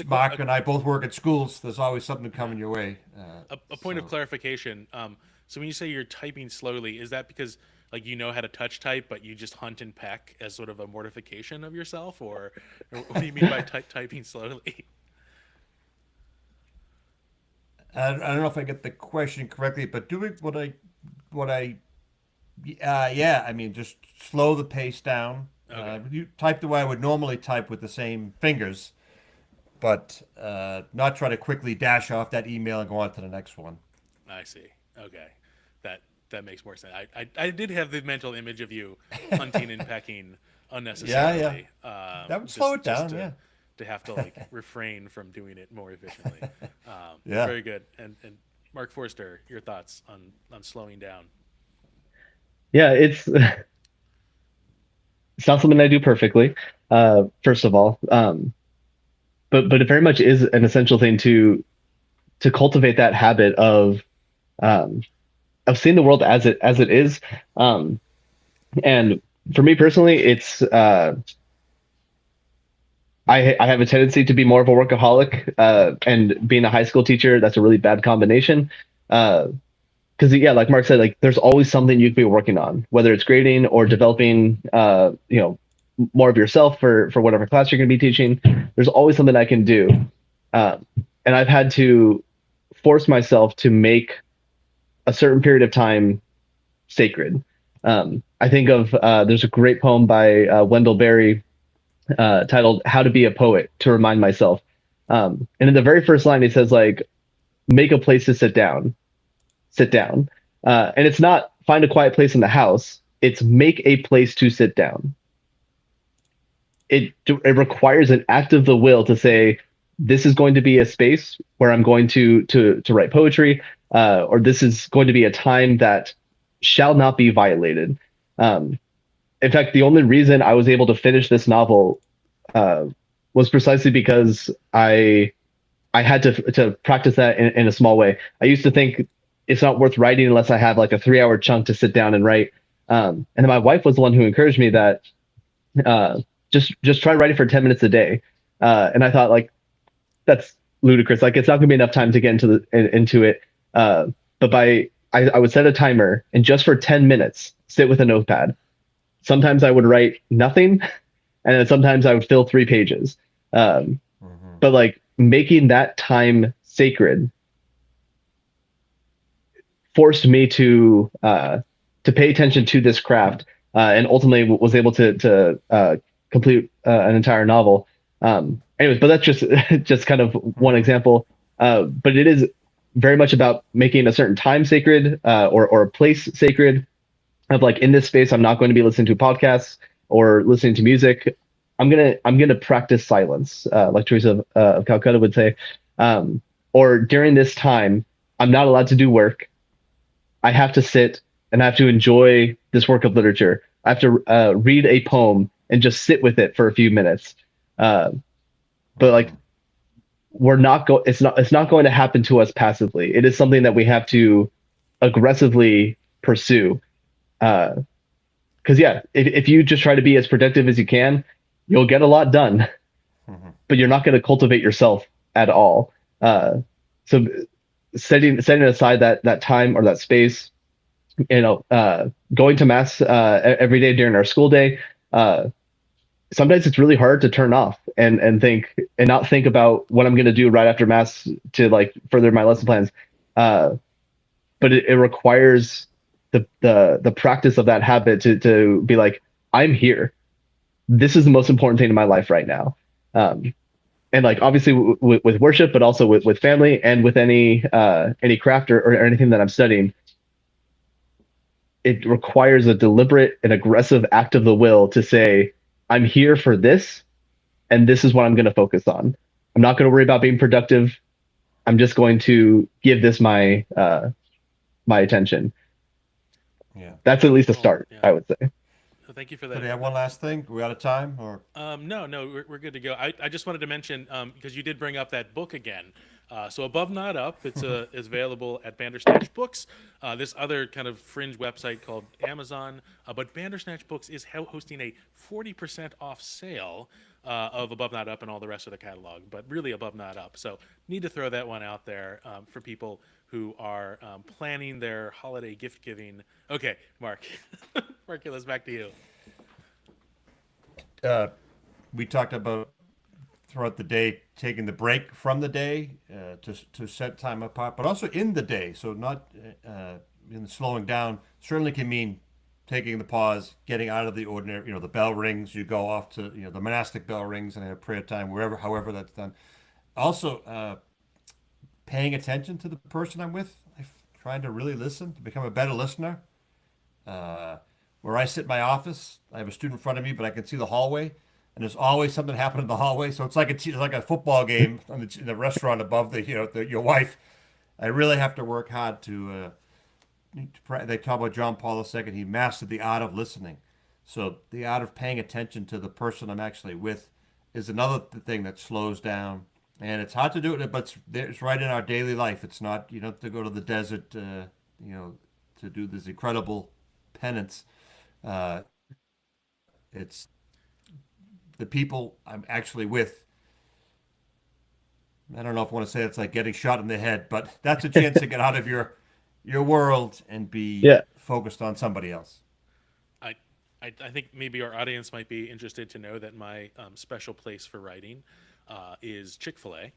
Mark and I both work at schools. There's always something coming your way. A point of clarification. So when you say you're typing slowly, is that because like you know how to touch type, but you just hunt and peck as sort of a mortification of yourself, or what do you mean by typing slowly? I don't know if I get the question correctly, but doing yeah, I mean, just slow the pace down. Okay. You type the way I would normally type with the same fingers, but not try to quickly dash off that email and go on to the next one. I see. Okay, that makes more sense. I did have the mental image of you hunting and pecking unnecessarily. Yeah. That would slow it down. To have to like refrain from doing it more efficiently. Yeah. Very good. And Mark Forrester, your thoughts on slowing down? Yeah, it's not something I do perfectly, first of all. But it very much is an essential thing to cultivate that habit of seeing the world as it is. And for me personally, it's I have a tendency to be more of a workaholic, and being a high school teacher, that's a really bad combination. Because yeah, like Mark said, like there's always something you could be working on, whether it's grading or developing, more of yourself for whatever class you're going to be teaching. There's always something I can do, and I've had to force myself to make a certain period of time sacred. I think of there's a great poem by Wendell Berry titled "How to Be a Poet" to remind myself. And in the very first line, he says like, "Make a place to sit down." And it's not find a quiet place in the house. It's make a place to sit down. It requires an act of the will to say, this is going to be a space where I'm going to write poetry, or this is going to be a time that shall not be violated. In fact, the only reason I was able to finish this novel was precisely because I had to practice that in a small way. I used to think it's not worth writing unless I have like a 3-hour chunk to sit down and write. And then my wife was the one who encouraged me that just try writing for 10 minutes a day. And I thought like, that's ludicrous. Like it's not gonna be enough time to get into it. But I would set a timer and just for 10 minutes, sit with a notepad. Sometimes I would write nothing, and then sometimes I would fill 3 pages. But like making that time sacred forced me to pay attention to this craft, and ultimately was able to complete an entire novel. Anyways, but that's just kind of one example. But it is very much about making a certain time sacred, or a place sacred. Of like, in this space, I'm not going to be listening to podcasts or listening to music. I'm gonna practice silence, like Teresa of Calcutta would say. Or during this time, I'm not allowed to do work. I have to sit and I have to enjoy this work of literature. I have to read a poem and just sit with it for a few minutes. But like, it's not going to happen to us passively. It is something that we have to aggressively pursue. Because yeah, if you just try to be as productive as you can, you'll get a lot done, but you're not going to cultivate yourself at all. So setting aside that time or that space, going to mass every day during our school day. Sometimes it's really hard to turn off and not think about what I'm going to do right after mass to like further my lesson plans. But it requires the practice of that habit to be like, I'm here. This is the most important thing in my life right now. And and like obviously with worship, but also with family and with any craft or anything that I'm studying, it requires a deliberate and aggressive act of the will to say, I'm here for this, and this is what I'm going to focus on. I'm not going to worry about being productive. I'm just going to give this my attention. Yeah, that's at least a start, I would say. So thank you for that. Did I have one last thing? Are we out of time? Or no, we're good to go. I just wanted to mention because you did bring up that book again. So Above Not Up, it's is available at Bandersnatch Books. This other kind of fringe website called Amazon, but Bandersnatch Books is hosting a 40% off sale of Above Not Up and all the rest of the catalog, but really Above Not Up. So need to throw that one out there for people who are planning their holiday gift giving. Okay, Mark, Marculus, back to you. We talked about throughout the day taking the break from the day to set time apart, but also in the day. So not in slowing down certainly can mean taking the pause, getting out of the ordinary. The bell rings, you go off to the monastic bell rings and have prayer time however that's done. Also, paying attention to the person I'm with, trying to really listen to become a better listener. Where I sit in my office, I have a student in front of me, but I can see the hallway, and there's always something happening in the hallway. So it's like a football game in the restaurant above your wife. I really have to work hard to. They talk about John Paul II. He mastered the art of listening. So the art of paying attention to the person I'm actually with is another thing that slows down. And it's hard to do it, but it's right in our daily life. It's not, you don't have to go to the desert, to do this incredible penance. It's the people I'm actually with. I don't know if I want to say it's like getting shot in the head, but that's a chance to get out of your world and be focused on somebody else. I think maybe our audience might be interested to know that my special place for writing is Chick-fil-A.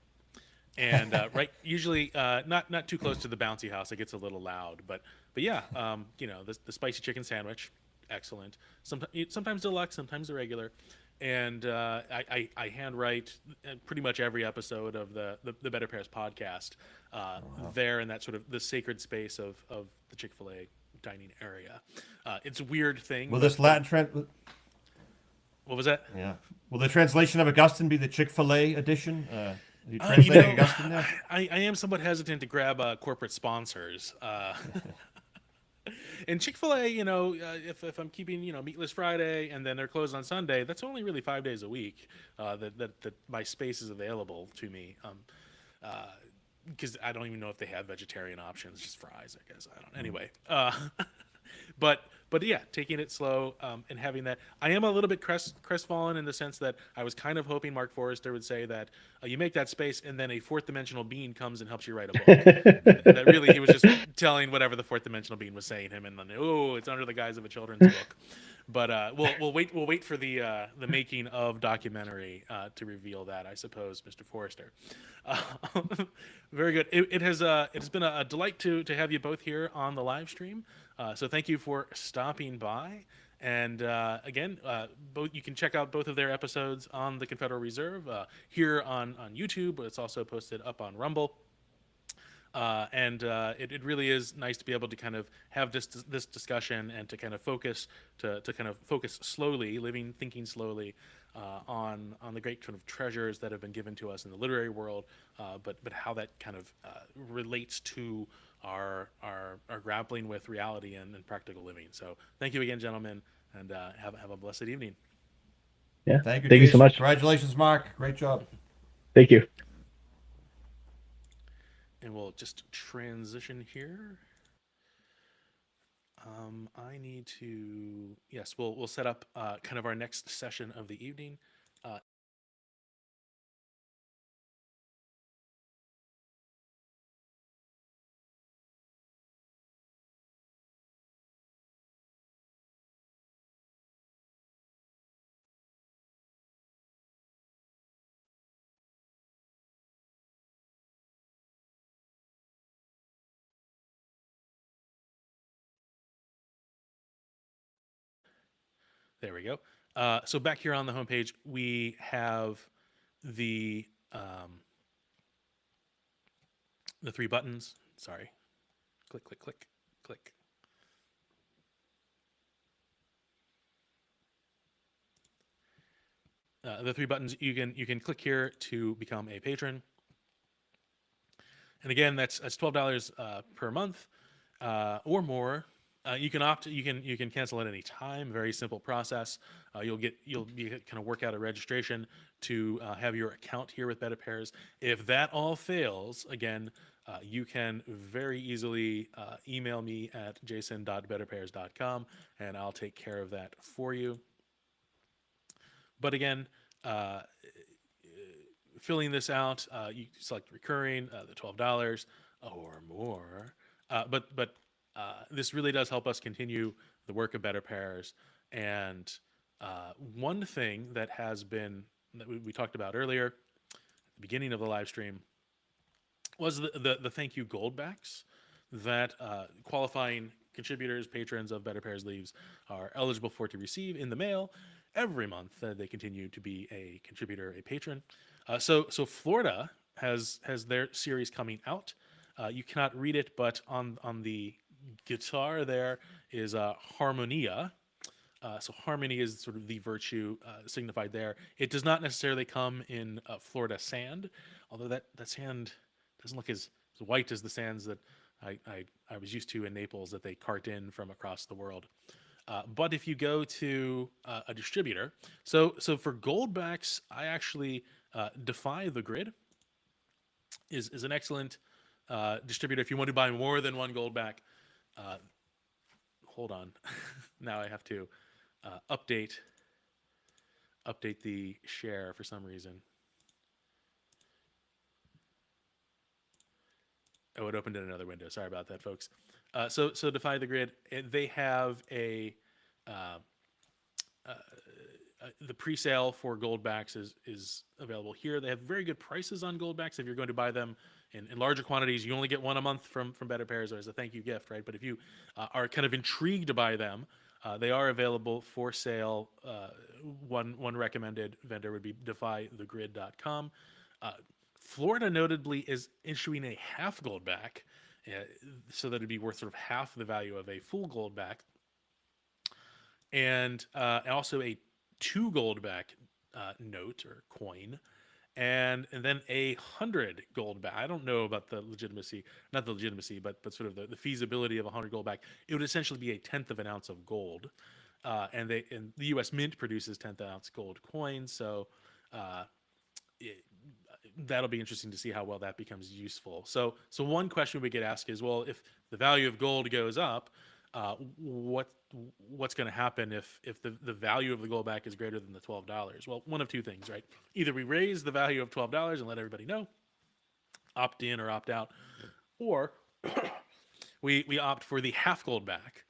And usually not too close to the bouncy house. It gets a little loud, but yeah, the spicy chicken sandwich, excellent. Sometimes deluxe, sometimes the regular, and I handwrite pretty much every episode of the BetterPears podcast there in that sort of the sacred space of the Chick-fil-A dining area. It's a weird thing. Will this Latin what was that? Yeah. Will the translation of Augustine be the Chick-fil-A edition? You translating Augustine there? I am somewhat hesitant to grab corporate sponsors. And Chick-fil-A, if I'm keeping, Meatless Friday and then they're closed on Sunday, that's only really 5 days a week that my space is available to me. Because I don't even know if they have vegetarian options, just fries, I guess. I don't know. Anyway, but yeah, taking it slow and having that. I am a little bit crestfallen in the sense that I was kind of hoping Mark Forrester would say that you make that space and then a fourth dimensional being comes and helps you write a book. and that really he was just telling whatever the fourth dimensional being was saying him, and then it's under the guise of a children's book. But we'll wait for the making of documentary to reveal that, I suppose, Mr. Forrester. Very good. It has been a delight to have you both here on the live stream. So thank you for stopping by. And again, you can check out both of their episodes on the Confederal Reserve here on YouTube, but it's also posted up on Rumble. And it really is nice to be able to kind of have this discussion and to kind of focus slowly, thinking slowly on the great kind of treasures that have been given to us in the literary world, but how that kind of relates to our grappling with reality and practical living. So thank you again, gentlemen, and have a blessed evening. Yeah, thank you so Jason. much. Congratulations, Mark. Great job. Thank you. And we'll just transition here. I need to, yes, we'll set up kind of our next session of the evening. There we go. So back here on the homepage, we have the the three buttons. Sorry. Click, click, click, click. The three buttons, you can click here to become a patron. And again, that's $12 per month or more. You can opt. You can cancel at any time. Very simple process. You'll be kind of work out a registration to have your account here with BetterPears. If that all fails, again, you can very easily email me at jason.betterpears.com, and I'll take care of that for you. But again, filling this out, you select recurring, the $12 or more. But this really does help us continue the work of BetterPears. And one thing that has been that we talked about earlier at the beginning of the live stream was the thank you gold backs that qualifying contributors, patrons of BetterPears Leaves are eligible for to receive in the mail every month. They continue to be a contributor, a patron. So Florida has their series coming out. You cannot read it, but on the guitar there is Harmonia. So harmony is sort of the virtue signified there. It does not necessarily come in Florida sand, although that sand doesn't look as white as the sands that I was used to in Naples that they cart in from across the world. But if you go to a distributor, so for gold backs, I actually Defy the Grid is an excellent distributor. If you want to buy more than one gold back, hold on. Now I have to update the share for some reason. Oh, it opened in another window. Sorry about that, folks. So Defy the Grid, they have the pre-sale for gold backs is available here. They have very good prices on gold backs. If you're going to buy them in larger quantities, you only get one a month from BetterPears as a thank you gift, right? But if you are kind of intrigued to buy them, they are available for sale. One recommended vendor would be defythegrid.com. Florida notably is issuing a half gold back, so that it'd be worth sort of half the value of a full gold back, and also a 2 gold back note or coin, and then 100 gold back. I don't know about the legitimacy, not the legitimacy, but sort of the feasibility of 100 gold back. It would essentially be a 1/10 of an ounce of gold, and the U.S. Mint produces 1/10 ounce gold coins, so that'll be interesting to see how well that becomes useful. So one question we get asked is, well, if the value of gold goes up, what's going to happen if the value of the gold back is greater than the $12? Well, one of two things, right? Either we raise the value of $12 and let everybody know, opt in or opt out, or we opt for the half gold back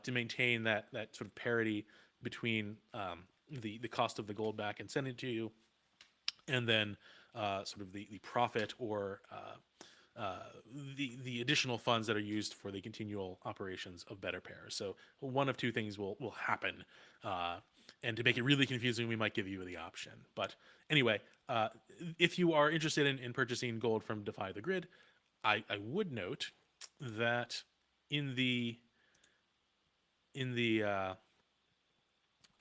to maintain that sort of parity between the cost of the gold back and sending it to you, and then sort of the profit or the additional funds that are used for the continual operations of BetterPears. So one of two things will happen. And to make it really confusing, we might give you the option. But anyway, if you are interested in purchasing gold from Defy the Grid, I would note that in the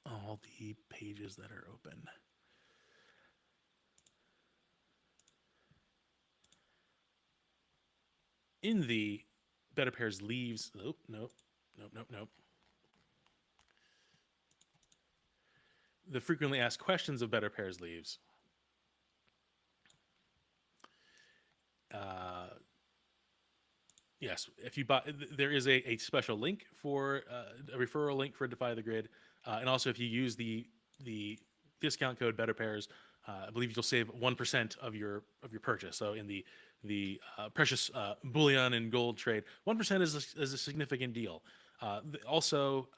all the pages that are open, in the BetterPears Leaves, nope. The frequently asked questions of BetterPears Leaves. Yes, if you buy, there is a special link for a referral link for Defy the Grid, and also if you use the discount code BetterPears, I believe you'll save 1% of your purchase. So in the precious bullion and gold trade, 1% is a significant deal. Also,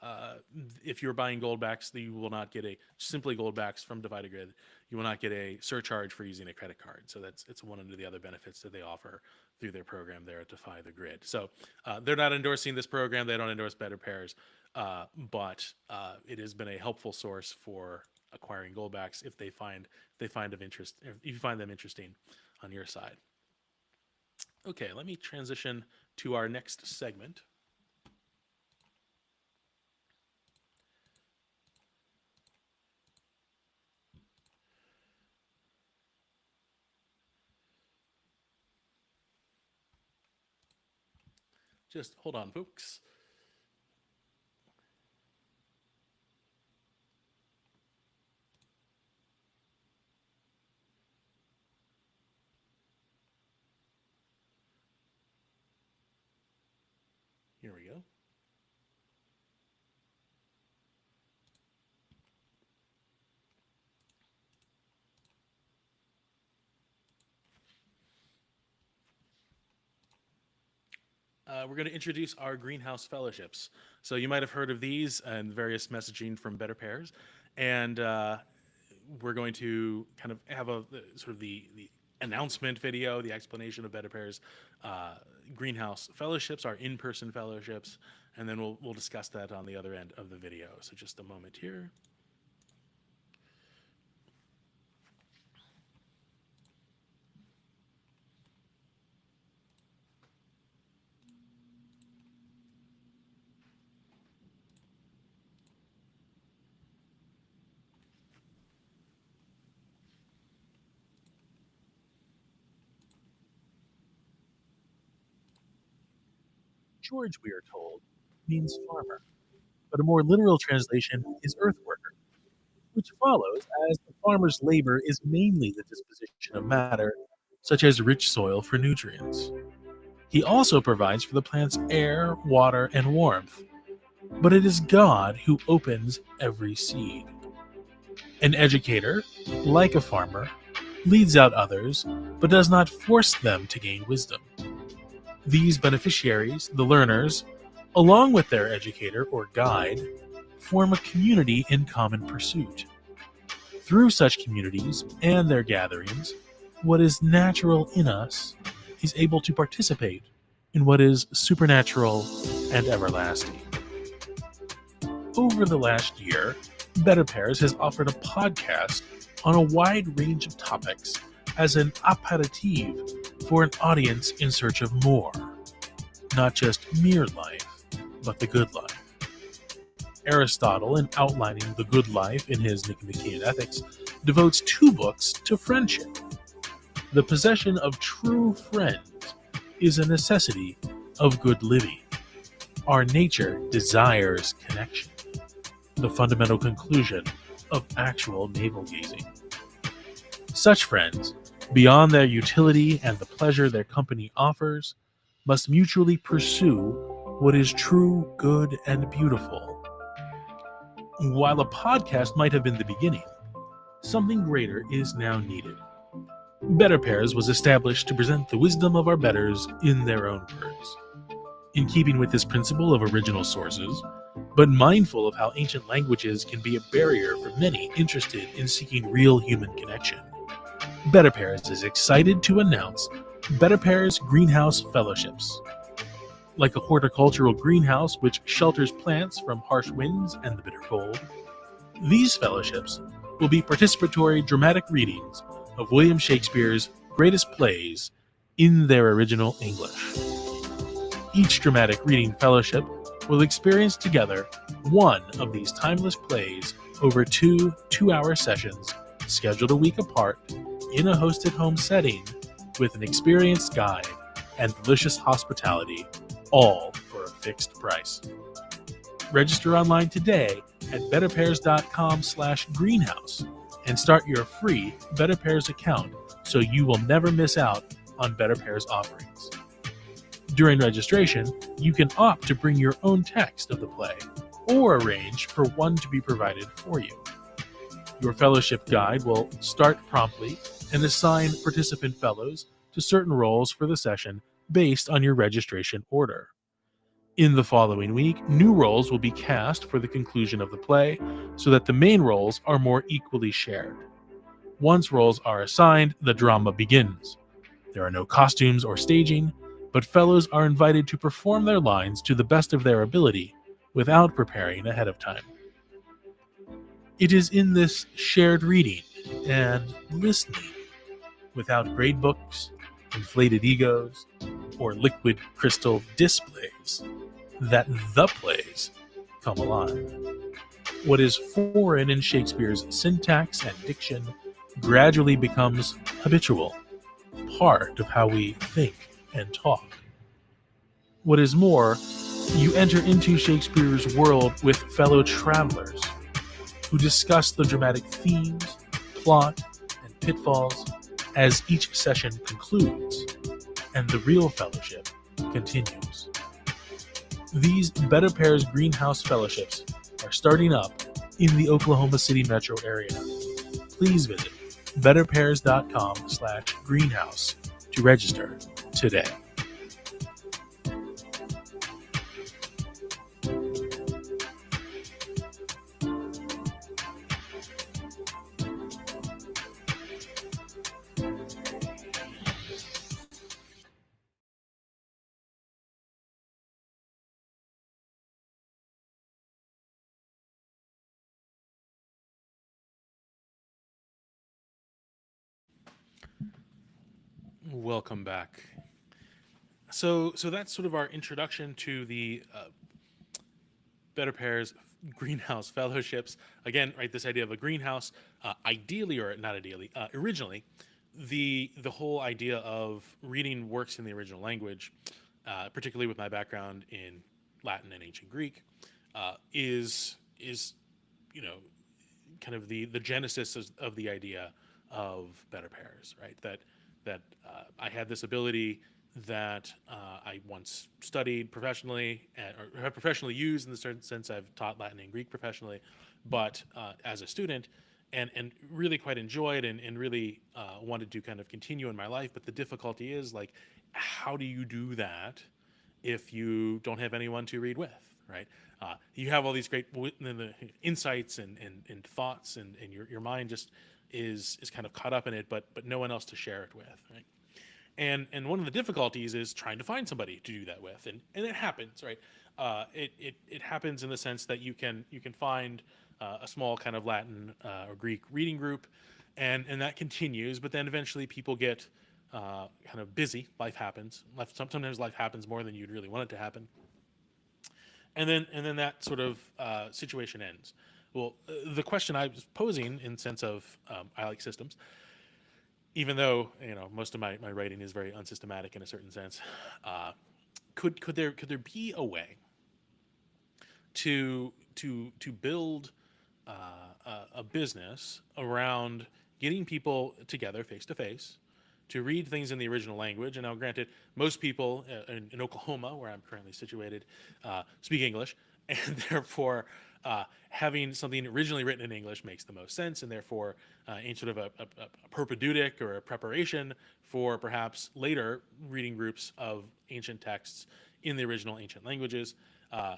if you're buying gold backs, you will not get simply gold backs from Defy the Grid. You will not get a surcharge for using a credit card. So it's one of the other benefits that they offer through their program there at Defy the Grid. So they're not endorsing this program. They don't endorse BetterPears, but it has been a helpful source for acquiring goldbacks if they find of interest, if you find them interesting on your side. Okay, let me transition to our next segment. Just hold on, folks. Here we go. We're going to introduce our greenhouse fellowships. So you might have heard of these and various messaging from BetterPears, and we're going to kind of have a sort of the announcement video, the explanation of BetterPears. Greenhouse fellowships are in-person fellowships, and then we'll discuss that on the other end of the video. So just a moment here. George, we are told, means farmer, but a more literal translation is earthworker, which follows as the farmer's labor is mainly the disposition of matter, such as rich soil for nutrients. He also provides for the plant's air, water, and warmth, but it is God who opens every seed. An educator, like a farmer, leads out others, but does not force them to gain wisdom. These beneficiaries, the learners, along with their educator or guide, form a community in common pursuit. Through such communities and their gatherings, what is natural in us is able to participate in what is supernatural and everlasting. Over the last year, BetterPears has offered a podcast on a wide range of topics as an aperitif for an audience in search of more. Not just mere life, but the good life. Aristotle, in outlining the good life in his Nicomachean Ethics, devotes 2 books to friendship. The possession of true friends is a necessity of good living. Our nature desires connection, the fundamental conclusion of actual navel-gazing. Such friends, beyond their utility and the pleasure their company offers, must mutually pursue what is true, good, and beautiful. While a podcast might have been the beginning, something greater is now needed. BetterPears was established to present the wisdom of our betters in their own words. In keeping with this principle of original sources, but mindful of how ancient languages can be a barrier for many interested in seeking real human connection, BetterPears is excited to announce BetterPears Greenhouse Fellowships. Like a horticultural greenhouse which shelters plants from harsh winds and the bitter cold, these fellowships will be participatory dramatic readings of William Shakespeare's greatest plays in their original English. Each dramatic reading fellowship will experience together one of these timeless plays over 2 two-hour sessions scheduled a week apart in a hosted home setting with an experienced guide and delicious hospitality, all for a fixed price. Register online today at betterpears.com/greenhouse and start your free BetterPears account so you will never miss out on BetterPears offerings. During registration, you can opt to bring your own text of the play or arrange for one to be provided for you. Your fellowship guide will start promptly and assign participant fellows to certain roles for the session based on your registration order. In the following week, new roles will be cast for the conclusion of the play so that the main roles are more equally shared. Once roles are assigned, the drama begins. There are no costumes or staging, but fellows are invited to perform their lines to the best of their ability without preparing ahead of time. It is in this shared reading and listening, without grade books, inflated egos, or liquid crystal displays, that the plays come alive. What is foreign in Shakespeare's syntax and diction gradually becomes habitual, part of how we think and talk. What is more, you enter into Shakespeare's world with fellow travelers who discuss the dramatic themes, plot, and pitfalls as each session concludes, and the real fellowship continues. These BetterPears Greenhouse Fellowships are starting up in the Oklahoma City metro area. Please visit betterpears.com/greenhouse to register today. Welcome back. So that's sort of our introduction to the BetterPears Greenhouse Fellowships. Again, right, this idea of a greenhouse, ideally, or not ideally, originally, the whole idea of reading works in the original language, particularly with my background in Latin and ancient Greek, is kind of the genesis of the idea of BetterPears, right? That I had this ability that I once studied professionally, or have professionally used in the certain sense I've taught Latin and Greek professionally, but as a student, and really quite enjoyed and really wanted to kind of continue in my life. But the difficulty is, like, how do you do that if you don't have anyone to read with, right? You have all these great insights and thoughts, and your mind just is kind of caught up in it, but no one else to share it with, right? And one of the difficulties is trying to find somebody to do that with, and it happens, right? It happens in the sense that you can find a small kind of Latin or Greek reading group, and that continues, but then eventually people get kind of busy. Life happens. Sometimes life happens more than you'd really want it to happen, and then that sort of situation ends. Well, the question I was posing, in sense of I like systems, even though most of my writing is very unsystematic in a certain sense, could there be a way to build a business around getting people together face to face to read things in the original language? And now, granted, most people in Oklahoma, where I'm currently situated, speak English, and therefore having something originally written in English makes the most sense, and therefore in sort of a propedeutic or a preparation for perhaps later reading groups of ancient texts in the original ancient languages,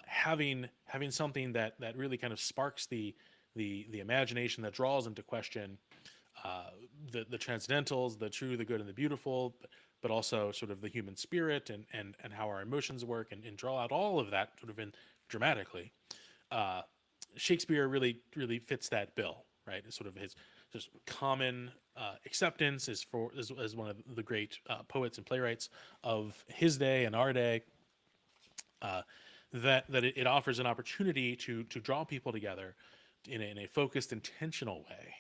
having something that really kind of sparks the imagination, that draws into question the transcendentals, the true, the good, and the beautiful, but also sort of the human spirit and how our emotions work, and draw out all of that sort of in dramatically. Shakespeare really fits that bill, right? It's sort of his just common acceptance as one of the great poets and playwrights of his day and our day. That it offers an opportunity to draw people together in a focused, intentional way,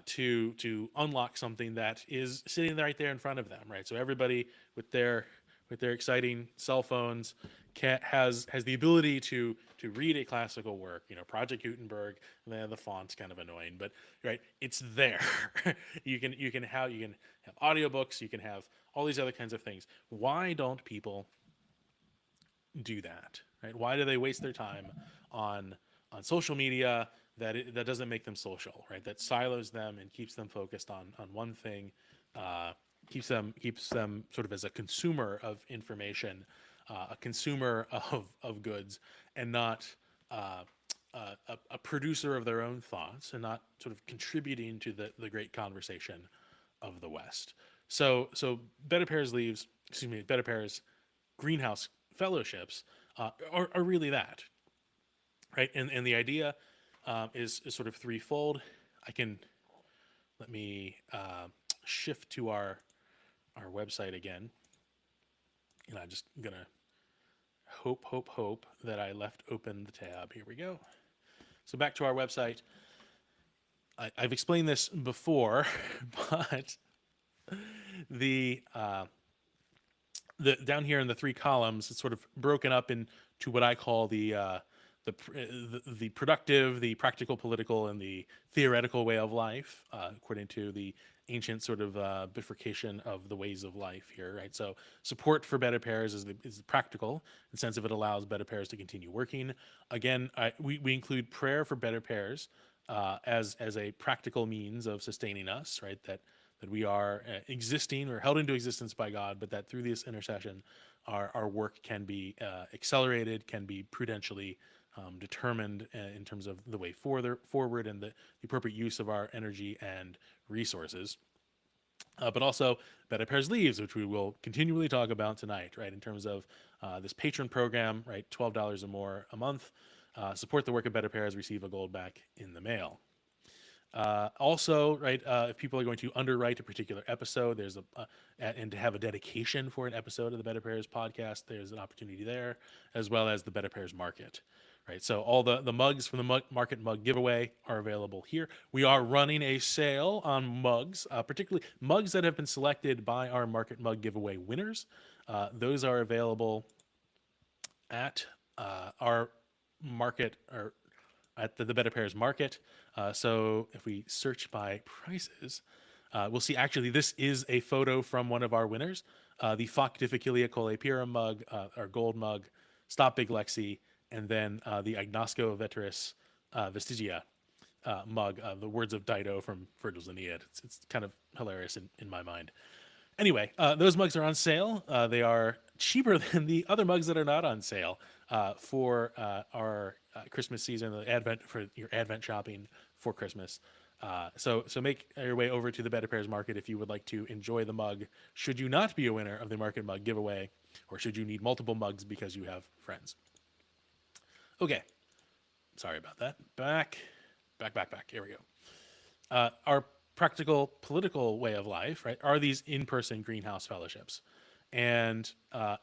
to unlock something that is sitting right there in front of them, right? So everybody with their exciting cell phones has the ability to read a classical work. Project Gutenberg, the font's kind of annoying, but right, it's there. you can have audiobooks, you can have all these other kinds of things. Why don't people do that, right? Why do they waste their time on social media that doesn't make them social, right? That silos them and keeps them focused on one thing, keeps them sort of as a consumer of information, a consumer of goods, and not a producer of their own thoughts, and not sort of contributing to the great conversation of the West. So BetterPears Greenhouse Fellowships are really that, right? And the idea is sort of threefold. Let me shift to our website again. And I'm just gonna hope that I left open the tab. Here we go. So back to our website. I've explained this before, but the down here in the three columns, it's sort of broken up into what I call the productive, the practical, political, and the theoretical way of life, according to the ancient sort of bifurcation of the ways of life here, right? So support for BetterPears is the practical, in the sense of it allows BetterPears to continue working. Again, we include prayer for BetterPears as a practical means of sustaining us, right? That we are existing or held into existence by God, but that through this intercession, our work can be accelerated, can be prudentially determined in terms of the way forward and the appropriate use of our energy and resources. But also BetterPears Leaves, which we will continually talk about tonight, right? In terms of this patron program, right? $12 or more a month. Support the work of BetterPears, receive a gold back in the mail. Also, right, if people are going to underwrite a particular episode, there's and to have a dedication for an episode of the BetterPears podcast, there's an opportunity there, as well as the BetterPears Market, right? So all the mugs from the Market Mug giveaway are available here. We are running a sale on mugs, particularly mugs that have been selected by our Market Mug giveaway winners. Those are available at our market, or at the BetterPears Market. So if we search by prices, we'll see actually this is a photo from one of our winners, the Foc Difficilia Cole Pira mug, our gold mug, Stop Big Lexi, and then the Agnosco Veteris Vestigia mug, the words of Dido from Virgil's Aeneid. It's kind of hilarious in my mind. Anyway, those mugs are on sale. They are cheaper than the other mugs that are not on sale for our Christmas season, the Advent, for your Advent shopping for Christmas. So make your way over to the BetterPears Market if you would like to enjoy the mug, should you not be a winner of the Market Mug giveaway, or should you need multiple mugs because you have friends. Okay, sorry about that. Back. Here we go. Our practical political way of life, right, are these in-person greenhouse fellowships, and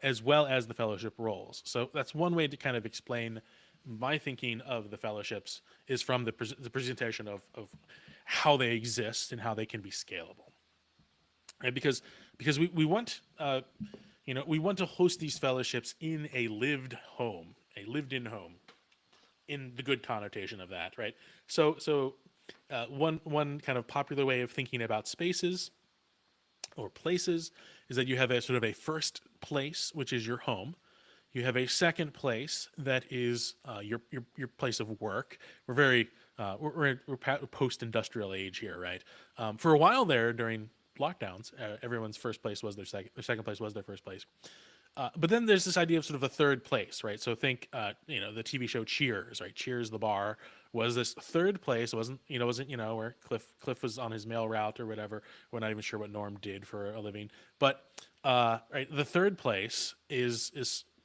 as well as the fellowship roles. So that's one way to kind of explain my thinking of the fellowships, is from the presentation of how they exist and how they can be scalable, right? Because we want we want to host these fellowships in a lived in home, in the good connotation of that, right? So one kind of popular way of thinking about spaces or places is that you have a sort of a first place, which is your home. You have a second place that is your place of work. We're post-industrial age here, right? For a while there, during lockdowns, everyone's first place was their second place was their first place. But then there's this idea of sort of a third place, right? So think, the TV show Cheers, right? Cheers, the bar, was this third place. It wasn't where Cliff was on his mail route or whatever. We're not even sure what Norm did for a living. But right, the third place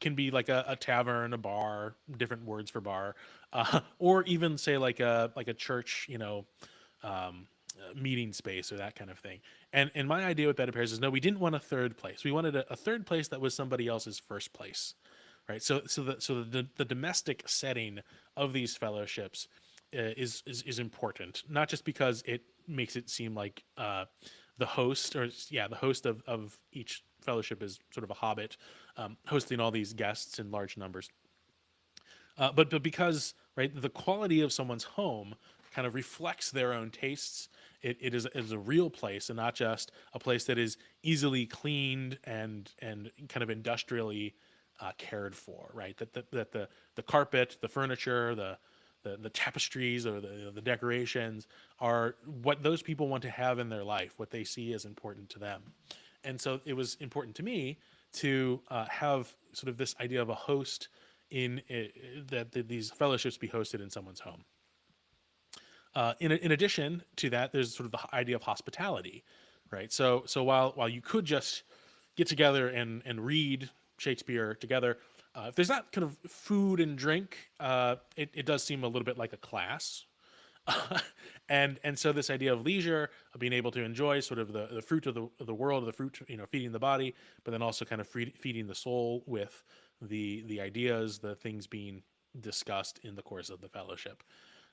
can be like a tavern, a bar, different words for bar, or even say like a church, meeting space or that kind of thing. And my idea with BetterPears is, no, we didn't want a third place. We wanted a third place that was somebody else's first place, right? So the domestic setting of these fellowships is important, not just because it makes it seem like the host of each fellowship is sort of a hobbit, hosting all these guests in large numbers, but because, right, the quality of someone's home kind of reflects their own tastes. It is a real place, and not just a place that is easily cleaned and kind of industrially cared for, right? That the carpet, the furniture, the tapestries, or the decorations are what those people want to have in their life, what they see as important to them. And so it was important to me to have sort of this idea of a host that these fellowships be hosted in someone's home. In addition to that, there's sort of the idea of hospitality, right? So while you could just get together and read Shakespeare together, if there's not kind of food and drink, it does seem a little bit like a class, And so this idea of leisure, of being able to enjoy sort of the fruit of the world, the fruit, feeding the body, but then also kind of feeding the soul with the ideas, the things being discussed in the course of the fellowship.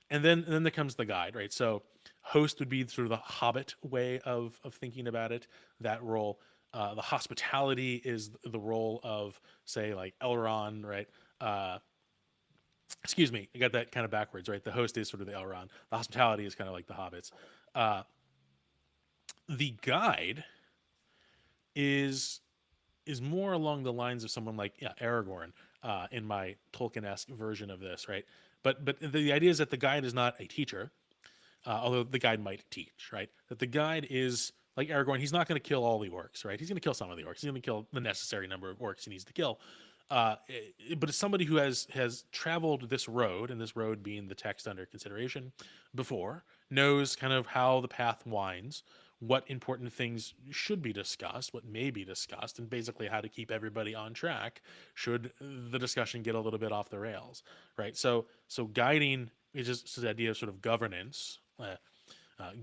And then there comes the guide, right? So host would be sort of the Hobbit way of thinking about it, that role. The hospitality is the role of, say, like Elrond, right? Excuse me, I got that kind of backwards, right? The host is sort of the Elrond. The hospitality is kind of like the hobbits. The guide is more along the lines of someone like Aragorn in my Tolkien-esque version of this, right? But the idea is that the guide is not a teacher, although the guide might teach, right? That the guide is like Aragorn. He's not going to kill all the orcs, right? He's going to kill some of the orcs. He's going to kill the necessary number of orcs he needs to kill. But it's somebody who has traveled this road, and this road being the text under consideration before, knows kind of how the path winds, what important things should be discussed, what may be discussed, and basically how to keep everybody on track should the discussion get a little bit off the rails, right? So guiding is just the idea of sort of governance.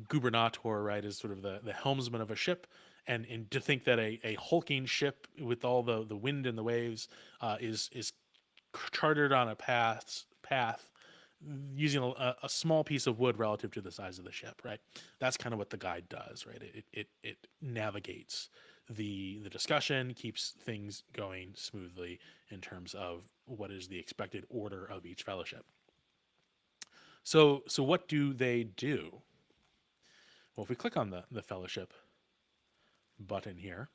Gubernator, right, is sort of the helmsman of a ship, and to think that a hulking ship with all the wind and the waves is chartered on a path using a small piece of wood relative to the size of the ship, right? That's kind of what the guide does, right? It navigates the discussion, keeps things going smoothly in terms of what is the expected order of each fellowship. So what do they do? Well, if we click on the fellowship button here,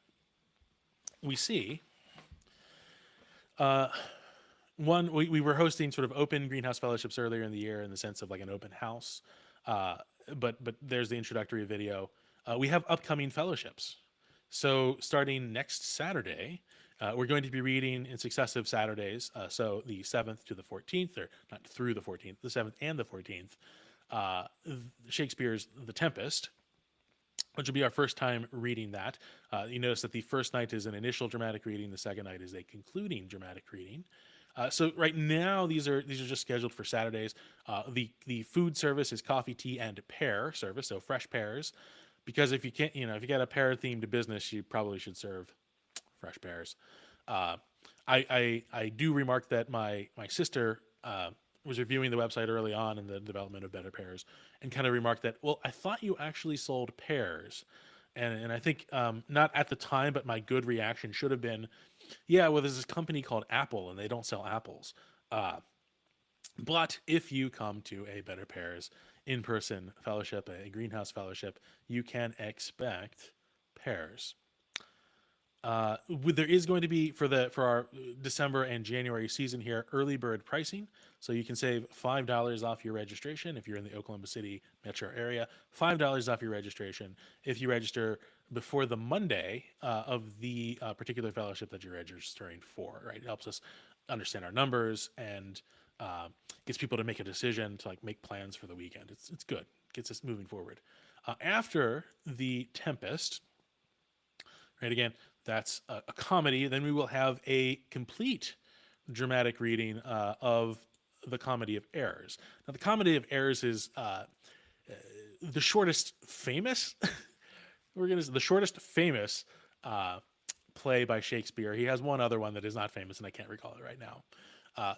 we see we were hosting sort of open greenhouse fellowships earlier in the year in the sense of like an open house, but there's the introductory video. We have upcoming fellowships. So starting next Saturday, we're going to be reading in successive Saturdays, so the 7th to the 14th, or not through the 14th, the 7th and the 14th, Shakespeare's The Tempest, which will be our first time reading that. You notice that the first night is an initial dramatic reading, the second night is a concluding dramatic reading. So right now these are just scheduled for Saturdays. The food service is coffee, tea, and pear service, so fresh pears. Because if you can't, if you got a pear themed business, you probably should serve fresh pears. I do remark that my sister was reviewing the website early on in the development of BetterPears, and kind of remarked that, well, I thought you actually sold pears. And I think not at the time, but my good reaction should have been, yeah, well, there's this company called Apple, and they don't sell apples. But if you come to a BetterPears in-person fellowship, a greenhouse fellowship, you can expect pears. There is going to be for our December and January season here early bird pricing, so you can save $5 off your registration if you're in the Oklahoma City metro area. $5 off your registration if you register before the Monday of the particular fellowship that you're registering for. Right, it helps us understand our numbers and gets people to make a decision to make plans for the weekend. It's good, gets us moving forward. After the Tempest, right, again, that's a comedy. Then we will have a complete dramatic reading of the Comedy of Errors. Now, the Comedy of Errors is the shortest famous. The shortest famous play by Shakespeare. He has one other one that is not famous, and I can't recall it right now.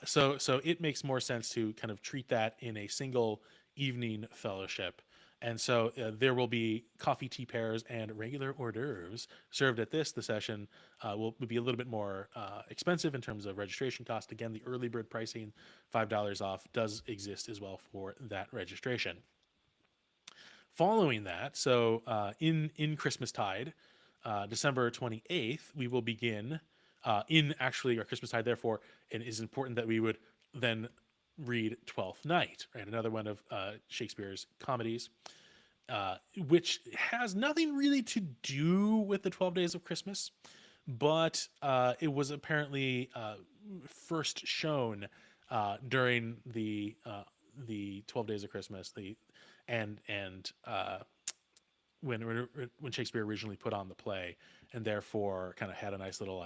So it makes more sense to kind of treat that in a single evening fellowship. And so there will be coffee, tea, pears, and regular hors d'oeuvres served at this. The session will be a little bit more expensive in terms of registration cost. Again, the early bird pricing, $5 off, does exist as well for that registration. Following that, so in Christmastide, December 28th, we will begin in actually our Christmastide. Therefore, it is important that we would then read Twelfth Night, right? Another one of Shakespeare's comedies, which has nothing really to do with the 12 Days of Christmas, but it was apparently first shown during the 12 Days of Christmas, when Shakespeare originally put on the play, and therefore kind of had a nice little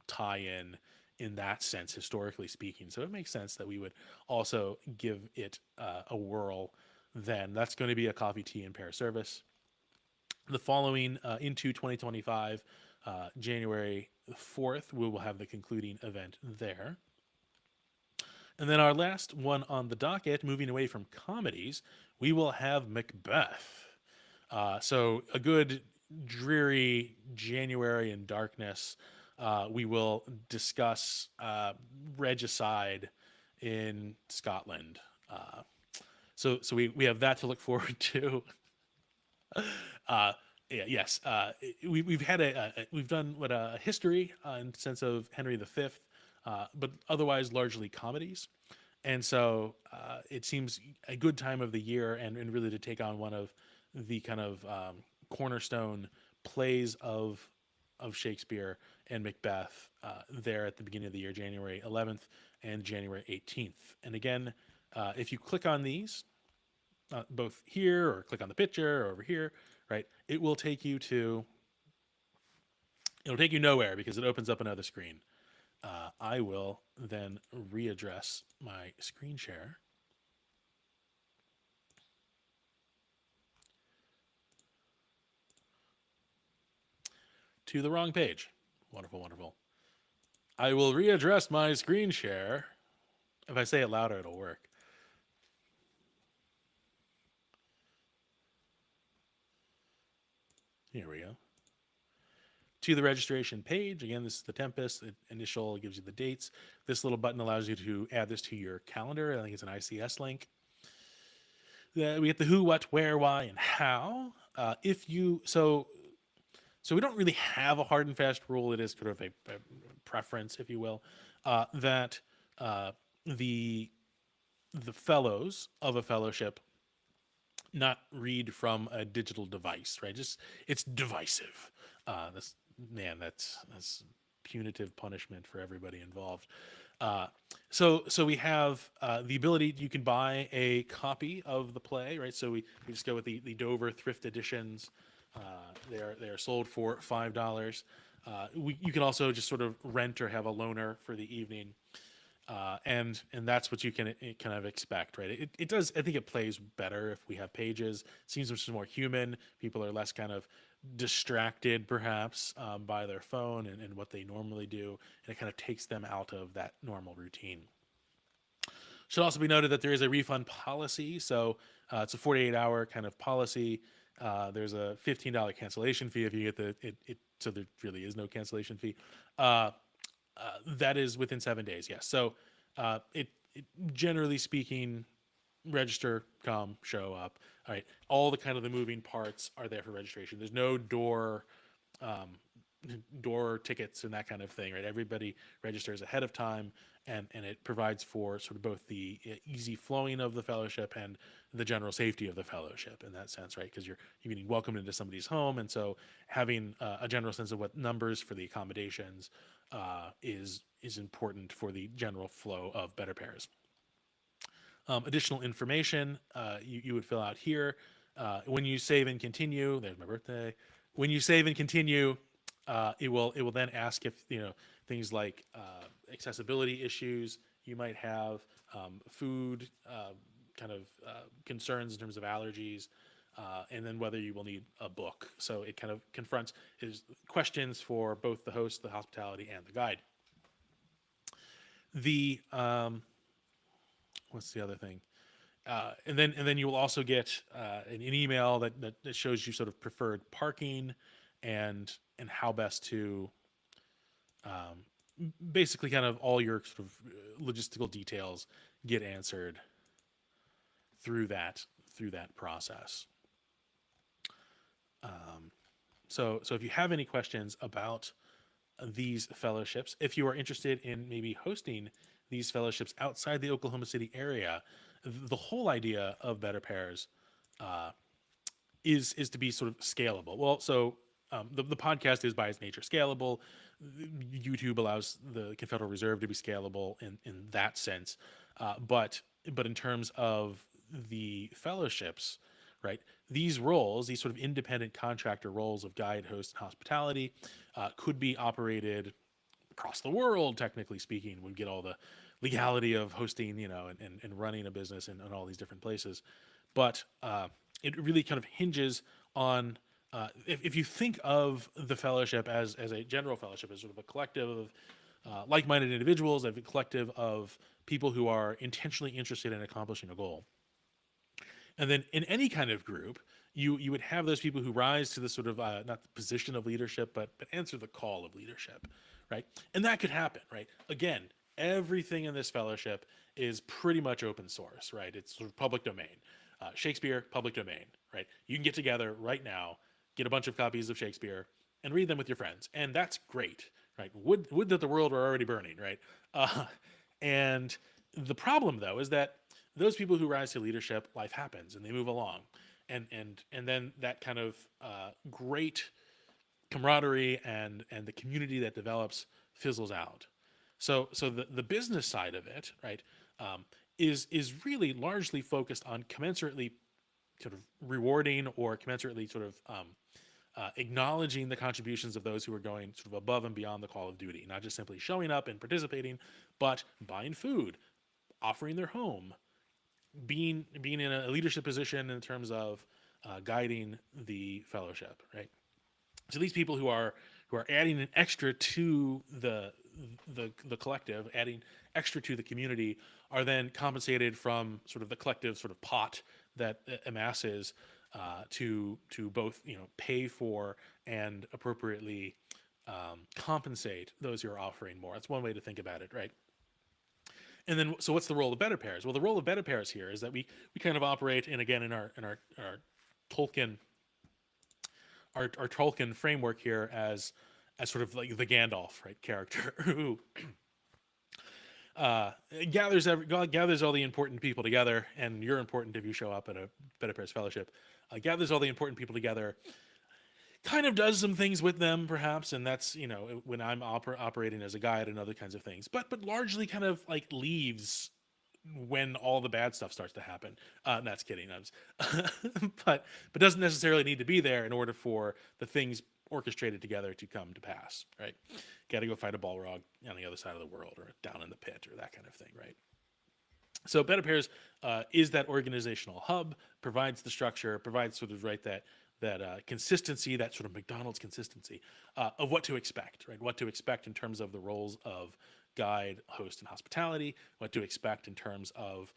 tie-in in that sense, historically speaking. So it makes sense that we would also give it a whirl then. That's going to be a coffee, tea, and pair service. The following into 2025, January 4th, we will have the concluding event there. And then our last one on the docket, moving away from comedies, we will have Macbeth. So a good dreary January in darkness. We will discuss regicide in Scotland. So we have that to look forward to. Yes. We've had we've done a history in the sense of Henry V, but otherwise largely comedies. And so it seems a good time of the year and really to take on one of the kind of cornerstone plays of Shakespeare and Macbeth there at the beginning of the year, January 11th and January 18th. And again, if you click on these, both here or click on the picture or over here, right, it will take you nowhere because it opens up another screen. I will then readdress my screen share. To the wrong page. Wonderful, wonderful. I will readdress my screen share. If I say it louder, it'll work. Here we go. To the registration page. Again, this is the Tempest. The initial gives you the dates. This little button allows you to add this to your calendar. I think it's an ICS link. We get the who, what, where, why, and how. So we don't really have a hard and fast rule. It is sort of a preference, if you will, that the fellows of a fellowship not read from a digital device, right? Just it's divisive. That's punitive punishment for everybody involved. So we have the ability. You can buy a copy of the play, right? So we just go with the Dover thrift editions. They are sold for $5. You can also just sort of rent or have a loaner for the evening, and that's what you can kind of expect, right? It does. I think it plays better if we have pages. It seems much more human. People are less kind of distracted, perhaps, by their phone and what they normally do, and it kind of takes them out of that normal routine. Should also be noted that there is a refund policy, so it's a 48-hour kind of policy. There's a $15 cancellation fee if you get it. So there really is no cancellation fee. That is within 7 days. Yes. So it generally speaking, register, come, show up. All right. All the kind of the moving parts are there for registration. There's no door tickets and that kind of thing, right? Everybody registers ahead of time, and it provides for sort of both the easy flowing of the fellowship and the general safety of the fellowship in that sense, right? Because you're getting welcomed into somebody's home, and so having a general sense of what numbers for the accommodations is important for the general flow of BetterPears. Additional information you would fill out here. When you save and continue, there's my birthday. When you save and continue, it will then ask if things like accessibility issues you might have, food kind of concerns in terms of allergies, and then whether you will need a book. So it kind of confronts questions for both the host, the hospitality, and the guide. What's the other thing? And then you will also get an email that shows you sort of preferred parking and how best to basically kind of all your sort of logistical details get answered through that process. So if you have any questions about these fellowships, if you are interested in maybe hosting these fellowships outside the Oklahoma City area, the whole idea of BetterPears is to be sort of scalable. Well, so the podcast is by its nature scalable. YouTube allows the Confederal Reserve to be scalable in that sense, but in terms of the fellowships, right? These roles, these sort of independent contractor roles of guide, host, and hospitality, could be operated across the world. Technically speaking, would get all legality of hosting, and running a business in all these different places. But it really kind of hinges on if you think of the fellowship as a general fellowship, as sort of a collective of like-minded individuals, a collective of people who are intentionally interested in accomplishing a goal. And then in any kind of group, you would have those people who rise to the sort of not the position of leadership, but answer the call of leadership, right? And that could happen, right? Again, everything in this fellowship is pretty much open source, right? It's sort of public domain. Shakespeare, public domain, right? You can get together right now, get a bunch of copies of Shakespeare, and read them with your friends, and that's great, right? Would that the world were already burning, right? And the problem, though, is that those people who rise to leadership, life happens, and they move along, and then that kind of great camaraderie and the community that develops fizzles out. So the business side of it, right, is really largely focused on commensurately sort of rewarding or commensurately sort of acknowledging the contributions of those who are going sort of above and beyond the call of duty, not just simply showing up and participating, but buying food, offering their home, being in a leadership position in terms of guiding the fellowship, right? So these people who are adding an extra to the collective, adding extra to the community, are then compensated from sort of the collective sort of pot that amasses to both pay for and appropriately compensate those who are offering more. That's one way to think about it, right? And then, so what's the role of BetterPears? Well, the role of BetterPears here is that we kind of operate, and again in our Tolkien Tolkien framework here as sort of like the Gandalf, right, character who gathers all the important people together, and you're important if you show up at a BetterPears fellowship. Gathers all the important people together, kind of does some things with them, perhaps, and that's when I'm operating as a guide and other kinds of things. But largely kind of like leaves when all the bad stuff starts to happen. That's kidding. But doesn't necessarily need to be there in order for the things orchestrated together to come to pass, right? Got to go fight a Balrog on the other side of the world, or down in the pit, or that kind of thing, right? So BetterPears is that organizational hub, provides the structure, provides sort of that consistency, that sort of McDonald's consistency of what to expect, right? What to expect in terms of the roles of guide, host, and hospitality, what to expect in terms of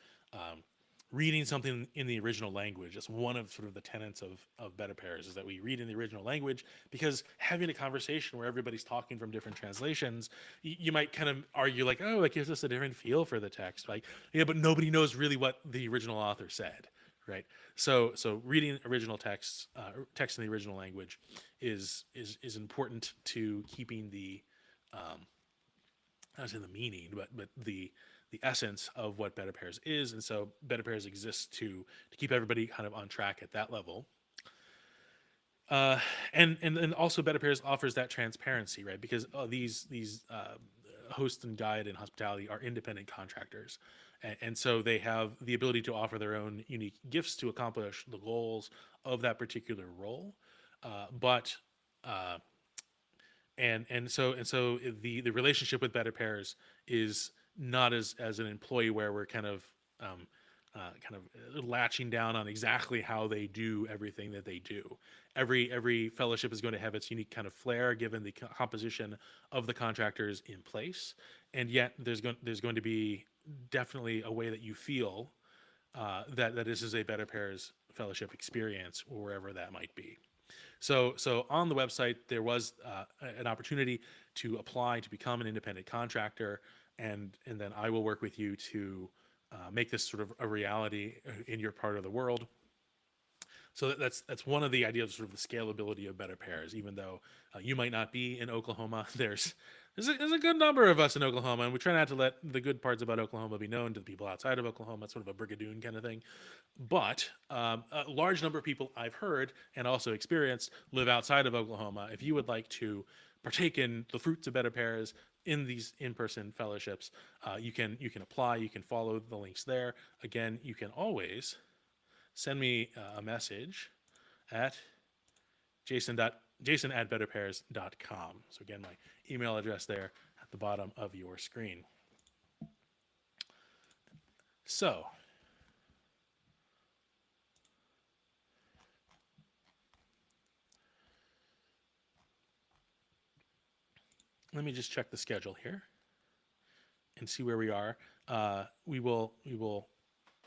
reading something in the original language. That's one of sort of the tenets of BetterPears, is that we read in the original language, because having a conversation where everybody's talking from different translations, you might kind of argue like, oh, it gives us a different feel for the text. Like, yeah, but nobody knows really what the original author said, right? So reading original text in the original language is important to keeping the not in the meaning, but the essence of what BetterPears is. And so BetterPears exists to keep everybody kind of on track at that level. And also BetterPears offers that transparency, right? Because these host and guide and hospitality are independent contractors. And so they have the ability to offer their own unique gifts to accomplish the goals of that particular role. And so the relationship with BetterPears is not as an employee where we're kind of latching down on exactly how they do everything that they do. Every fellowship is going to have its unique kind of flair given the composition of the contractors in place, and yet there's going to be definitely a way that you feel that this is a BetterPears fellowship experience, wherever that might be. So on the website, there was an opportunity to apply to become an independent contractor, and then I will work with you to make this sort of a reality in your part of the world. So that's one of the ideas, sort of the scalability of BetterPears. Even though you might not be in Oklahoma, there's a good number of us in Oklahoma, and we try not to let the good parts about Oklahoma be known to the people outside of Oklahoma. It's sort of a brigadoon kind of thing. But a large number of people I've heard and also experienced live outside of Oklahoma. If you would like to partake in the fruits of BetterPears in these in-person fellowships, you can apply. You can follow the links there. Again, you can always send me a message at jason@betterpears.com. So again, my email address there at the bottom of your screen. So, let me just check the schedule here and see where we are. We will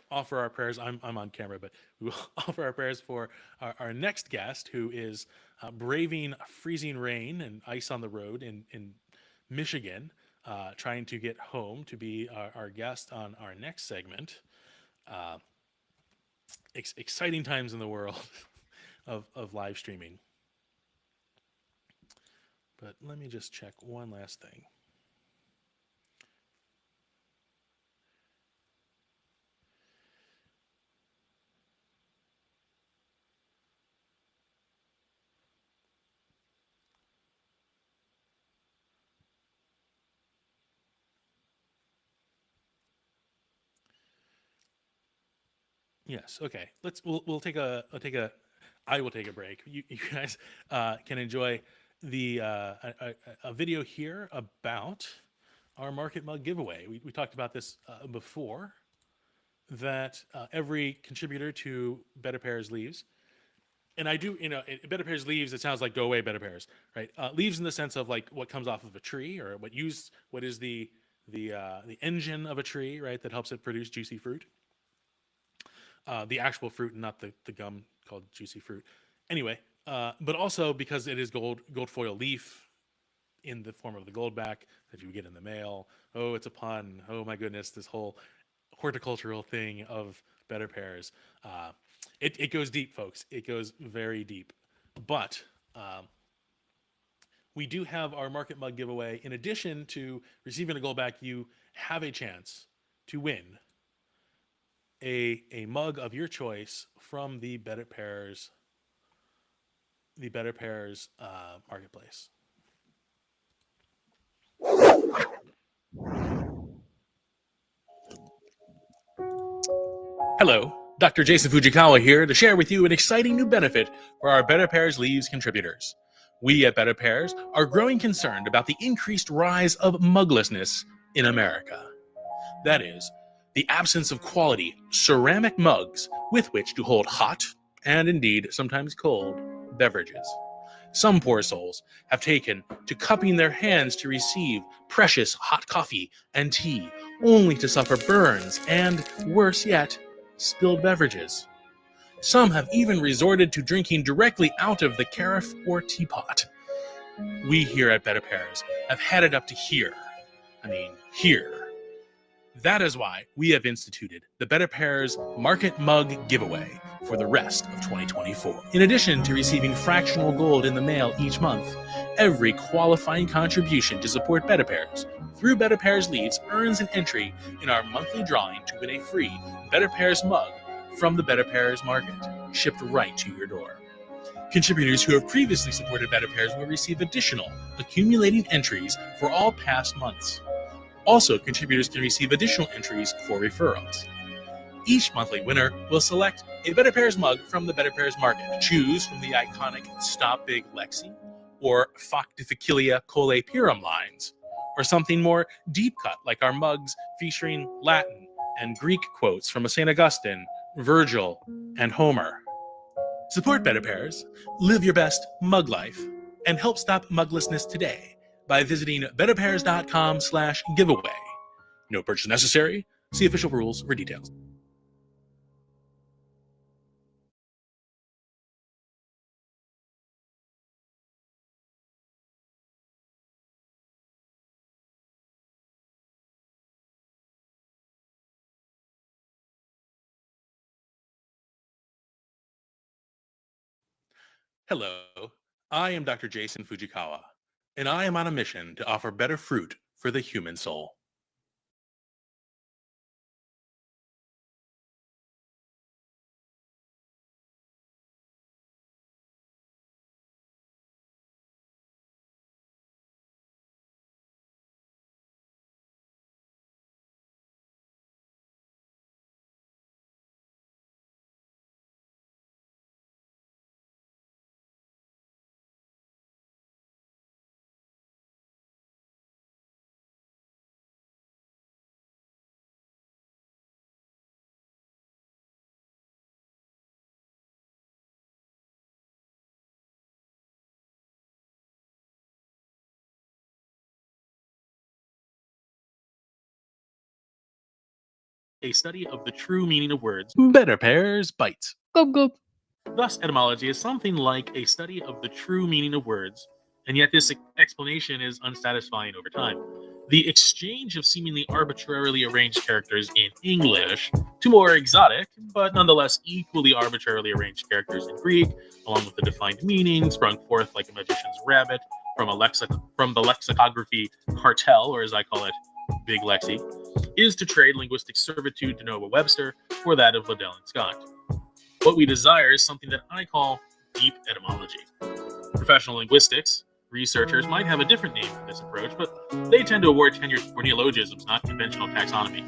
offer our prayers. I'm on camera, but we will offer our prayers for our next guest, who is braving freezing rain and ice on the road in Michigan, trying to get home to be our guest on our next segment. Exciting times in the world of live streaming. But let me just check one last thing. Yes. Okay. We'll take a I will take a break. You guys can enjoy the a video here about our market mug giveaway. We talked about this before, that every contributor to Better Pairs Leaves, and I do, Better Pairs Leaves, it sounds like go away Better Pairs, right? Leaves in the sense of like what comes off of a tree, or what is the engine of a tree, right? That helps it produce juicy fruit. The actual fruit, not the gum called juicy fruit. Anyway, but also because it is gold foil leaf in the form of the gold back that you get in the mail. Oh, it's a pun. Oh my goodness, this whole horticultural thing of Better Pairs. It goes deep, folks. It goes very deep. But we do have our market mug giveaway. In addition to receiving a gold back, you have a chance to win a mug of your choice from the Better Pairs marketplace. Hello, Dr. Jason Fujikawa here to share with you an exciting new benefit for our Better Pairs Leaves contributors. We at Better Pairs are growing concerned about the increased rise of muglessness in America. That is, the absence of quality ceramic mugs with which to hold hot, and indeed sometimes cold, beverages. Some poor souls have taken to cupping their hands to receive precious hot coffee and tea, only to suffer burns and, worse yet, spilled beverages. Some have even resorted to drinking directly out of the carafe or teapot. We here at Better Pairs have had it up to here. Here. That is why we have instituted the Better Pairs Market Mug Giveaway for the rest of 2024. In addition to receiving fractional gold in the mail each month, every qualifying contribution to support Better Pairs through Better Pairs Leaves earns an entry in our monthly drawing to win a free Better Pairs mug from the Better Pairs Market, shipped right to your door. Contributors who have previously supported Better Pairs will receive additional accumulating entries for all past months. Also, contributors can receive additional entries for referrals. Each monthly winner will select a Better Pairs mug from the Better Pairs Market. Choose from the iconic Stop Big Lexi or Factificalia Cole Pyrum lines, or something more deep cut like our mugs featuring Latin and Greek quotes from St. Augustine, Virgil, and Homer. Support Better Pairs, live your best mug life, and help stop muglessness today by visiting betterpairs.com/giveaway. No purchase necessary. See official rules for details. Hello, I am Dr. Jason Fujikawa, and I am on a mission to offer better fruit for the human soul. a study of the true meaning of words. BetterPears bites. Gulp gulp. Thus, etymology is something like a study of the true meaning of words, and yet this explanation is unsatisfying over time. The exchange of seemingly arbitrarily arranged characters in English to more exotic, but nonetheless equally arbitrarily arranged characters in Greek, along with the defined meaning sprung forth like a magician's rabbit from the lexicography cartel, or as I call it, Big Lexi, is to trade linguistic servitude to Noah Webster for that of Liddell and Scott. What we desire is something that I call deep etymology. Professional linguistics researchers might have a different name for this approach, but they tend to award tenure for neologisms, not conventional taxonomy.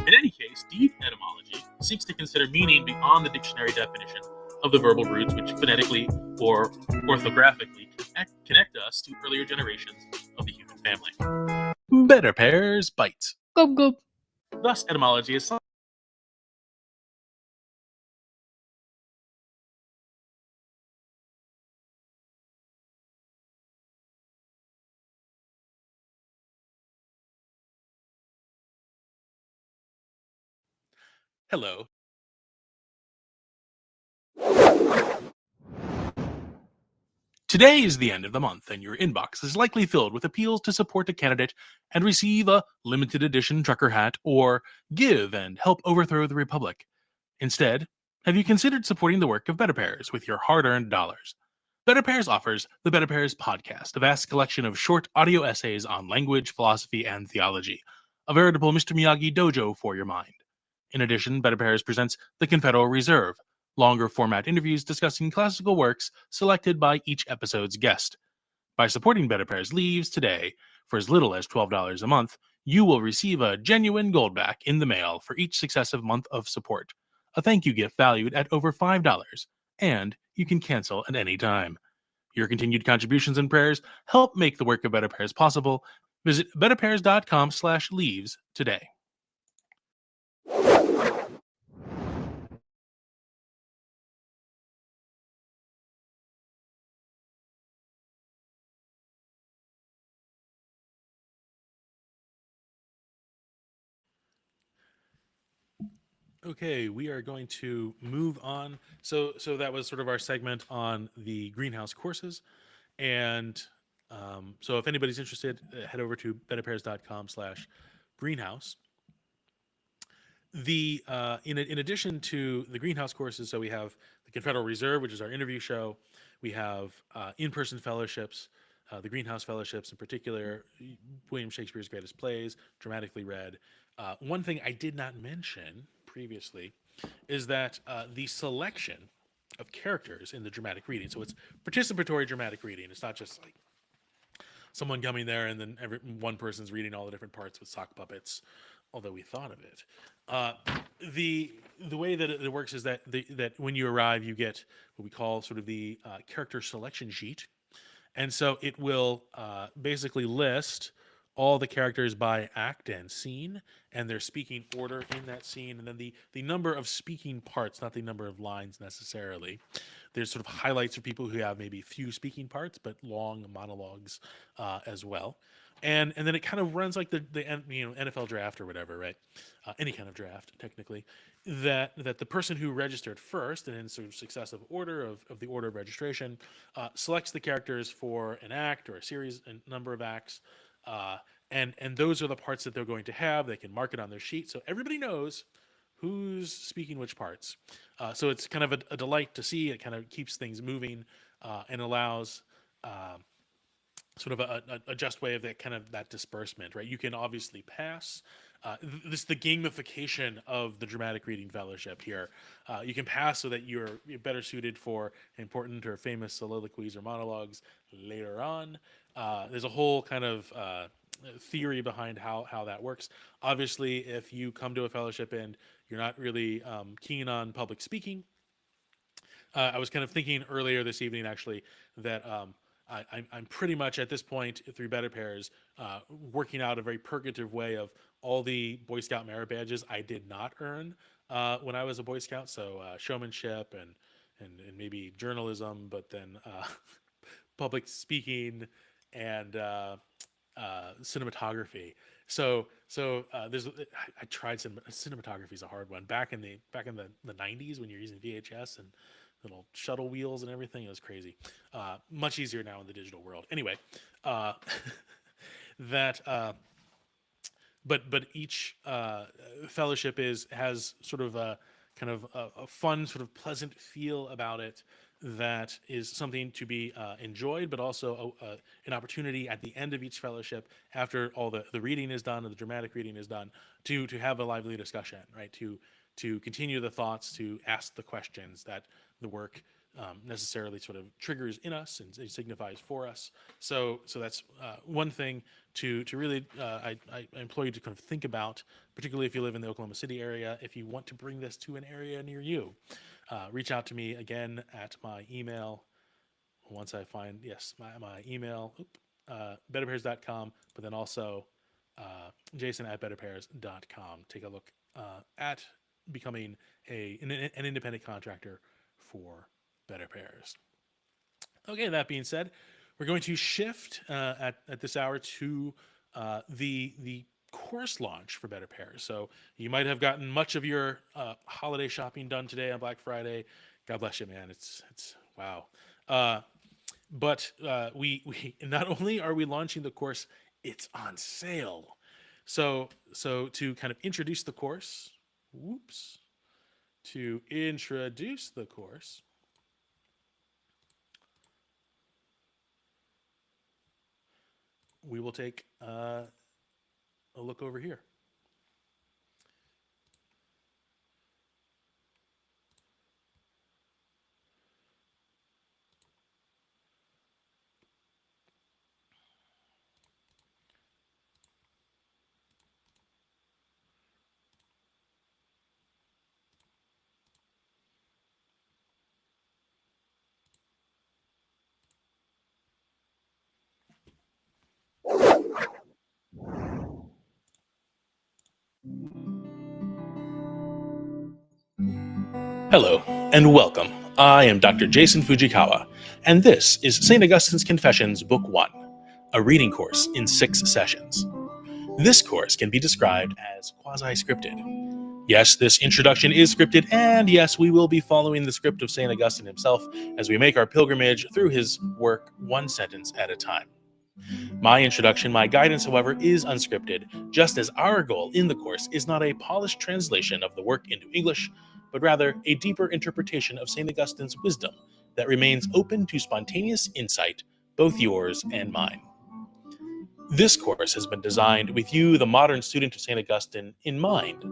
In any case, deep etymology seeks to consider meaning beyond the dictionary definition of the verbal roots which phonetically or orthographically connect us to earlier generations of the human family. BetterPears bites. Gulp gulp. Thus, etymology is Hello. Today is the end of the month, and your inbox is likely filled with appeals to support a candidate and receive a limited edition trucker hat or give and help overthrow the Republic. Instead, have you considered supporting the work of BetterPears with your hard-earned dollars? BetterPears offers the BetterPears podcast, a vast collection of short audio essays on language, philosophy, and theology, a veritable Mr. Miyagi dojo for your mind. In addition, BetterPears presents the Confederal Reserve, longer format interviews discussing classical works selected by each episode's guest. By supporting BetterPears Leaves today, for as little as $12 a month, you will receive a genuine goldback in the mail for each successive month of support, a thank you gift valued at over $5, and you can cancel at any time. Your continued contributions and prayers help make the work of BetterPears possible. Visit betterpears.com/leaves today. Okay, we are going to move on. So that was sort of our segment on the greenhouse courses. And so if anybody's interested, head over to betterpears.com/greenhouse. The in addition to the greenhouse courses, so we have the Confederal Reserve, which is our interview show. We have in-person fellowships, the Greenhouse Fellowships in particular, William Shakespeare's greatest plays, dramatically read. One thing I did not mention previously is that the selection of characters in the dramatic reading. So it's participatory dramatic reading. It's not just like someone coming there and then one person's reading all the different parts with sock puppets, although we thought of it. The way that it works is that that when you arrive, you get what we call sort of the character selection sheet. And so it will basically list all the characters by act and scene and their speaking order in that scene, and then the number of speaking parts, not the number of lines necessarily. There's sort of highlights for people who have maybe few speaking parts but long monologues as well. And then it kind of runs like the NFL draft or whatever, right? Any kind of draft, technically. That the person who registered first, and in sort of successive order of the order of registration, selects the characters for an act or a series, a number of acts, and those are the parts that they're going to have. They can mark it on their sheet, so everybody knows who's speaking which parts. So it's kind of a delight to see. It kind of keeps things moving and allows sort of a just way of that disbursement, right? You can obviously pass. This is the gamification of the dramatic reading fellowship here. You can pass so that you're better suited for important or famous soliloquies or monologues later on. There's a whole kind of theory behind how that works. Obviously, if you come to a fellowship and you're not really keen on public speaking, I was kind of thinking earlier this evening, actually, that I'm pretty much at this point through BetterPears working out a very purgative way of all the Boy Scout merit badges I did not earn when I was a Boy Scout. So showmanship and maybe journalism, but then public speaking and cinematography. there's I tried cinematography is a hard one back in the 90s when you're using VHS and little shuttle wheels and everything. It was crazy. Much easier now in the digital world. Anyway, that but each fellowship has sort of a kind of a fun, sort of pleasant feel about it that is something to be enjoyed, but also an opportunity at the end of each fellowship, after all the reading is done and the dramatic reading is done, to have a lively discussion, right? To continue the thoughts, to ask the questions that the work necessarily sort of triggers in us and signifies for us. So that's one thing to really I implore you to kind of think about, particularly if you live in the Oklahoma City area. If you want to bring this to an area near you, reach out to me again at my email. Once I find my email, betterpears.com, but then also Jason at betterpears.com. Take a look at becoming an independent contractor for BetterPears. Okay, that being said, we're going to shift at this hour to the course launch for BetterPears. So you might have gotten much of your holiday shopping done today on Black Friday. God bless you, man. It's wow. But we not only are we launching the course, it's on sale. So to kind of introduce the course, we will take a look over here. Hello, and welcome. I am Dr. Jason Fujikawa, and this is St. Augustine's Confessions, Book 1, a reading course in 6 sessions. This course can be described as quasi-scripted. Yes, this introduction is scripted, and yes, we will be following the script of St. Augustine himself as we make our pilgrimage through his work one sentence at a time. My introduction, my guidance, however, is unscripted, just as our goal in the course is not a polished translation of the work into English, but rather a deeper interpretation of St. Augustine's wisdom that remains open to spontaneous insight, both yours and mine. This course has been designed with you, the modern student of St. Augustine, in mind.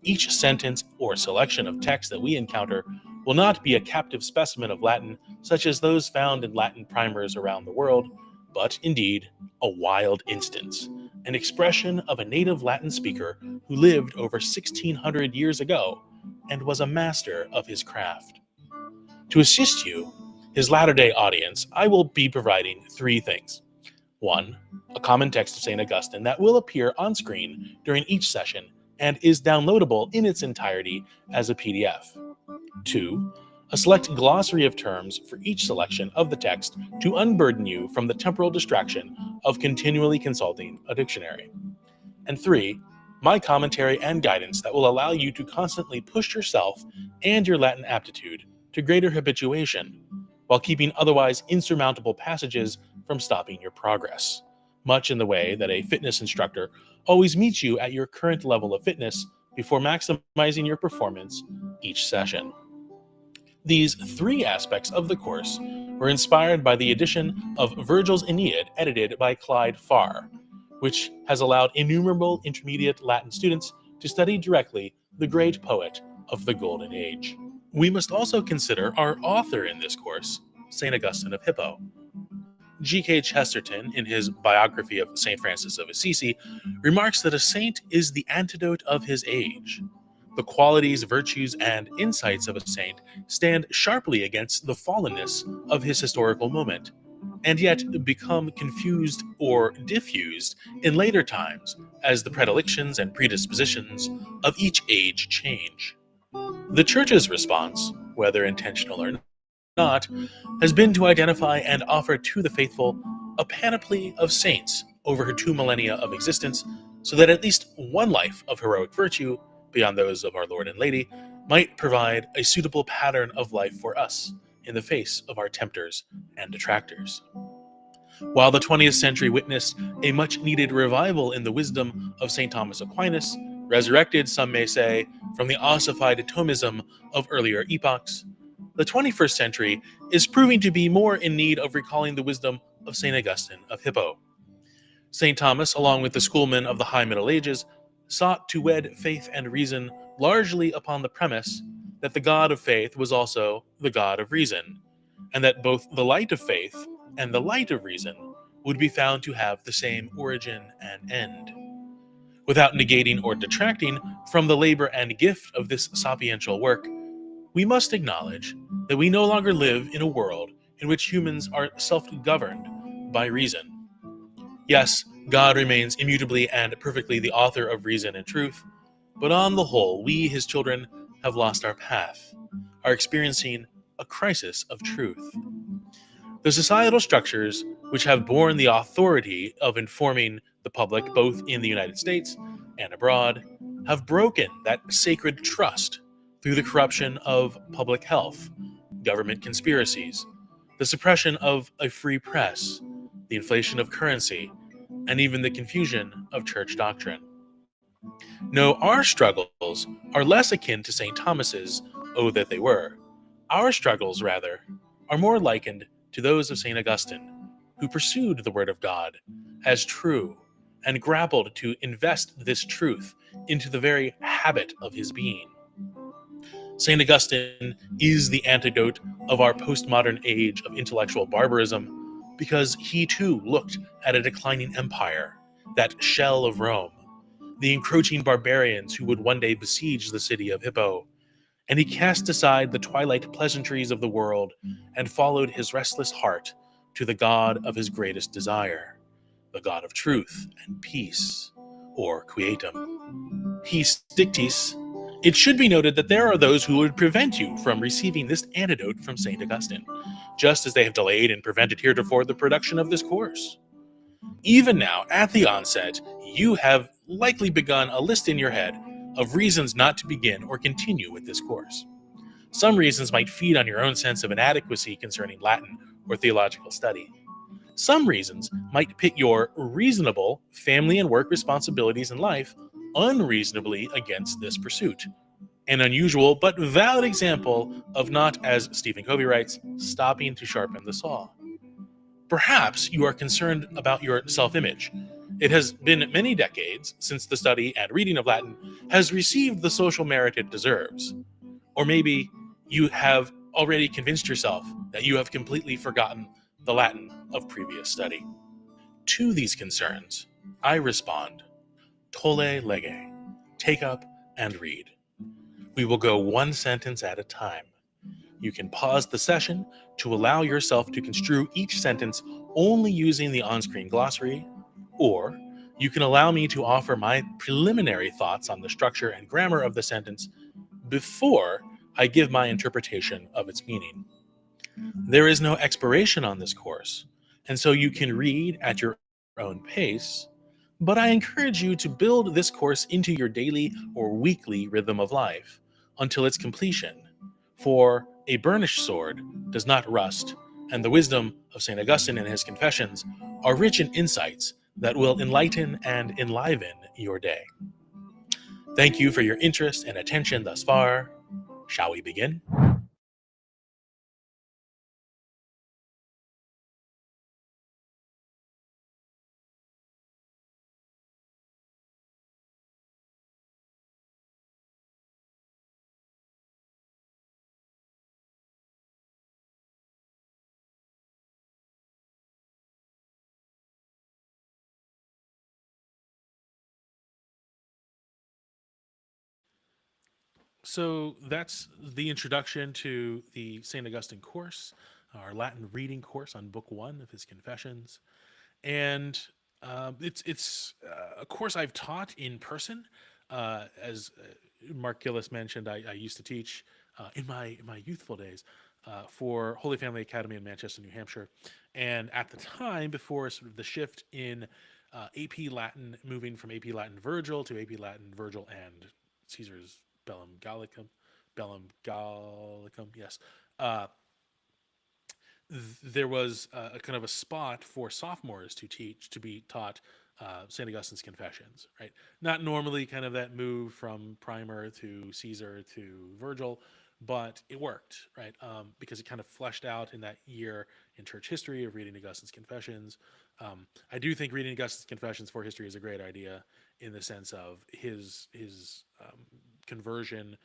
Each sentence or selection of text that we encounter will not be a captive specimen of Latin, such as those found in Latin primers around the world, but indeed a wild instance, an expression of a native Latin speaker who lived over 1,600 years ago and was a master of his craft. To assist you, his latter-day audience, I will be providing 3 things. 1, a common text of St. Augustine that will appear on screen during each session and is downloadable in its entirety as a PDF. 2, a select glossary of terms for each selection of the text to unburden you from the temporal distraction of continually consulting a dictionary. And 3, my commentary and guidance that will allow you to constantly push yourself and your Latin aptitude to greater habituation, while keeping otherwise insurmountable passages from stopping your progress, much in the way that a fitness instructor always meets you at your current level of fitness before maximizing your performance each session. These 3 aspects of the course were inspired by the edition of Virgil's Aeneid edited by Clyde Farr, which has allowed innumerable intermediate Latin students to study directly the great poet of the Golden Age. We must also consider our author in this course, St. Augustine of Hippo. G.K. Chesterton, in his biography of St. Francis of Assisi, remarks that a saint is the antidote of his age. The qualities, virtues, and insights of a saint stand sharply against the fallenness of his historical moment, and yet become confused or diffused in later times as the predilections and predispositions of each age change. The Church's response, whether intentional or not, has been to identify and offer to the faithful a panoply of saints over her 2 millennia of existence, so that at least one life of heroic virtue, beyond those of our Lord and Lady, might provide a suitable pattern of life for us in the face of our tempters and detractors. While the 20th century witnessed a much-needed revival in the wisdom of St. Thomas Aquinas, resurrected, some may say, from the ossified Thomism of earlier epochs, the 21st century is proving to be more in need of recalling the wisdom of St. Augustine of Hippo. St. Thomas, along with the schoolmen of the High Middle Ages, sought to wed faith and reason largely upon the premise that the God of faith was also the God of reason, and that both the light of faith and the light of reason would be found to have the same origin and end. Without negating or detracting from the labor and gift of this sapiential work, we must acknowledge that we no longer live in a world in which humans are self-governed by reason. Yes, God remains immutably and perfectly the author of reason and truth, but on the whole, we, his children, have lost our path, are experiencing a crisis of truth. The societal structures which have borne the authority of informing the public both in the United States and abroad have broken that sacred trust through the corruption of public health, government conspiracies, the suppression of a free press, the inflation of currency, and even the confusion of church doctrine. No, our struggles are less akin to St. Thomas's, oh that they were. Our struggles, rather, are more likened to those of St. Augustine, who pursued the Word of God as true and grappled to invest this truth into the very habit of his being. St. Augustine is the antidote of our postmodern age of intellectual barbarism because he too looked at a declining empire, that shell of Rome, the encroaching barbarians who would one day besiege the city of Hippo, and he cast aside the twilight pleasantries of the world and followed his restless heart to the God of his greatest desire, the God of truth and peace, or quietum. Peace dictis. It should be noted that there are those who would prevent you from receiving this antidote from St. Augustine, just as they have delayed and prevented heretofore the production of this course. Even now, at the onset, you have likely begun a list in your head of reasons not to begin or continue with this course. Some reasons might feed on your own sense of inadequacy concerning Latin or theological study. Some reasons might pit your reasonable family and work responsibilities in life unreasonably against this pursuit. An unusual but valid example of not, as Stephen Covey writes, stopping to sharpen the saw. Perhaps you are concerned about your self-image. It has been many decades since the study and reading of Latin has received the social merit it deserves. Or maybe you have already convinced yourself that you have completely forgotten the Latin of previous study. To these concerns, I respond, tolle lege, take up and read. We will go one sentence at a time. You can pause the session to allow yourself to construe each sentence only using the on-screen glossary, or you can allow me to offer my preliminary thoughts on the structure and grammar of the sentence before I give my interpretation of its meaning. There is no expiration on this course, and so you can read at your own pace, but I encourage you to build this course into your daily or weekly rhythm of life until its completion, for a burnished sword does not rust, and the wisdom of St. Augustine and his Confessions are rich in insights that will enlighten and enliven your day. Thank you for your interest and attention thus far. Shall we begin? So that's the introduction to the St. Augustine course, our Latin reading course on Book 1 of his Confessions. And it's a course I've taught in person. As Mark Gillis mentioned, I used to teach in my youthful days for Holy Family Academy in Manchester, New Hampshire. And at the time, before sort of the shift in AP Latin, moving from AP Latin Virgil to AP Latin Virgil and Caesar's Bellum Gallicum, yes. There was a kind of a spot for sophomores to be taught St. Augustine's Confessions, right? Not normally kind of that move from primer to Caesar to Virgil, but it worked, right? Because it kind of fleshed out in that year in church history of reading Augustine's Confessions. I do think reading Augustine's Confessions for history is a great idea in the sense of his conversion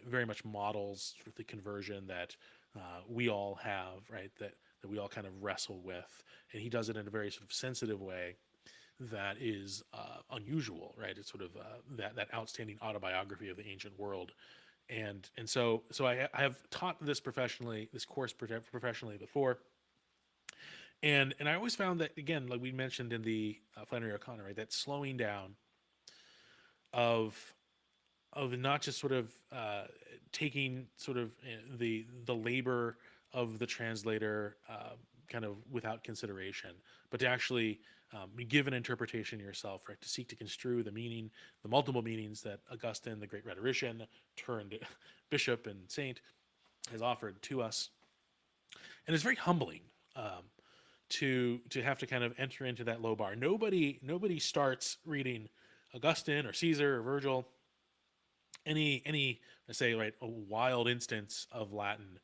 very much models sort of the conversion that we all have, right? That we all kind of wrestle with, and he does it in a very sort of sensitive way that is unusual, right? It's sort of that outstanding autobiography of the ancient world, and so I have taught this course professionally before, and I always found that, again, like we mentioned in the Flannery O'Connor, right, that slowing down of not just sort of taking sort of the labor of the translator kind of without consideration, but to actually give an interpretation yourself, right? To seek to construe the meaning, the multiple meanings that Augustine, the great rhetorician turned bishop and saint, has offered to us, and it's very humbling to have to kind of enter into that low bar. Nobody starts reading Augustine or Caesar or Virgil, any let's say, right, a wild instance of Latin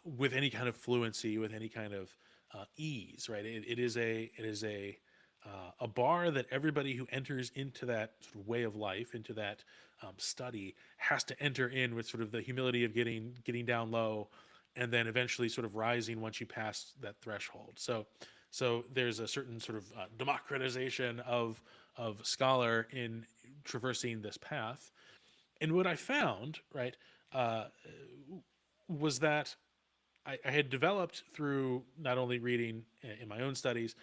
with any kind of fluency, with any kind of ease, right? It is a bar that everybody who enters into that sort of way of life, into that study, has to enter in with sort of the humility of getting down low, and then eventually sort of rising once you pass that threshold. So there's a certain sort of democratization of scholar in traversing this path. And what I found, right, was that I had developed through not only reading in my own studies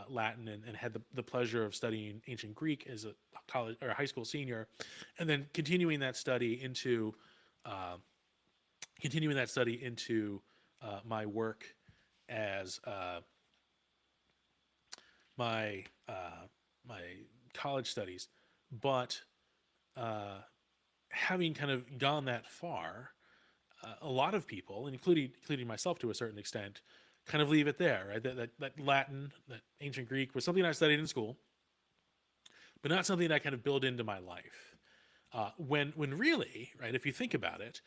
Latin, and had the pleasure of studying ancient Greek as a college or a high school senior, and then continuing that study into my work as my college studies, but having kind of gone that far, a lot of people, including myself to a certain extent, kind of leave it there, right? That Latin, that ancient Greek, was something I studied in school, but not something I kind of built into my life. When really, right, if you think about it,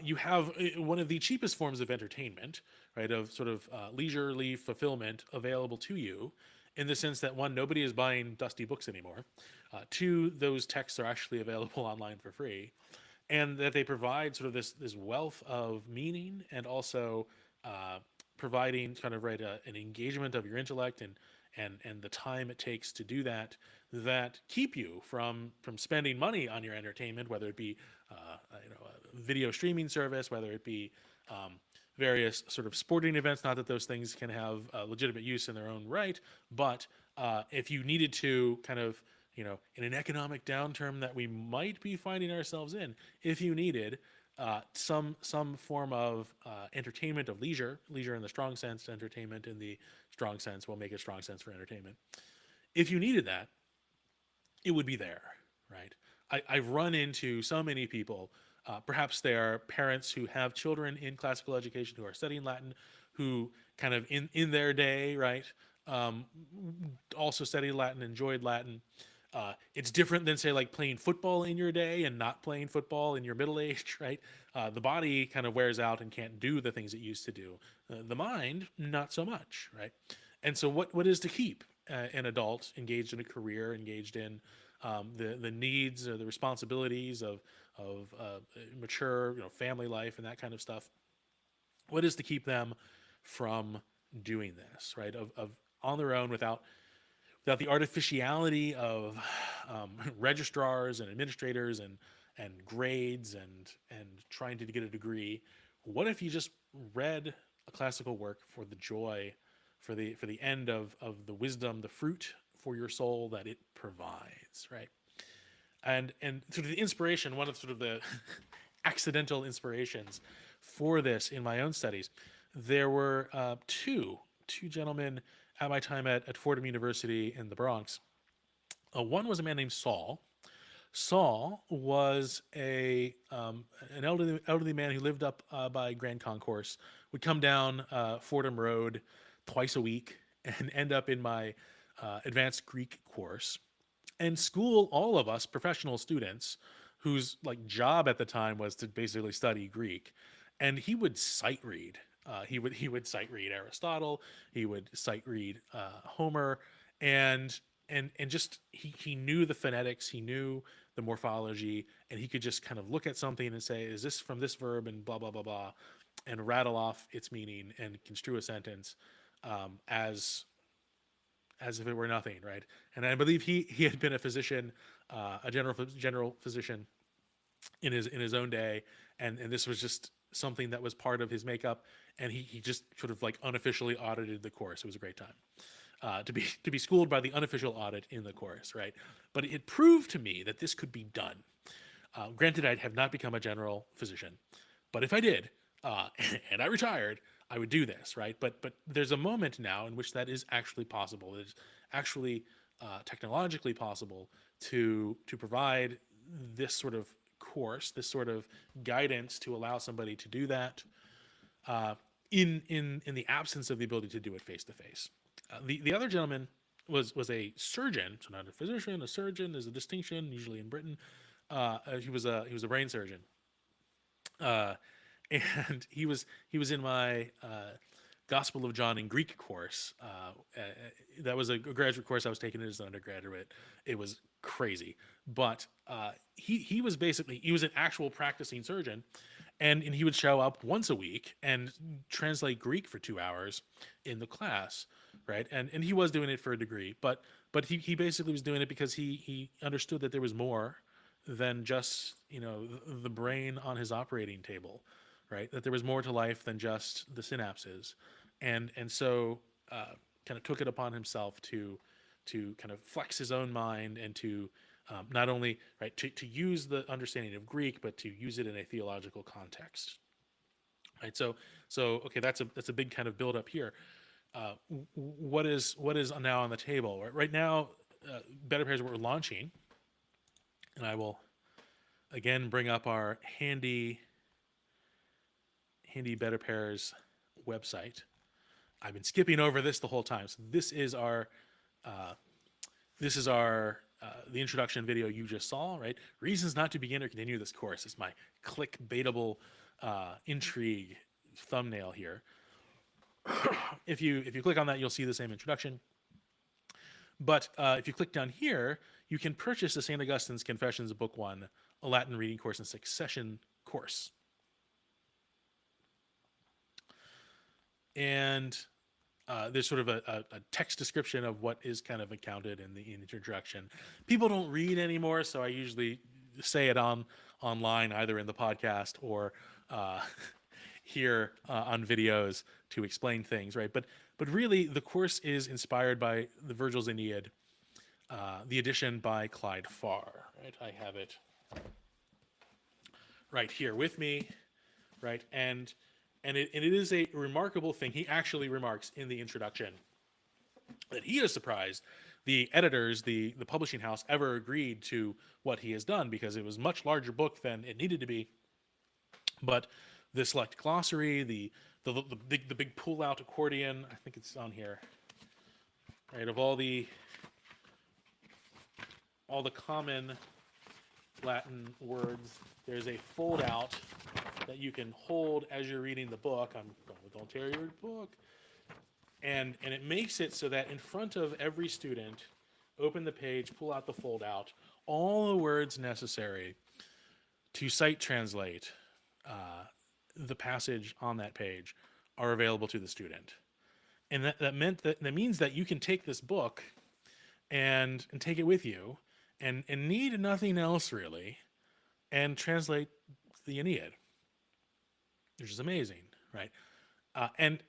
you have one of the cheapest forms of entertainment, right, of sort of leisurely fulfillment available to you, in the sense that, one, nobody is buying dusty books anymore. Two, those texts are actually available online for free, and that they provide sort of this wealth of meaning, and also providing kind of, right, an engagement of your intellect and the time it takes to do that keep you from spending money on your entertainment, whether it be a video streaming service, whether it be various sort of sporting events. Not that those things can have legitimate use in their own right, but if you needed to kind of, in an economic downturn that we might be finding ourselves in, if you needed some form of entertainment of leisure in the strong sense, entertainment in the strong sense, we'll make it strong sense for entertainment. If you needed that, it would be there, right? I've run into so many people, perhaps they are parents who have children in classical education who are studying Latin, who kind of in their day, right, also studied Latin, enjoyed Latin. It's different than, say, like playing football in your day and not playing football in your middle age, right? The body kind of wears out and can't do the things it used to do. The mind, not so much, right? And so what is to keep an adult engaged in a career, engaged in the needs or the responsibilities of mature, family life and that kind of stuff? What is to keep them from doing this, right? Of on their own, without the artificiality of registrars and administrators and grades and trying to get a degree. What if you just read a classical work for the joy, for the end of the wisdom, the fruit for your soul that it provides, right? And sort of the inspiration, one of sort of the accidental inspirations for this in my own studies, there were two gentlemen at my time at Fordham University in the Bronx. One was a man named Saul. Saul was an elderly man who lived up by Grand Concourse, would come down Fordham Road twice a week and end up in my advanced Greek course and school all of us professional students whose like job at the time was to basically study Greek. And he would sight read. He would sight read Aristotle. He would sight read Homer, and just he knew the phonetics. He knew the morphology, and he could just kind of look at something and say, "Is this from this verb?" and blah blah blah blah, and rattle off its meaning and construe a sentence as if it were nothing, right? And I believe he had been a physician, a general physician in his own day, and this was just something that was part of his makeup, and he just sort of like unofficially audited the course. It was a great time to be schooled by the unofficial audit in the course, right? But it proved to me that this could be done. Granted, I have not become a general physician, but if I did, and I retired, I would do this, right? But there's a moment now in which that is actually possible. It is actually technologically possible to provide this sort of course, this sort of guidance to allow somebody to do that in the absence of the ability to do it face to face. The other gentleman was a surgeon, so not a physician. A surgeon is a distinction usually in Britain. He was a brain surgeon. And he was in my Gospel of John in Greek course. That was a graduate course I was taking as an undergraduate. It was crazy, but he was an actual practicing surgeon, and he would show up once a week and translate Greek for 2 hours in the class, right? And he was doing it for a degree, but he basically was doing it because he understood that there was more than just the brain on his operating table. Right, that there was more to life than just the synapses, and so kind of took it upon himself to kind of flex his own mind and to not only to use the understanding of Greek, but to use it in a theological context. Right, so okay, that's a big kind of build up here. What is now on the table? Right now, BetterPears we're launching, and I will again bring up our handy BetterPears website. I've been skipping over this the whole time. So this is our the introduction video you just saw, right? Reasons not to begin or continue this course is my clickbaitable intrigue thumbnail here. If you click on that, you'll see the same introduction. But if you click down here, you can purchase the St. Augustine's Confessions Book 1, a Latin reading course and succession course. And there's sort of a text description of what is kind of accounted in the introduction. People don't read anymore, so I usually say it online, either in the podcast or here on videos to explain things, right? But really, the course is inspired by the Virgil's Aeneid, the edition by Clyde Farr, right? I have it right here with me, right? And it is a remarkable thing. He actually remarks in the introduction that he is surprised the editors, the publishing house, ever agreed to what he has done, because it was a much larger book than it needed to be. But the select glossary, the big pull-out accordion, I think it's on here, right? Of all the common Latin words, there's a fold-out that you can hold as you're reading the book. I'm going with Don't Tear Your Book. And it makes it so that in front of every student, open the page, pull out the fold out, all the words necessary to sight translate the passage on that page are available to the student. And that means that you can take this book and take it with you and need nothing else really, and translate the Aeneid, which is amazing, right? And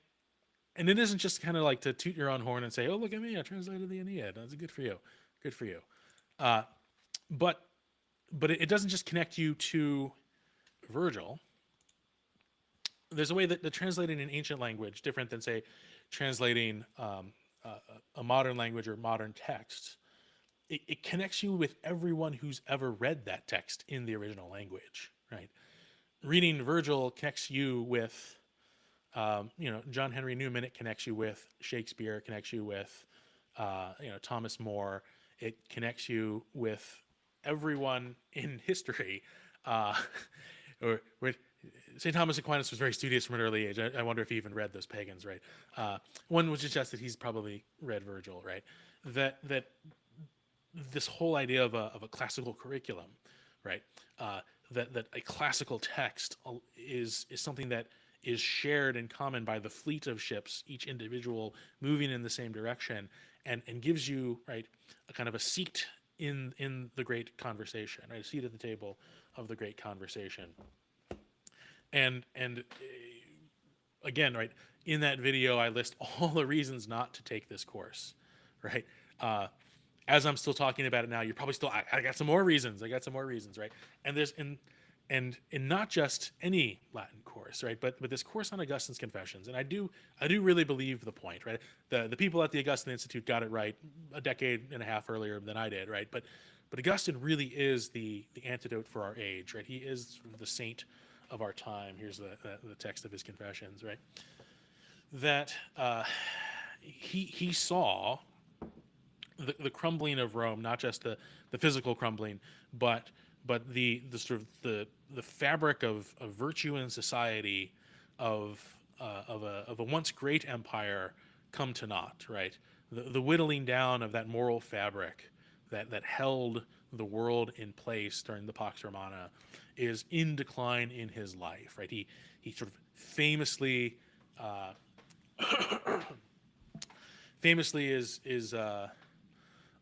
it isn't just kind of like to toot your own horn and say, "Oh, look at me, I translated the Aeneid. That's good for you, good for you." But it doesn't just connect you to Virgil. There's a way that translating an ancient language, different than say translating a modern language or modern text, it connects you with everyone who's ever read that text in the original language, right? Reading Virgil connects you with, John Henry Newman. It connects you with Shakespeare. It connects you with, Thomas More. It connects you with everyone in history. Or St. Thomas Aquinas was very studious from an early age. I wonder if he even read those pagans, right? One would suggest that he's probably read Virgil, right? That this whole idea of a classical curriculum, right? That a classical text is something that is shared in common by the fleet of ships, each individual moving in the same direction, and gives you, right, a kind of a seat in the great conversation, right? A seat at the table of the great conversation. And again, right, in that video, I list all the reasons not to take this course, right? As I'm still talking about it now, you're probably still, I got some more reasons. I got some more reasons, right? And there's, and not just any Latin course, right? But this course on Augustine's Confessions. And I do really believe the point, right? The people at the Augustine Institute got it right a decade and a half earlier than I did, right? But Augustine really is the antidote for our age, right? He is sort of the saint of our time. Here's the text of his Confessions, right? That he saw the crumbling of Rome, not just the physical crumbling, but the sort of the fabric of virtue in society of a once great empire come to naught, right? The whittling down of that moral fabric that held the world in place during the Pax Romana is in decline in his life, right? He sort of famously is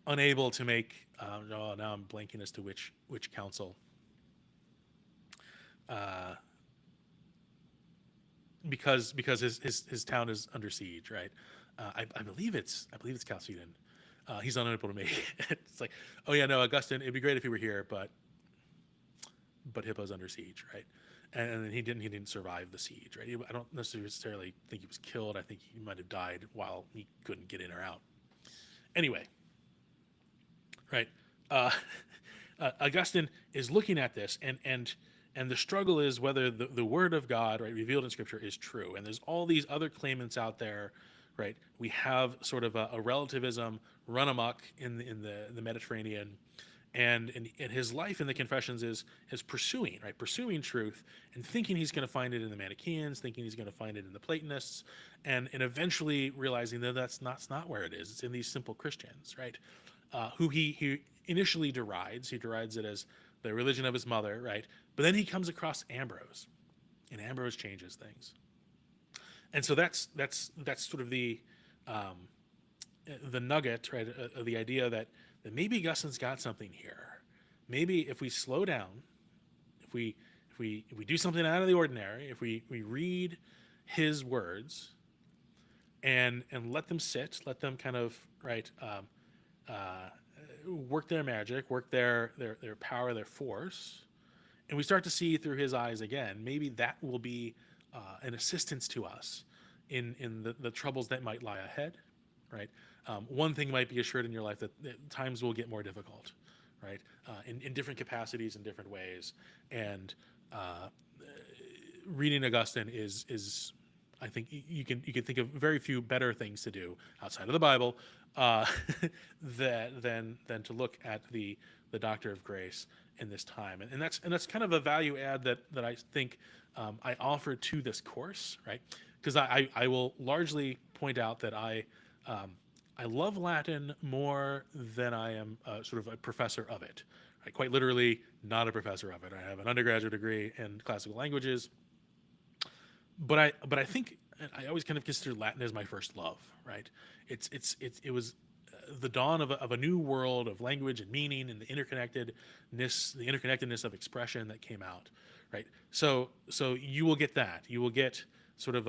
unable to make. Now I'm blanking as to which council. Because his town is under siege, right? I believe it's Chalcedon. He's unable to make it. It's like, oh yeah, no, Augustine. It'd be great if he were here, but Hippo's under siege, right? And he didn't survive the siege, right? I don't necessarily think he was killed. I think he might have died while he couldn't get in or out. Anyway, right? Augustine is looking at this, and the struggle is whether the word of God, right, revealed in Scripture, is true. And there's all these other claimants out there, right? We have sort of a relativism run amok in the Mediterranean, and his life in the Confessions is pursuing truth, and thinking he's going to find it in the Manichaeans, thinking he's going to find it in the Platonists, and eventually realizing that that's not where it is. It's in these simple Christians, right? Who he initially derides. He derides it as the religion of his mother, right? But then he comes across Ambrose, and Ambrose changes things. And so that's sort of the nugget, right? The idea that maybe Augustine's got something here. Maybe if we slow down, if we do something out of the ordinary, if we read his words and let them sit, let them kind of, right, work their magic, work their power, their force, and we start to see through his eyes again, maybe that will be an assistance to us in the troubles that might lie ahead, right? One thing might be assured in your life, that times will get more difficult, right? In different capacities, in different ways. And reading Augustine is I think you can think of very few better things to do outside of the Bible than to look at the Doctor of Grace in this time, and that's kind of a value add that I think I offer to this course, right? Because I will largely point out that I love Latin more than I am sort of a professor of it. Right? Quite literally, not a professor of it. I have an undergraduate degree in classical languages. But I think I always kind of consider Latin as my first love, right? It was the dawn of a new world of language and meaning, and the interconnectedness of expression that came out, right? So you will get that. You will get sort of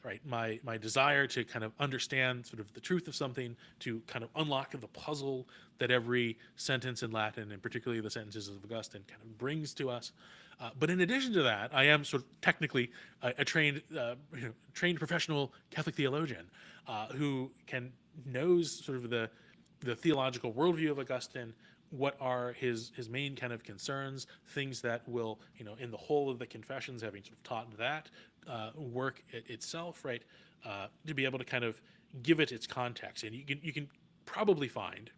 right? My desire to kind of understand sort of the truth of something, to kind of unlock the puzzle that every sentence in Latin, and particularly the sentences of Augustine, kind of brings to us. But in addition to that, I am sort of technically a trained, trained professional Catholic theologian who knows sort of the theological worldview of Augustine. What are his main kind of concerns, things that will, in the whole of the Confessions, having sort of taught that work itself, right, to be able to kind of give it its context. And you can probably find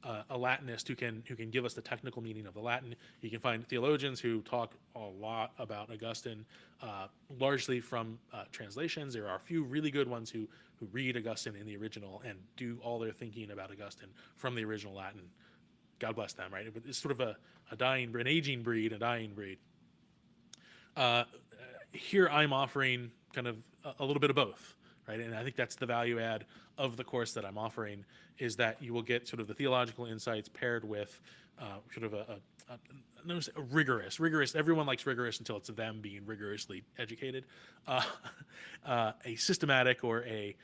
a Latinist who can give us the technical meaning of the Latin. You can find theologians who talk a lot about Augustine, largely from translations. There are a few really good ones who read Augustine in the original and do all their thinking about Augustine from the original Latin. God bless them, right? But it's sort of an aging breed, a dying breed. Here I'm offering kind of a little bit of both, right? And I think that's the value add of the course that I'm offering, is that you will get sort of the theological insights paired with sort of a rigorous. Everyone likes rigorous until it's them being rigorously educated. A systematic or a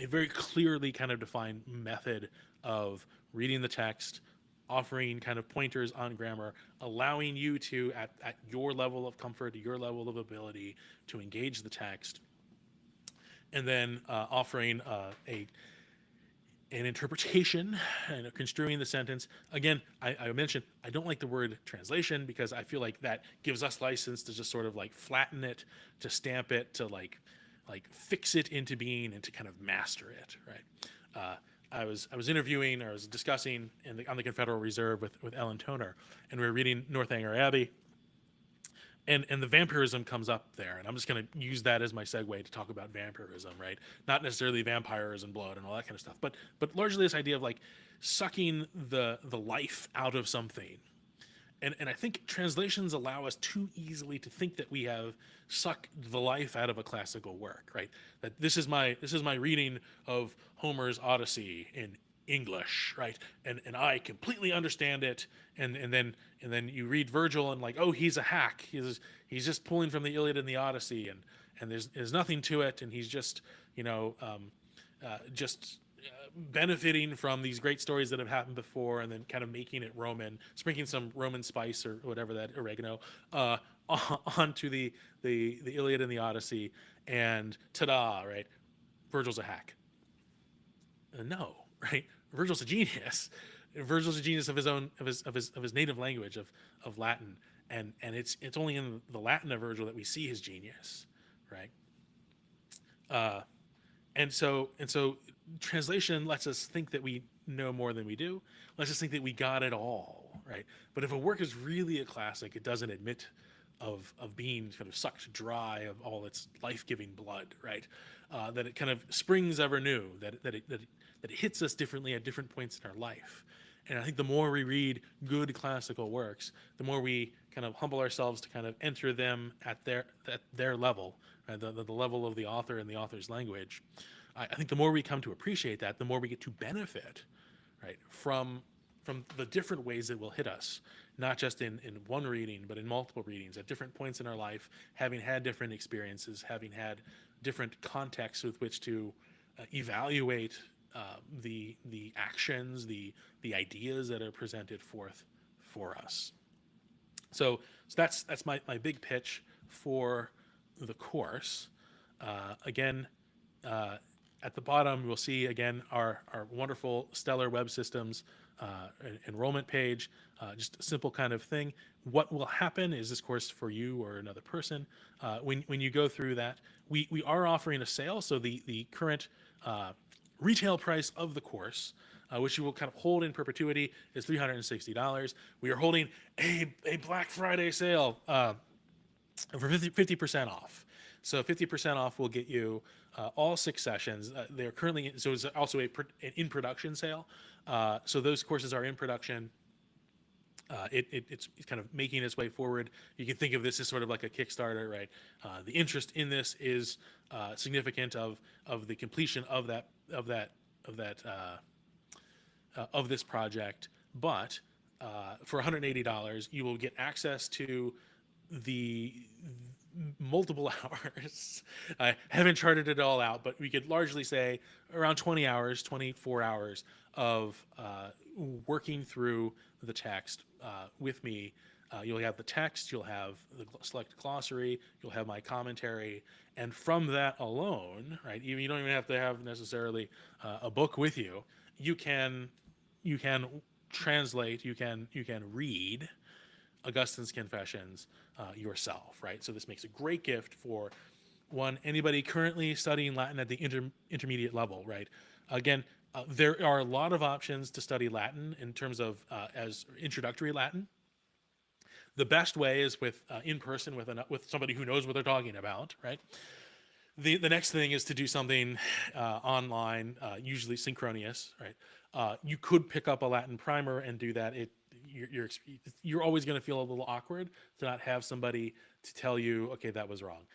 very clearly kind of defined method of reading the text, offering kind of pointers on grammar, allowing you to, at your level of comfort, your level of ability, to engage the text, and then offering an interpretation and construing the sentence. Again, I mentioned I don't like the word translation because I feel like that gives us license to just sort of like flatten it, to stamp it, to like fix it into being, and to kind of master it, right? I was discussing on the Confederal Reserve with Ellen Toner, and we were reading Northanger Abbey, and the vampirism comes up there, and I'm just going to use that as my segue to talk about vampirism, right? Not necessarily vampires and blood and all that kind of stuff, but largely this idea of like sucking the life out of something. And I think translations allow us too easily to think that we have sucked the life out of a classical work, right? That this is my reading of Homer's Odyssey in English, right? And I completely understand it. And then you read Virgil and like, oh, he's a hack. He's just pulling from the Iliad and the Odyssey, and there's nothing to it, and he's just benefiting from these great stories that have happened before, and then kind of making it Roman, sprinkling some Roman spice or whatever, that oregano, onto the Iliad and the Odyssey, and ta-da, right? Virgil's a hack. No, right? Virgil's a genius. Virgil's a genius of his own of his native language of Latin, and it's only in the Latin of Virgil that we see his genius, right? And so translation lets us think that we know more than we do, lets us think that we got it all, right? But if a work is really a classic, it doesn't admit of being kind of sucked dry of all its life-giving blood, right? That it kind of springs ever new, that it hits us differently at different points in our life. And I think the more we read good classical works, the more we kind of humble ourselves to kind of enter them at their level, right? the level of the author and the author's language. I think the more we come to appreciate that, the more we get to benefit, right, from the different ways it will hit us, not just in one reading, but in multiple readings at different points in our life, having had different experiences, having had different contexts with which to evaluate the actions, the ideas that are presented forth for us. So that's my big pitch for the course. Again. At the bottom, we'll see again our wonderful Stellar Web Systems enrollment page. Just a simple kind of thing. What will happen is this course for you or another person. When you go through that, we are offering a sale. So the current retail price of the course, which you will kind of hold in perpetuity, is $360. We are holding a Black Friday sale for 50% off. So 50% off will get you all 6 sessions. They're currently, so it's also an in-production sale. So those courses are in production. It's kind of making its way forward. You can think of this as sort of like a Kickstarter, right? The interest in this is significant of the completion of this project. But for $180, you will get access to the multiple hours. I haven't charted it all out, but we could largely say around 20 hours, 24 hours of working through the text with me. You'll have the text, you'll have the selected glossary, you'll have my commentary, and from that alone, right? Even you don't even have to have necessarily a book with you. You can translate, you can read Augustine's Confessions yourself, right? So this makes a great gift for anybody currently studying Latin at the intermediate level, right? Again, there are a lot of options to study Latin in terms of as introductory Latin. The best way is with in person with somebody who knows what they're talking about, right? The next thing is to do something online, usually synchronous, right? You could pick up a Latin primer and do that. You're always going to feel a little awkward to not have somebody to tell you, okay, that was wrong,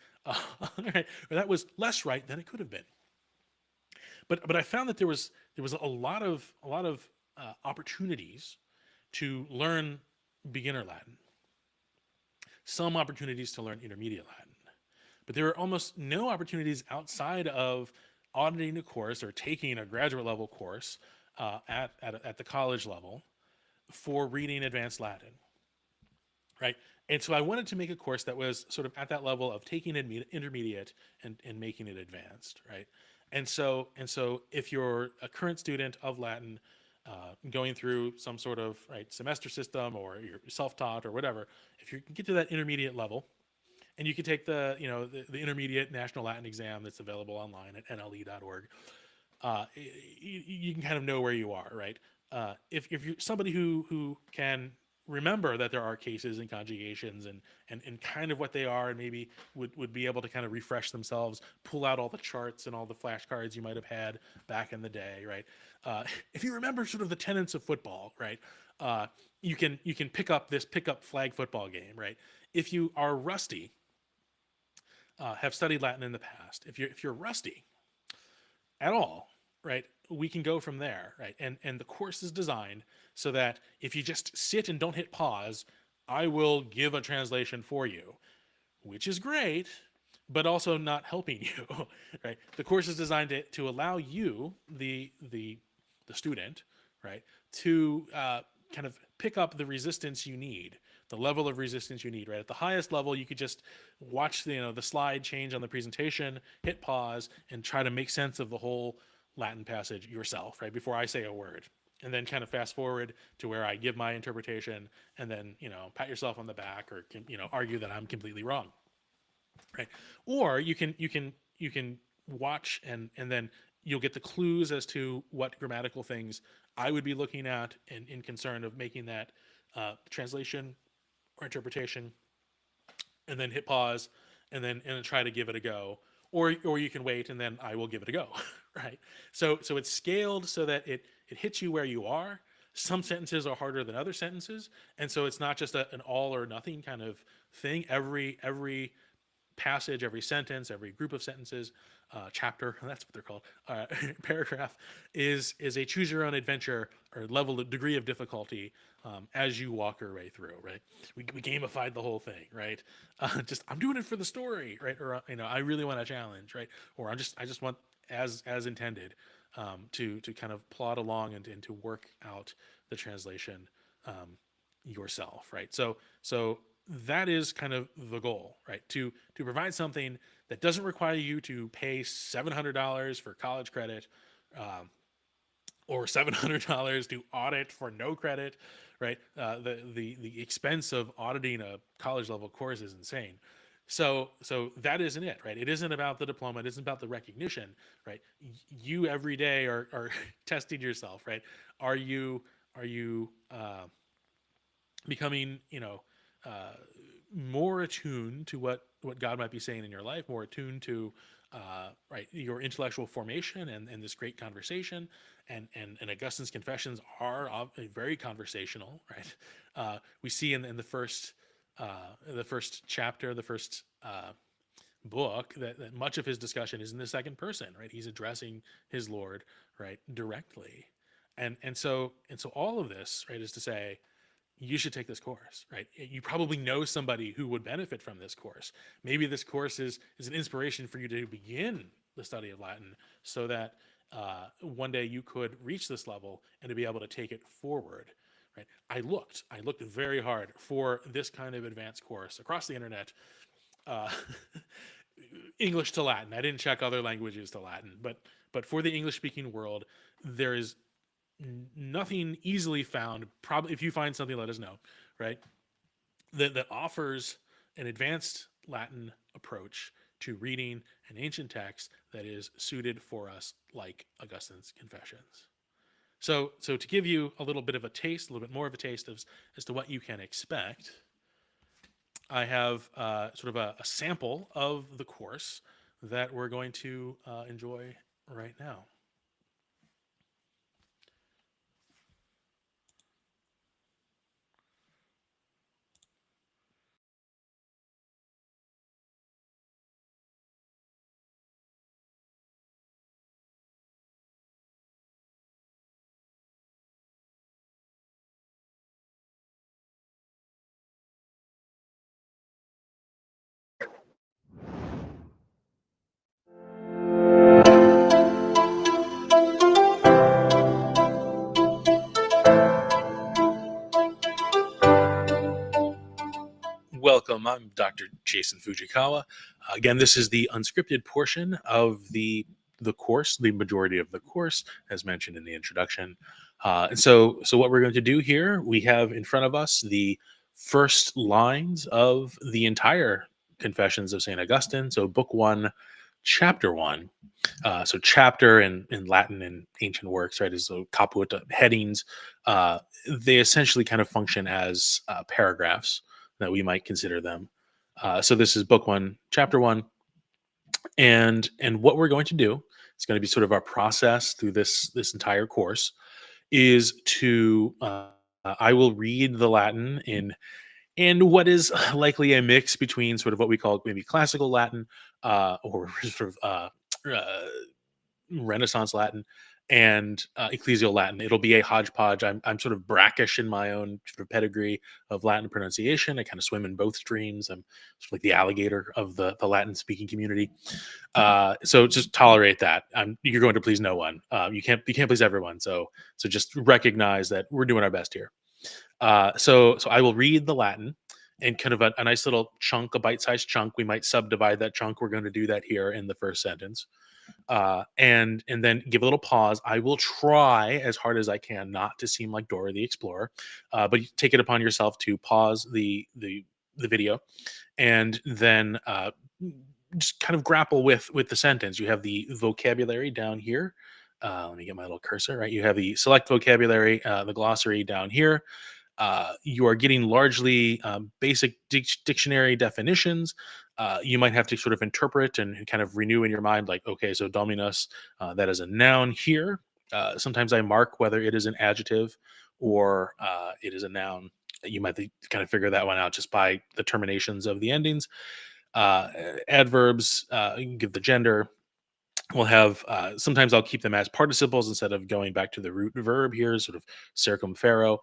right? Or that was less right than it could have been. But I found that there was a lot of opportunities to learn beginner Latin, some opportunities to learn intermediate Latin, but there are almost no opportunities outside of auditing a course or taking a graduate level course at the college level for reading advanced Latin, right? And so I wanted to make a course that was sort of at that level of taking intermediate and making it advanced, right? And so if you're a current student of Latin, going through some sort of semester system, or you're self-taught or whatever, if you can get to that intermediate level, and you can take the intermediate national Latin exam that's available online at nle.org, you can kind of know where you are, right? If you're somebody who can remember that there are cases and conjugations and kind of what they are, and maybe would be able to kind of refresh themselves, pull out all the charts and all the flashcards you might have had back in the day, right? If you remember sort of the tenets of football, right? You can pick up flag football game, right? If you are rusty, have studied Latin in the past, if you're rusty at all, right, we can go from there, right? And the course is designed so that if you just sit and don't hit pause, I will give a translation for you, which is great, but also not helping you, right? The course is designed to allow you, the student, right, to kind of pick up the resistance you need, the level of resistance you need, right? At the highest level, you could just watch the slide change on the presentation, hit pause, and try to make sense of the whole Latin passage yourself, right, before I say a word. And then kind of fast forward to where I give my interpretation, and then, pat yourself on the back, or, argue that I'm completely wrong, right? Or you can watch, and then you'll get the clues as to what grammatical things I would be looking at in concern of making that translation or interpretation, and then hit pause, and then try to give it a go. Or you can wait, and then I will give it a go, right? So it's scaled so that it hits you where you are. Some sentences are harder than other sentences, and so it's not just an all or nothing kind of thing. Every passage, every sentence, every group of sentences, chapter, that's what they're called, paragraph, is a choose your own adventure or degree of difficulty as you walk your way through, right? We gamified the whole thing, right? I'm doing it for the story, right? Or I really want a challenge, right? Or I just want as intended to kind of plod along and to work out the translation yourself, right? So that is kind of the goal, right? To provide something that doesn't require you to pay $700 for college credit, or $700 to audit for no credit, right? The expense of auditing a college level course is insane. So that isn't it, right? It isn't about the diploma. It isn't about the recognition, right? You every day are testing yourself, right? Are you becoming, more attuned to what God might be saying in your life, more attuned to right, your intellectual formation and this great conversation, and Augustine's Confessions are very conversational, right? We see in the first chapter, the first book, that much of his discussion is in the second person, right? He's addressing his Lord, right, directly, and so all of this, right, is to say, you should take this course, right? You probably know somebody who would benefit from this course. Maybe this course is an inspiration for you to begin the study of Latin, so that one day you could reach this level and to be able to take it forward, right? I looked very hard for this kind of advanced course across the internet, uh, English to Latin. I didn't check other languages to Latin, but for the English speaking world, there is nothing easily found. Probably, if you find something, let us know, right? That offers an advanced Latin approach to reading an ancient text that is suited for us, like Augustine's Confessions. So to give you a little bit of a taste, a little bit more of a taste of as to what you can expect, I have sort of a sample of the course that we're going to enjoy right now. Welcome, I'm Dr. Jason Fujikawa. Again, this is the unscripted portion of the course, the majority of the course, as mentioned in the introduction. And so what we're going to do here, we have in front of us the first lines of the entire Confessions of St. Augustine. So book 1, chapter 1. So chapter in Latin and ancient works, right, is a caput, headings. They essentially kind of function as paragraphs that we might consider them. So this is book 1, chapter 1, and what we're going to do, it's going to be sort of our process through this entire course, is to I will read the Latin in what is likely a mix between sort of what we call maybe classical Latin or sort of Renaissance Latin and ecclesial Latin. It'll be a hodgepodge. I'm sort of brackish in my own sort of pedigree of Latin pronunciation. I kind of swim in both streams. I'm sort of like the alligator of the Latin speaking community. So just tolerate that. You're going to please no one. You can't please everyone. So just recognize that we're doing our best here. So I will read the Latin and kind of a nice little chunk, a bite-sized chunk. We might subdivide that chunk. We're going to do that here in the first sentence. And then give a little pause. I will try as hard as I can not to seem like Dora the Explorer, but you take it upon yourself to pause the video, and then just kind of grapple with the sentence. You have the vocabulary down here. Let me get my little cursor. Right, you have the select vocabulary, the glossary down here. You are getting largely basic dictionary definitions. You might have to sort of interpret and kind of renew in your mind, like, okay, so dominus, that is a noun here. Sometimes I mark whether it is an adjective or it is a noun. You might kind of figure that one out just by the terminations of the endings. Adverbs, you can give the gender. We'll have sometimes I'll keep them as participles instead of going back to the root verb here, sort of circumfero.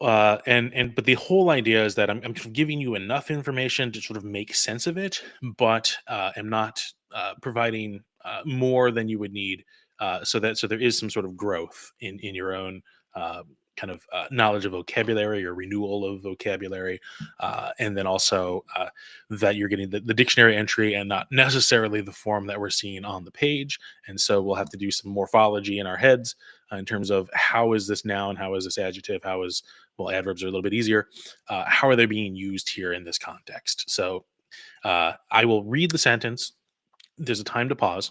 But the whole idea is that I'm giving you enough information to sort of make sense of it, but am not providing more than you would need, so there is some sort of growth in your own kind of knowledge of vocabulary or renewal of vocabulary, and then also that you're getting the dictionary entry and not necessarily the form that we're seeing on the page. And so we'll have to do some morphology in our heads in terms of how is this noun, how is this adjective, how is, well, adverbs are a little bit easier. How are they being used here in this context? So I will read the sentence. There's a time to pause.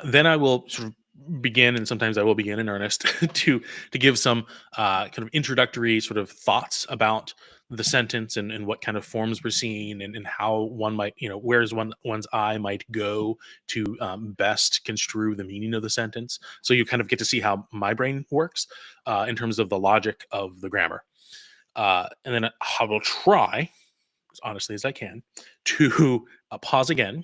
Then I will sort of begin, and sometimes I will begin in earnest to give some kind of introductory sort of thoughts about the sentence and what kind of forms we're seeing and how one might, where's one's eye might go to best construe the meaning of the sentence. So you kind of get to see how my brain works in terms of the logic of the grammar. And then I will try, as honestly as I can, to pause again.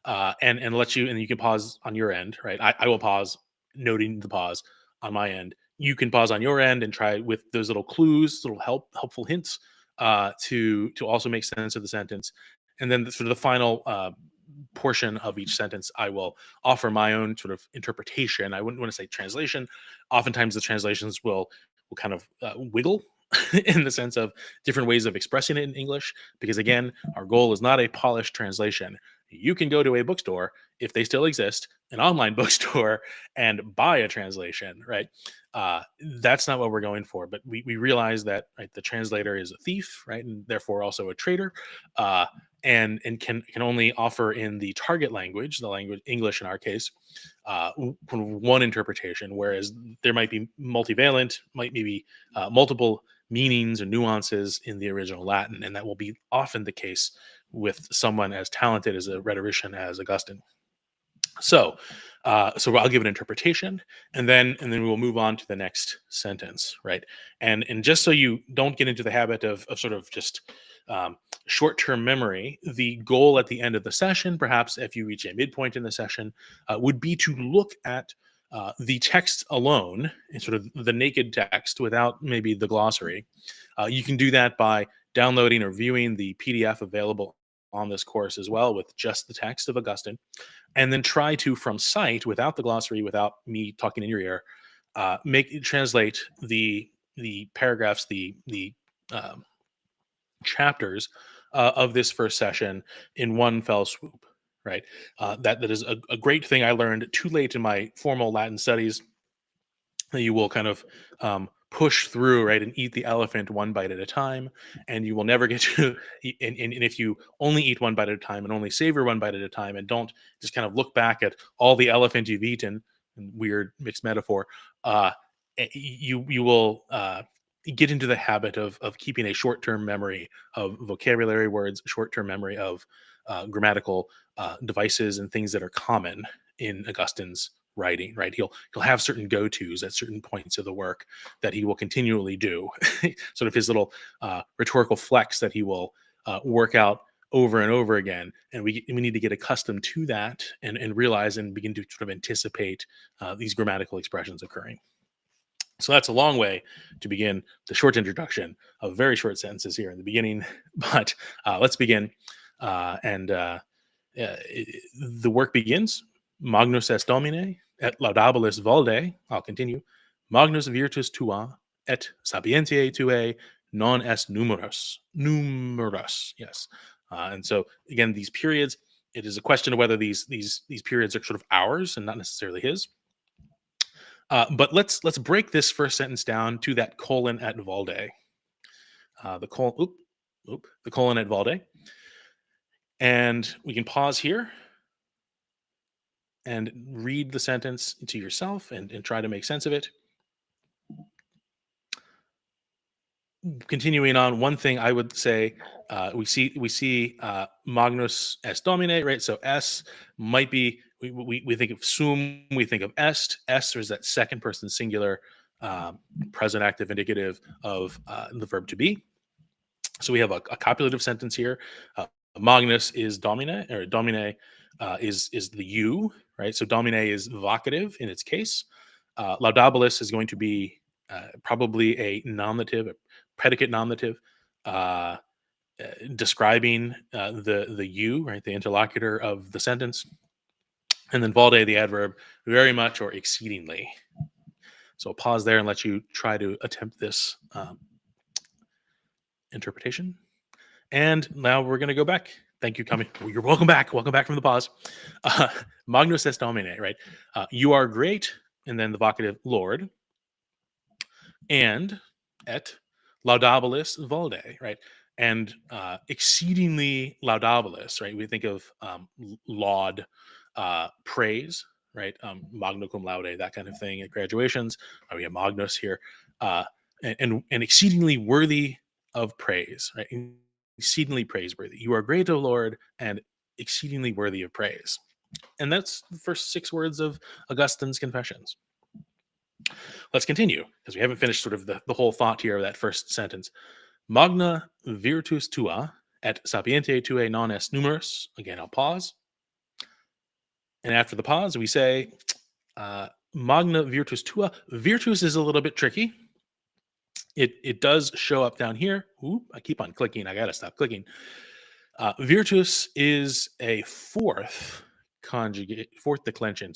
And let you, and you can pause on your end, right? I will pause, noting the pause on my end you can pause on your end and try with those little clues, little helpful hints, to also make sense of the sentence. And then sort of the final portion of each sentence, I will offer my own sort of interpretation. I wouldn't want to say translation. Oftentimes, the translations will kind of wiggle in the sense of different ways of expressing it in English. Because again, our goal is not a polished translation. You can go to a bookstore, if they still exist, an online bookstore, and buy a translation, right? That's not what we're going for. But we realize that, right, the translator is a thief, right, and therefore also a traitor, and can only offer in the target language, the language English in our case, one interpretation. Whereas there might be multivalent, might be multiple meanings or nuances in the original Latin, and that will be often the case with someone as talented as a rhetorician as Augustine. So I'll give an interpretation, and then we'll move on to the next sentence, right? And just so you don't get into the habit of sort of just short-term memory, the goal at the end of the session, perhaps if you reach a midpoint in the session, would be to look at the text alone, and sort of the naked text without maybe the glossary. You can do that by downloading or viewing the PDF available on this course as well, with just the text of Augustine, and then try to, from sight, without the glossary, without me talking in your ear, translate the paragraphs, the chapters of this first session in one fell swoop. Right, that is a great thing I learned too late in my formal Latin studies. That you will kind of push through, right, and eat the elephant one bite at a time, and you will never get to. And if you only eat one bite at a time and only savor one bite at a time, and don't just kind of look back at all the elephant you've eaten, weird mixed metaphor, you will get into the habit of keeping a short-term memory of vocabulary words, short-term memory of grammatical devices and things that are common in Augustine's writing, right? He'll have certain go-tos at certain points of the work that he will continually do, sort of his little rhetorical flex that he will work out over and over again. And we need to get accustomed to that and realize and begin to sort of anticipate these grammatical expressions occurring. So that's a long way to begin the short introduction of very short sentences here in the beginning, but let's begin. The work begins. Magnus est Domine, et laudabilis valde. I'll continue. Magnus virtus tua, et sapientiae tuae non est numerus. Numerus, yes. And so again, these periods, it is a question of whether these periods are sort of ours and not necessarily his. But let's break this first sentence down to that colon at valde. The colon at valde. And we can pause here and read the sentence to yourself and try to make sense of it. Continuing on, one thing I would say, we see Magnus est Domine, right? So S might be, we think of sum, we think of est. Est is that second person singular present active indicative of the verb to be. So we have a copulative sentence here. Magnus is Domine, or Domine is the you, right? So Domine is vocative in its case. Laudabilis is going to be probably a nominative, a predicate nominative, describing the you, right? The interlocutor of the sentence. And then valde, the adverb, very much or exceedingly. So I'll pause there and let you try to attempt this interpretation. And now we're going to go back. Thank you, coming. You're welcome back. Welcome back from the pause. Magnus est Domine, right? You are great, and then the vocative Lord, and et laudabilis valde, right? And exceedingly laudabilis, right? We think of laud, praise, right? Magna cum laude, that kind of thing at graduations. We have Magnus here, and exceedingly worthy of praise, right? Exceedingly praiseworthy. You are great, O Lord, and exceedingly worthy of praise. And that's the first 6 words of Augustine's Confessions. Let's continue, because we haven't finished sort of the whole thought here of that first sentence. Magna virtus tua, et sapientiae tuae non est numerus. Again, I'll pause. And after the pause, we say, magna virtus tua. Virtus is a little bit tricky. It does show up down here. Ooh, I keep on clicking. I gotta stop clicking. Virtus is a fourth declension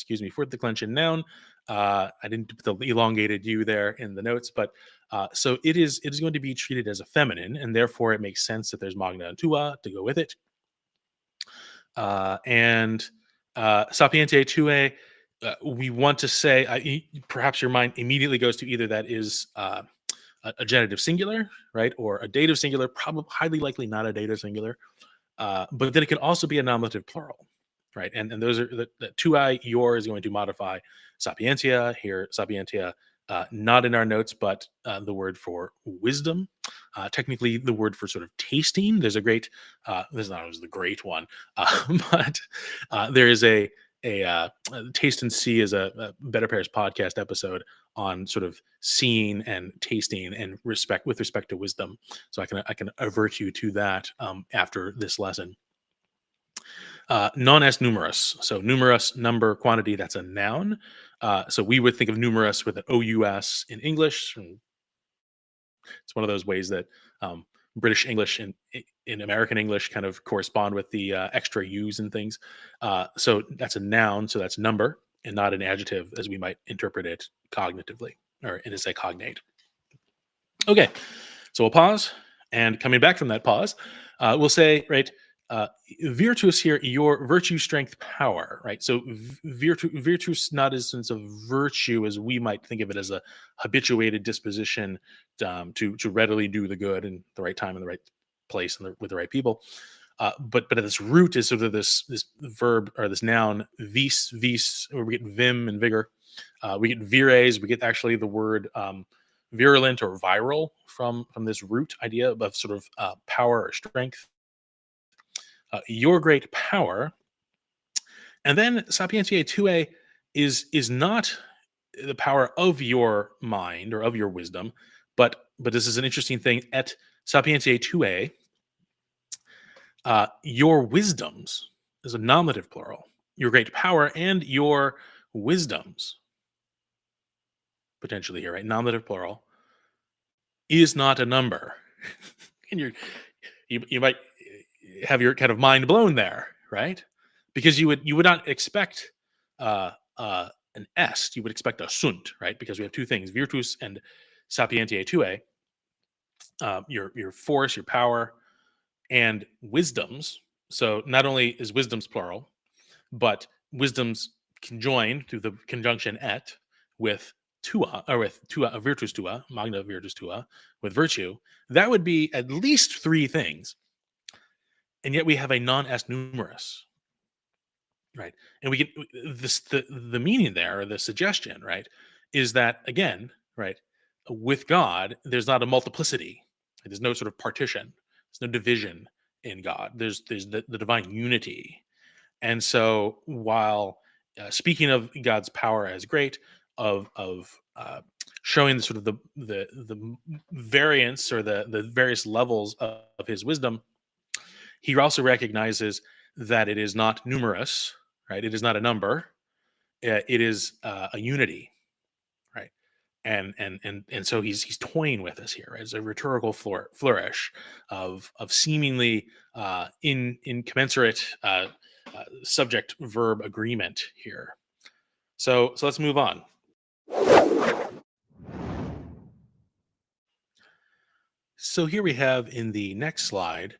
noun. I didn't put the elongated U there in the notes, but so it is going to be treated as a feminine, and therefore it makes sense that there's magna and tua to go with it. And sapientiae tuae, we want to say, perhaps your mind immediately goes to either that is a genitive singular, right, or a dative singular, probably highly likely not a dative singular. But then it can also be a nominative plural, right? And those are the tuae, your is going to modify sapientia. Here, sapientia, not in our notes, but the word for wisdom. Technically, the word for sort of tasting. There's a great, this is not always the great one, but there is a Taste and See is a BetterPears podcast episode on sort of seeing and tasting and with respect to wisdom. So I can avert you to that after this lesson. Non est numerus. So numerus, number, quantity, that's a noun. So we would think of numerus with an OUS in English. It's one of those ways that British English and in American English kind of correspond with the extra U's and things. So that's a noun, so that's number, and not an adjective as we might interpret it cognitively, or in a cognate. Okay, so we'll pause, and coming back from that pause, we'll say, right, virtus here, your virtue, strength, power, right? So virtus, not as sense of virtue as we might think of it as a habituated disposition to readily do the good in the right time in the right place and with the right people. But at its root is sort of this verb or this noun vis, where we get vim and vigor. We get vires. We get actually the word virulent or viral from this root idea of sort of power or strength. Your great power. And then sapientiae tuae is not the power of your mind or of your wisdom, but this is an interesting thing. Et sapientiae tuae, your wisdoms is a nominative plural. Your great power and your wisdoms, potentially here, right? Nominative plural is not a number. And you might have your kind of mind blown there, right? Because you would not expect an est, you would expect a sunt, right? Because we have two things, virtus and sapientiae tuae, your force, your power, and wisdoms. So not only is wisdoms plural, but wisdoms conjoined through the conjunction et with tua, or with tua, virtus tua, magna virtus tua, with virtue. That would be at least three things. And yet we have a non-est numerus, right? And we get this, the meaning there, or the suggestion, right, is that, again, right, with God, there's not a multiplicity. There's no sort of partition. There's no division in God. There's the divine unity. And so while speaking of God's power as great, of showing the sort of the variance or the various levels of his wisdom, he also recognizes that it is not numerous, right? It is not a number. It is a unity, right? And so he's toying with us here, right? It's a rhetorical flourish of seemingly incommensurate subject verb agreement here. So let's move on. So here we have in the next slide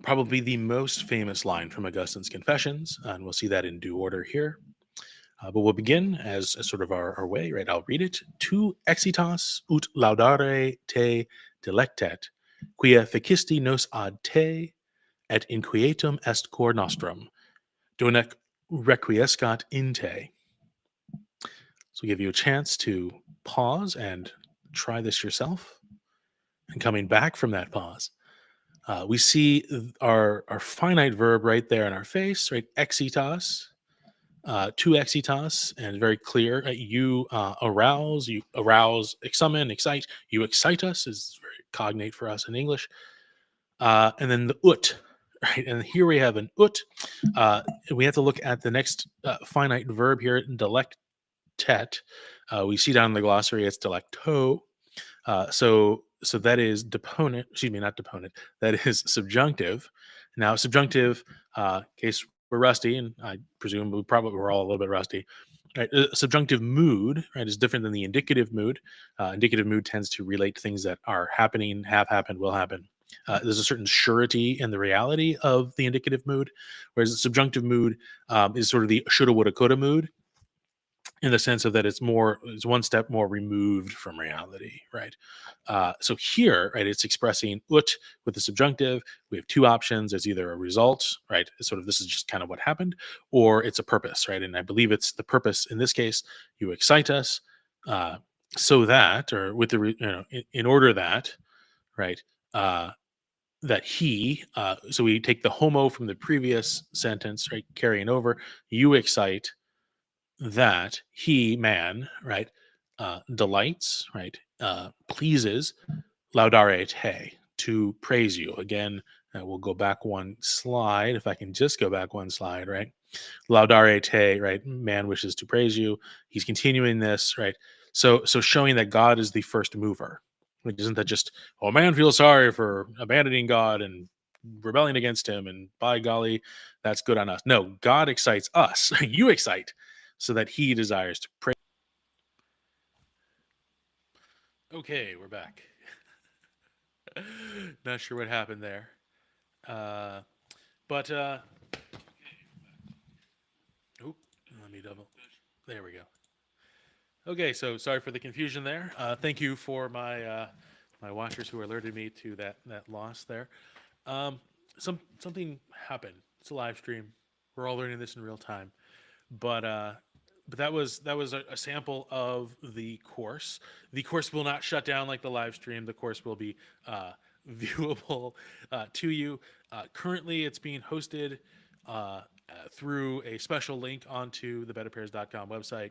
probably the most famous line from Augustine's Confessions, and we'll see that in due order here. But we'll begin as sort of our way, right? I'll read it. Tu exitas ut laudare te delectet, quia fecisti nos ad te, et inquietum est cor nostrum, donec requiescat in te. So give you a chance to pause and try this yourself. And coming back from that pause, we see our finite verb right there in our face, right? Exitas, tu exitas, and very clear. You arouse, summon, excite. You excite us is very cognate for us in English. And then the ut, right? And here we have an ut. We have to look at the next finite verb here, tet. We see down in the glossary it's delecto. So that is deponent. Excuse me, not deponent. That is subjunctive. Now, subjunctive, in case we're rusty, and I presume we're all a little bit rusty. Right, subjunctive mood, right, is different than the indicative mood. Indicative mood tends to relate to things that are happening, have happened, will happen. There's a certain surety in the reality of the indicative mood, whereas the subjunctive mood is sort of the shoulda, woulda, coulda mood, in the sense of that it's one step more removed from reality, right? So here, right, it's expressing ut with the subjunctive. We have two options. There's either a result, right? Sort of this is just kind of what happened, or it's a purpose, right? And I believe it's the purpose in this case. You excite us so that, or with the, in order that, right, that he, so we take the homo from the previous sentence, right, carrying over, you excite that he, man, right, delights, right, pleases, laudare te, to praise you. Again, we'll go back one slide, if I can just go back one slide, right? Laudare te, right, man wishes to praise you. He's continuing this, right? So showing that God is the first mover. Like, isn't that just, oh, man feels sorry for abandoning God and rebelling against him, and by golly, that's good on us. No, God excites us. You excite, so that he desires to praise. Okay, we're back. Not sure what happened there. But let me double. There we go. Okay, so sorry for the confusion there. Thank you for my my watchers who alerted me to that loss there. Something happened. It's a live stream. We're all learning this in real time. But that was a sample of the course. The course will not shut down like the live stream. The course will be viewable to you. Currently, it's being hosted through a special link onto the betterpears.com website.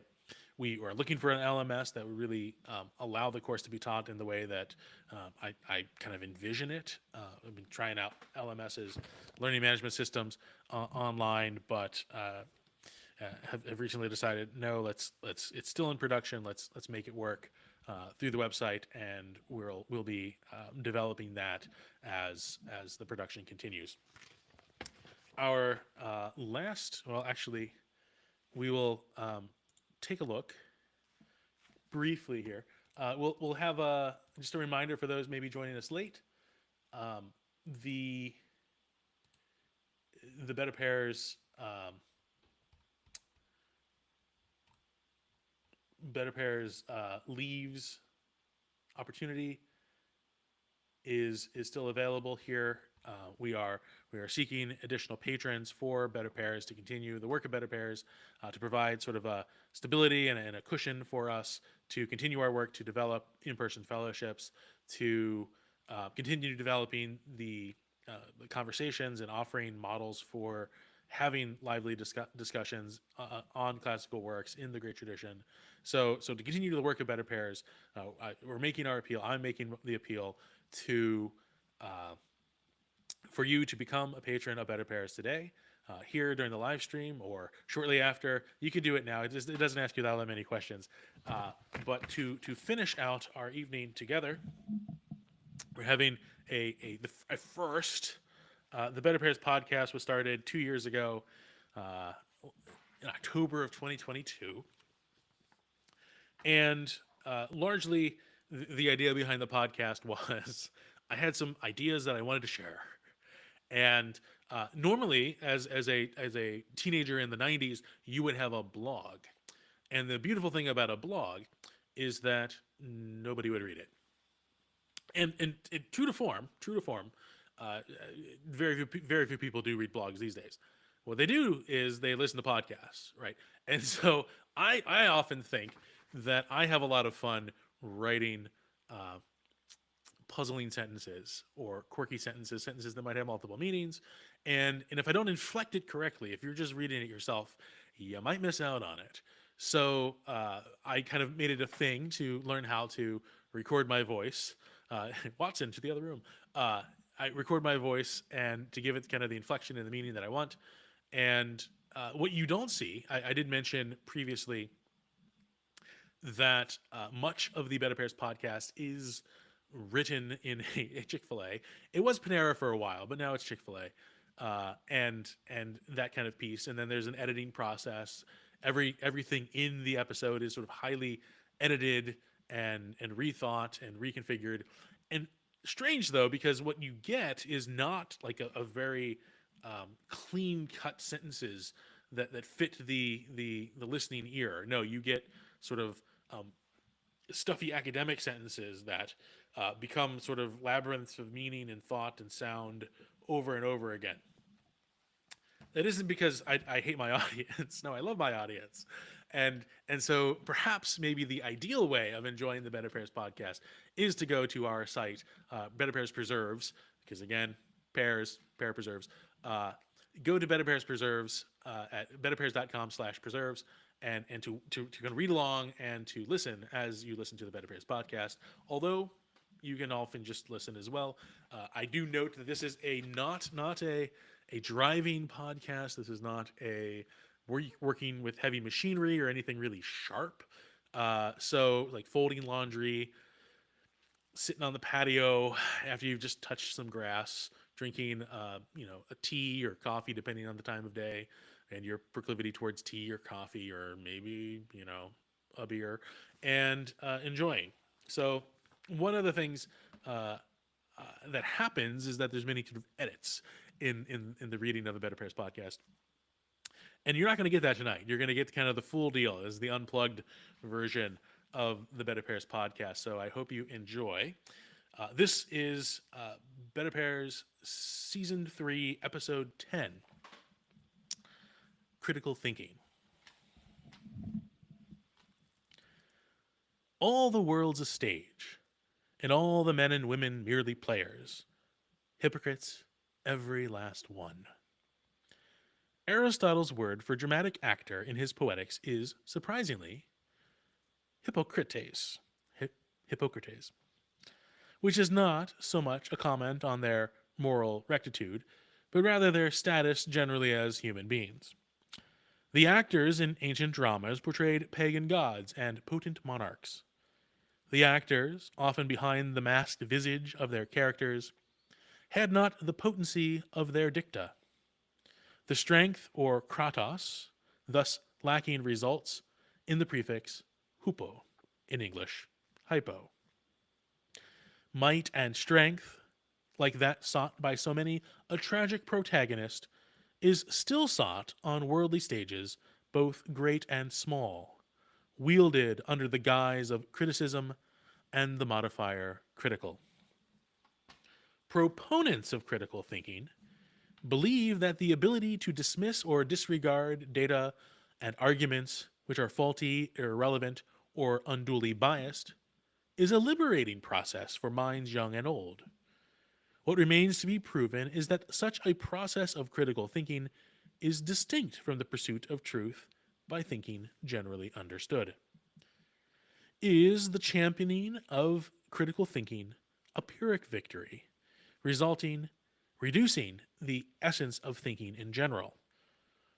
We are looking for an LMS that would really allow the course to be taught in the way that I kind of envision it. I've been trying out LMSs, learning management systems online, but have recently decided no, it's still in production. Let's make it work through the website, and we'll be developing that as the production continues. Our we will take a look briefly here. We'll have just a reminder for those maybe joining us late. The BetterPears leaves opportunity is still available here. We are seeking additional patrons for BetterPears to continue the work of BetterPears, to provide sort of a stability and a cushion for us to continue our work to develop in-person fellowships, to continue developing the conversations and offering models for having lively discussions on classical works in the great tradition. So to continue the work of BetterPears, we're making our appeal. I'm making the appeal to for you to become a patron of BetterPears today, here during the live stream or shortly after. You can do it now. It doesn't ask you that many questions. But to finish out our evening together, we're having a first. The BetterPears podcast was started 2 years ago, in October of 2022. And largely, the idea behind the podcast was I had some ideas that I wanted to share. And normally, as a teenager in the 90s, you would have a blog. And the beautiful thing about a blog is that nobody would read it. And true to form, very few people do read blogs these days. What they do is they listen to podcasts, right? And so I often think that I have a lot of fun writing puzzling sentences or quirky sentences that might have multiple meanings. And if I don't inflect it correctly, if you're just reading it yourself, you might miss out on it. So I kind of made it a thing to learn how to record my voice. Watson, to the other room. I record my voice and to give it kind of the inflection and the meaning that I want. And what you don't see, I did mention previously that much of the Better Pairs podcast is written in a Chick-fil-A. It was Panera for a while, but now it's Chick-fil-A, and that kind of piece. And then there's an editing process. Everything in the episode is sort of highly edited and rethought and reconfigured. And strange though, because what you get is not like a very clean cut sentences that fit the listening ear. No, you get sort of stuffy academic sentences that become sort of labyrinths of meaning and thought and sound over and over again. That isn't because I hate my audience. No, I love my audience. And so perhaps maybe the ideal way of enjoying the Better Pairs podcast is to go to our site, Better Pairs Preserves, because again, pair preserves. Go to Better Pairs Preserves at betterpairs.com/preserves and to kind of read along and to listen as you listen to the Better Pairs podcast. Although you can often just listen as well. I do note that this is not a driving podcast. This is not a working with heavy machinery or anything really sharp. So like folding laundry, sitting on the patio after you've just touched some grass, drinking a tea or coffee depending on the time of day and your proclivity towards tea or coffee or maybe a beer, and enjoying. So one of the things that happens is that there's many kind of edits in the reading of the Better Pairs podcast. And you're not going to get that tonight. You're going to get kind of the full deal. This is the unplugged version of the Better Pairs podcast. So I hope you enjoy. This is Better Pairs Season 3, Episode 10, Critical Thinking. All the world's a stage, and all the men and women merely players. Hypocrites, every last one. Aristotle's word for dramatic actor in his Poetics is, surprisingly, Hippocrates, which is not so much a comment on their moral rectitude, but rather their status generally as human beings. The actors in ancient dramas portrayed pagan gods and potent monarchs. The actors, often behind the masked visage of their characters, had not the potency of their dicta. The strength, or kratos, thus lacking results in the prefix hupo, in English, hypo. Might and strength, like that sought by so many a tragic protagonist, is still sought on worldly stages, both great and small, wielded under the guise of criticism and the modifier critical. Proponents of critical thinking believe that the ability to dismiss or disregard data and arguments which are faulty, irrelevant, or unduly biased is a liberating process for minds young and old. What remains to be proven is that such a process of critical thinking is distinct from the pursuit of truth by thinking generally understood. Is the championing of critical thinking a Pyrrhic victory, reducing the essence of thinking in general,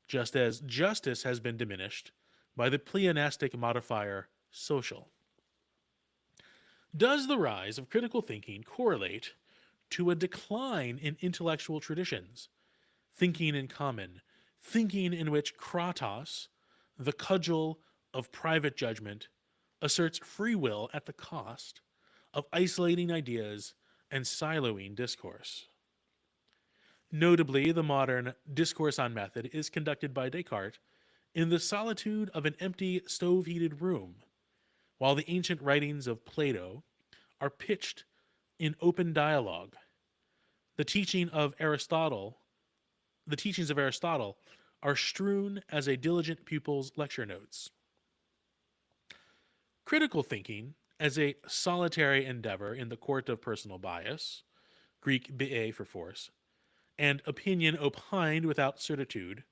just as justice has been diminished by the pleonastic modifier social? Does the rise of critical thinking correlate to a decline in intellectual traditions, thinking in common, thinking in which kratos, the cudgel of private judgment, asserts free will at the cost of isolating ideas and siloing discourse? Notably, the modern discourse on method is conducted by Descartes in the solitude of an empty stove-heated room, while the ancient writings of Plato are pitched in open dialogue. The teachings of Aristotle are strewn as a diligent pupil's lecture notes. Critical thinking, as a solitary endeavor in the court of personal bias, Greek biē for force, and opinion opined without certitude,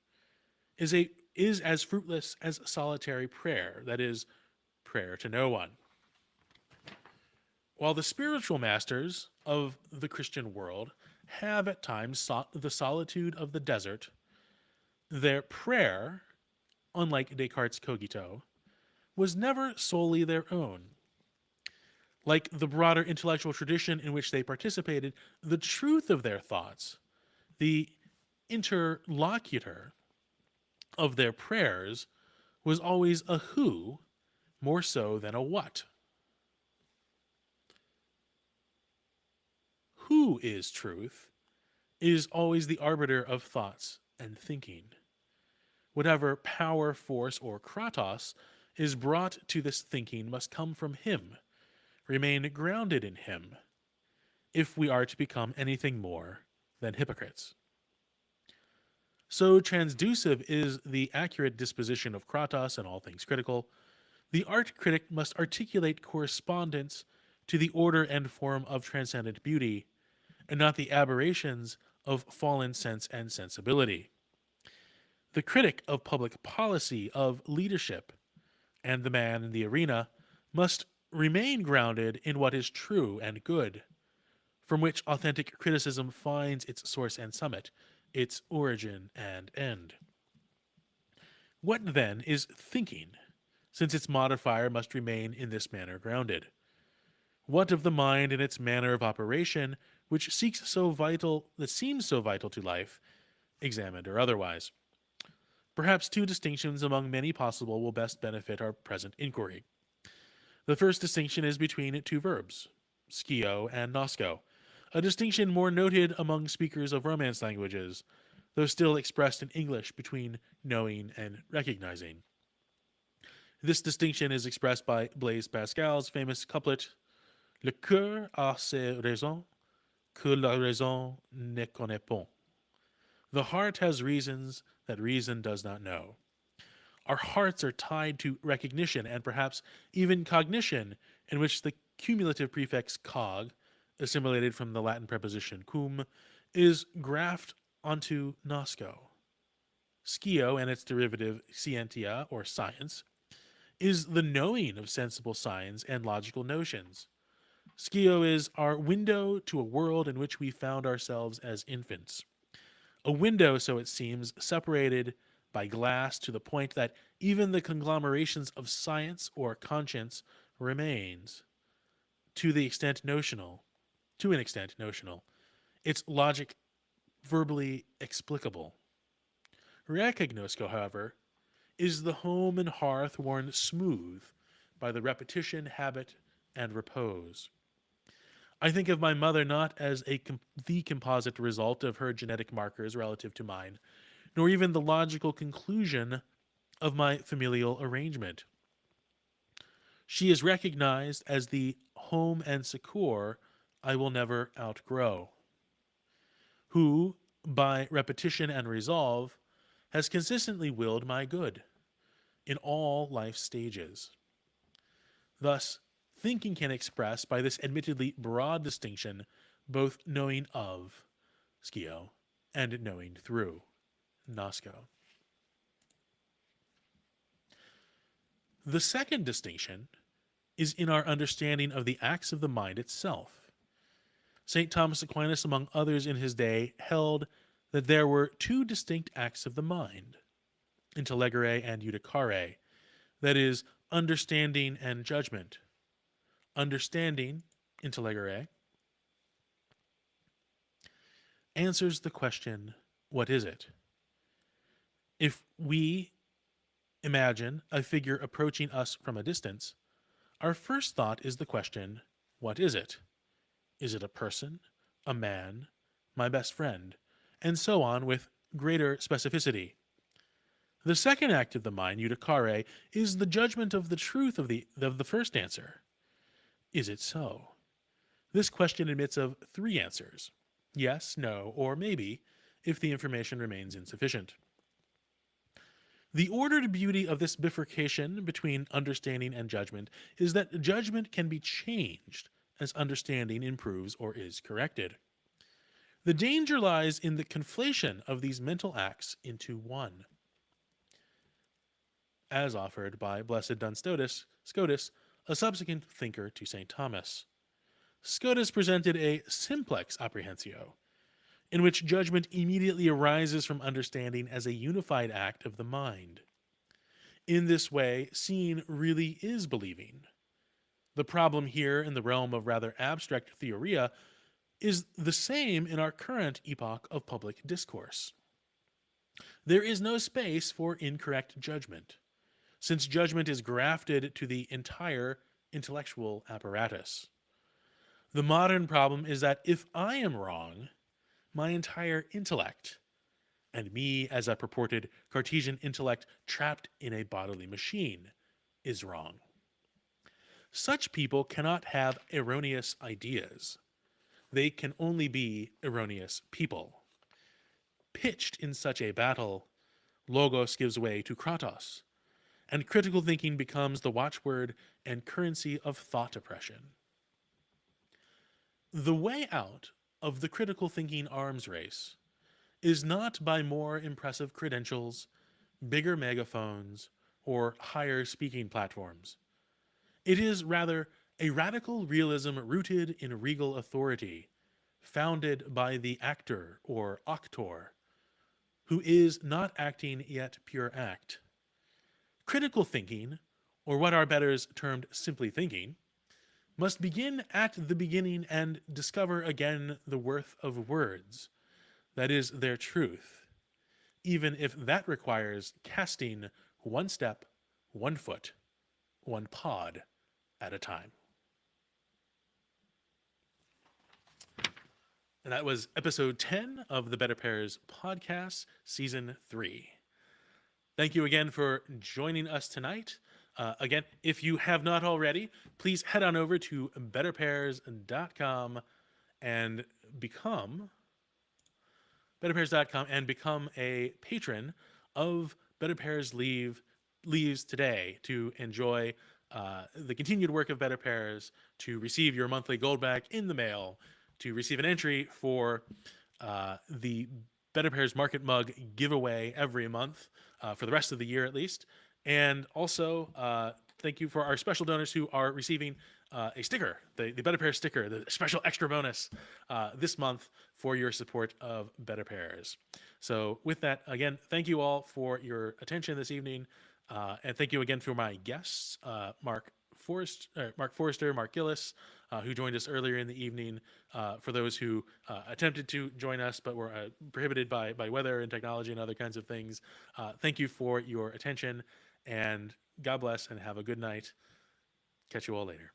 is as fruitless as solitary prayer, that is, prayer to no one. While the spiritual masters of the Christian world have at times sought the solitude of the desert, their prayer, unlike Descartes' cogito, was never solely their own. Like the broader intellectual tradition in which they participated, the truth of their thoughts, the interlocutor of their prayers, was always a who more so than a what. Who is truth is always the arbiter of thoughts and thinking. Whatever power, force, or kratos is brought to this thinking must come from him, remain grounded in him, if we are to become anything more than hypocrites. So transducive is the accurate disposition of kratos in all things critical. The art critic must articulate correspondence to the order and form of transcendent beauty, and not the aberrations of fallen sense and sensibility. The critic of public policy, of leadership, and the man in the arena must remain grounded in what is true and good, from which authentic criticism finds its source and summit, its origin and end. What then is thinking, since its modifier must remain in this manner grounded? What of the mind and its manner of operation, which seems so vital to life, examined or otherwise? Perhaps two distinctions among many possible will best benefit our present inquiry. The first distinction is between two verbs, skio and nosko, a distinction more noted among speakers of Romance languages, though still expressed in English between knowing and recognizing. This distinction is expressed by Blaise Pascal's famous couplet, Le cœur a ses raisons que la raison ne connaît point. The heart has reasons that reason does not know. Our hearts are tied to recognition and perhaps even cognition, in which the cumulative prefix cog, assimilated from the Latin preposition cum, is graphed onto nosco. Skio and its derivative scientia, or science, is the knowing of sensible signs and logical notions. Skio is our window to a world in which we found ourselves as infants. A window, so it seems, separated by glass to the point that even the conglomerations of science or conscience remains, to an extent notional, its logic verbally explicable. Recognosco, however, is the home and hearth worn smooth by the repetition, habit, and repose. I think of my mother not as the composite result of her genetic markers relative to mine, nor even the logical conclusion of my familial arrangement. She is recognized as the home and succor I will never outgrow, who, by repetition and resolve, has consistently willed my good in all life stages. Thus, thinking can express, by this admittedly broad distinction, both knowing of, skio, and knowing through, nosko. The second distinction is in our understanding of the acts of the mind itself. St. Thomas Aquinas, among others in his day, held that there were two distinct acts of the mind, intellegere and judicare, that is, understanding and judgment. Understanding, intellegere, answers the question, what is it? If we imagine a figure approaching us from a distance, our first thought is the question, what is it? Is it a person, a man, my best friend, and so on with greater specificity? The second act of the mind, judicare, is the judgment of the truth of the first answer. Is it so? This question admits of three answers: yes, no, or maybe, if the information remains insufficient. The ordered beauty of this bifurcation between understanding and judgment is that judgment can be changed as understanding improves or is corrected. The danger lies in the conflation of these mental acts into one, as offered by Blessed Duns Scotus, a subsequent thinker to St. Thomas. Scotus presented a simplex apprehensio, in which judgment immediately arises from understanding as a unified act of the mind. In this way, seeing really is believing. The problem here in the realm of rather abstract theoria is the same in our current epoch of public discourse. There is no space for incorrect judgment, since judgment is grafted to the entire intellectual apparatus. The modern problem is that if I am wrong, my entire intellect, and me as a purported Cartesian intellect trapped in a bodily machine, is wrong. Such people cannot have erroneous ideas. They can only be erroneous people. Pitched in such a battle, logos gives way to kratos, and critical thinking becomes the watchword and currency of thought oppression. The way out of the critical thinking arms race is not by more impressive credentials, bigger megaphones, or higher speaking platforms. It is rather a radical realism rooted in regal authority, founded by the actor or actor, who is not acting yet pure act. Critical thinking, or what our betters termed simply thinking, must begin at the beginning and discover again the worth of words, that is, their truth, even if that requires casting one step, one foot, one pod at a time. And that was episode 10 of the BetterPears podcast, season 3. Thank you again for joining us tonight. Again, if you have not already, please head on over to betterpears.com and become a patron of BetterPears Leaves today to enjoy the continued work of BetterPears, to receive your monthly gold back in the mail, to receive an entry for the BetterPears Market Mug giveaway every month for the rest of the year at least. And also, thank you for our special donors who are receiving a sticker, the BetterPears sticker, the special extra bonus this month for your support of BetterPears. So with that, again, thank you all for your attention this evening. And thank you again for my guests, Mark Forrester, Mark Gillis, who joined us earlier in the evening. For those who attempted to join us but were prohibited by weather and technology and other kinds of things, thank you for your attention, and God bless and have a good night. Catch you all later.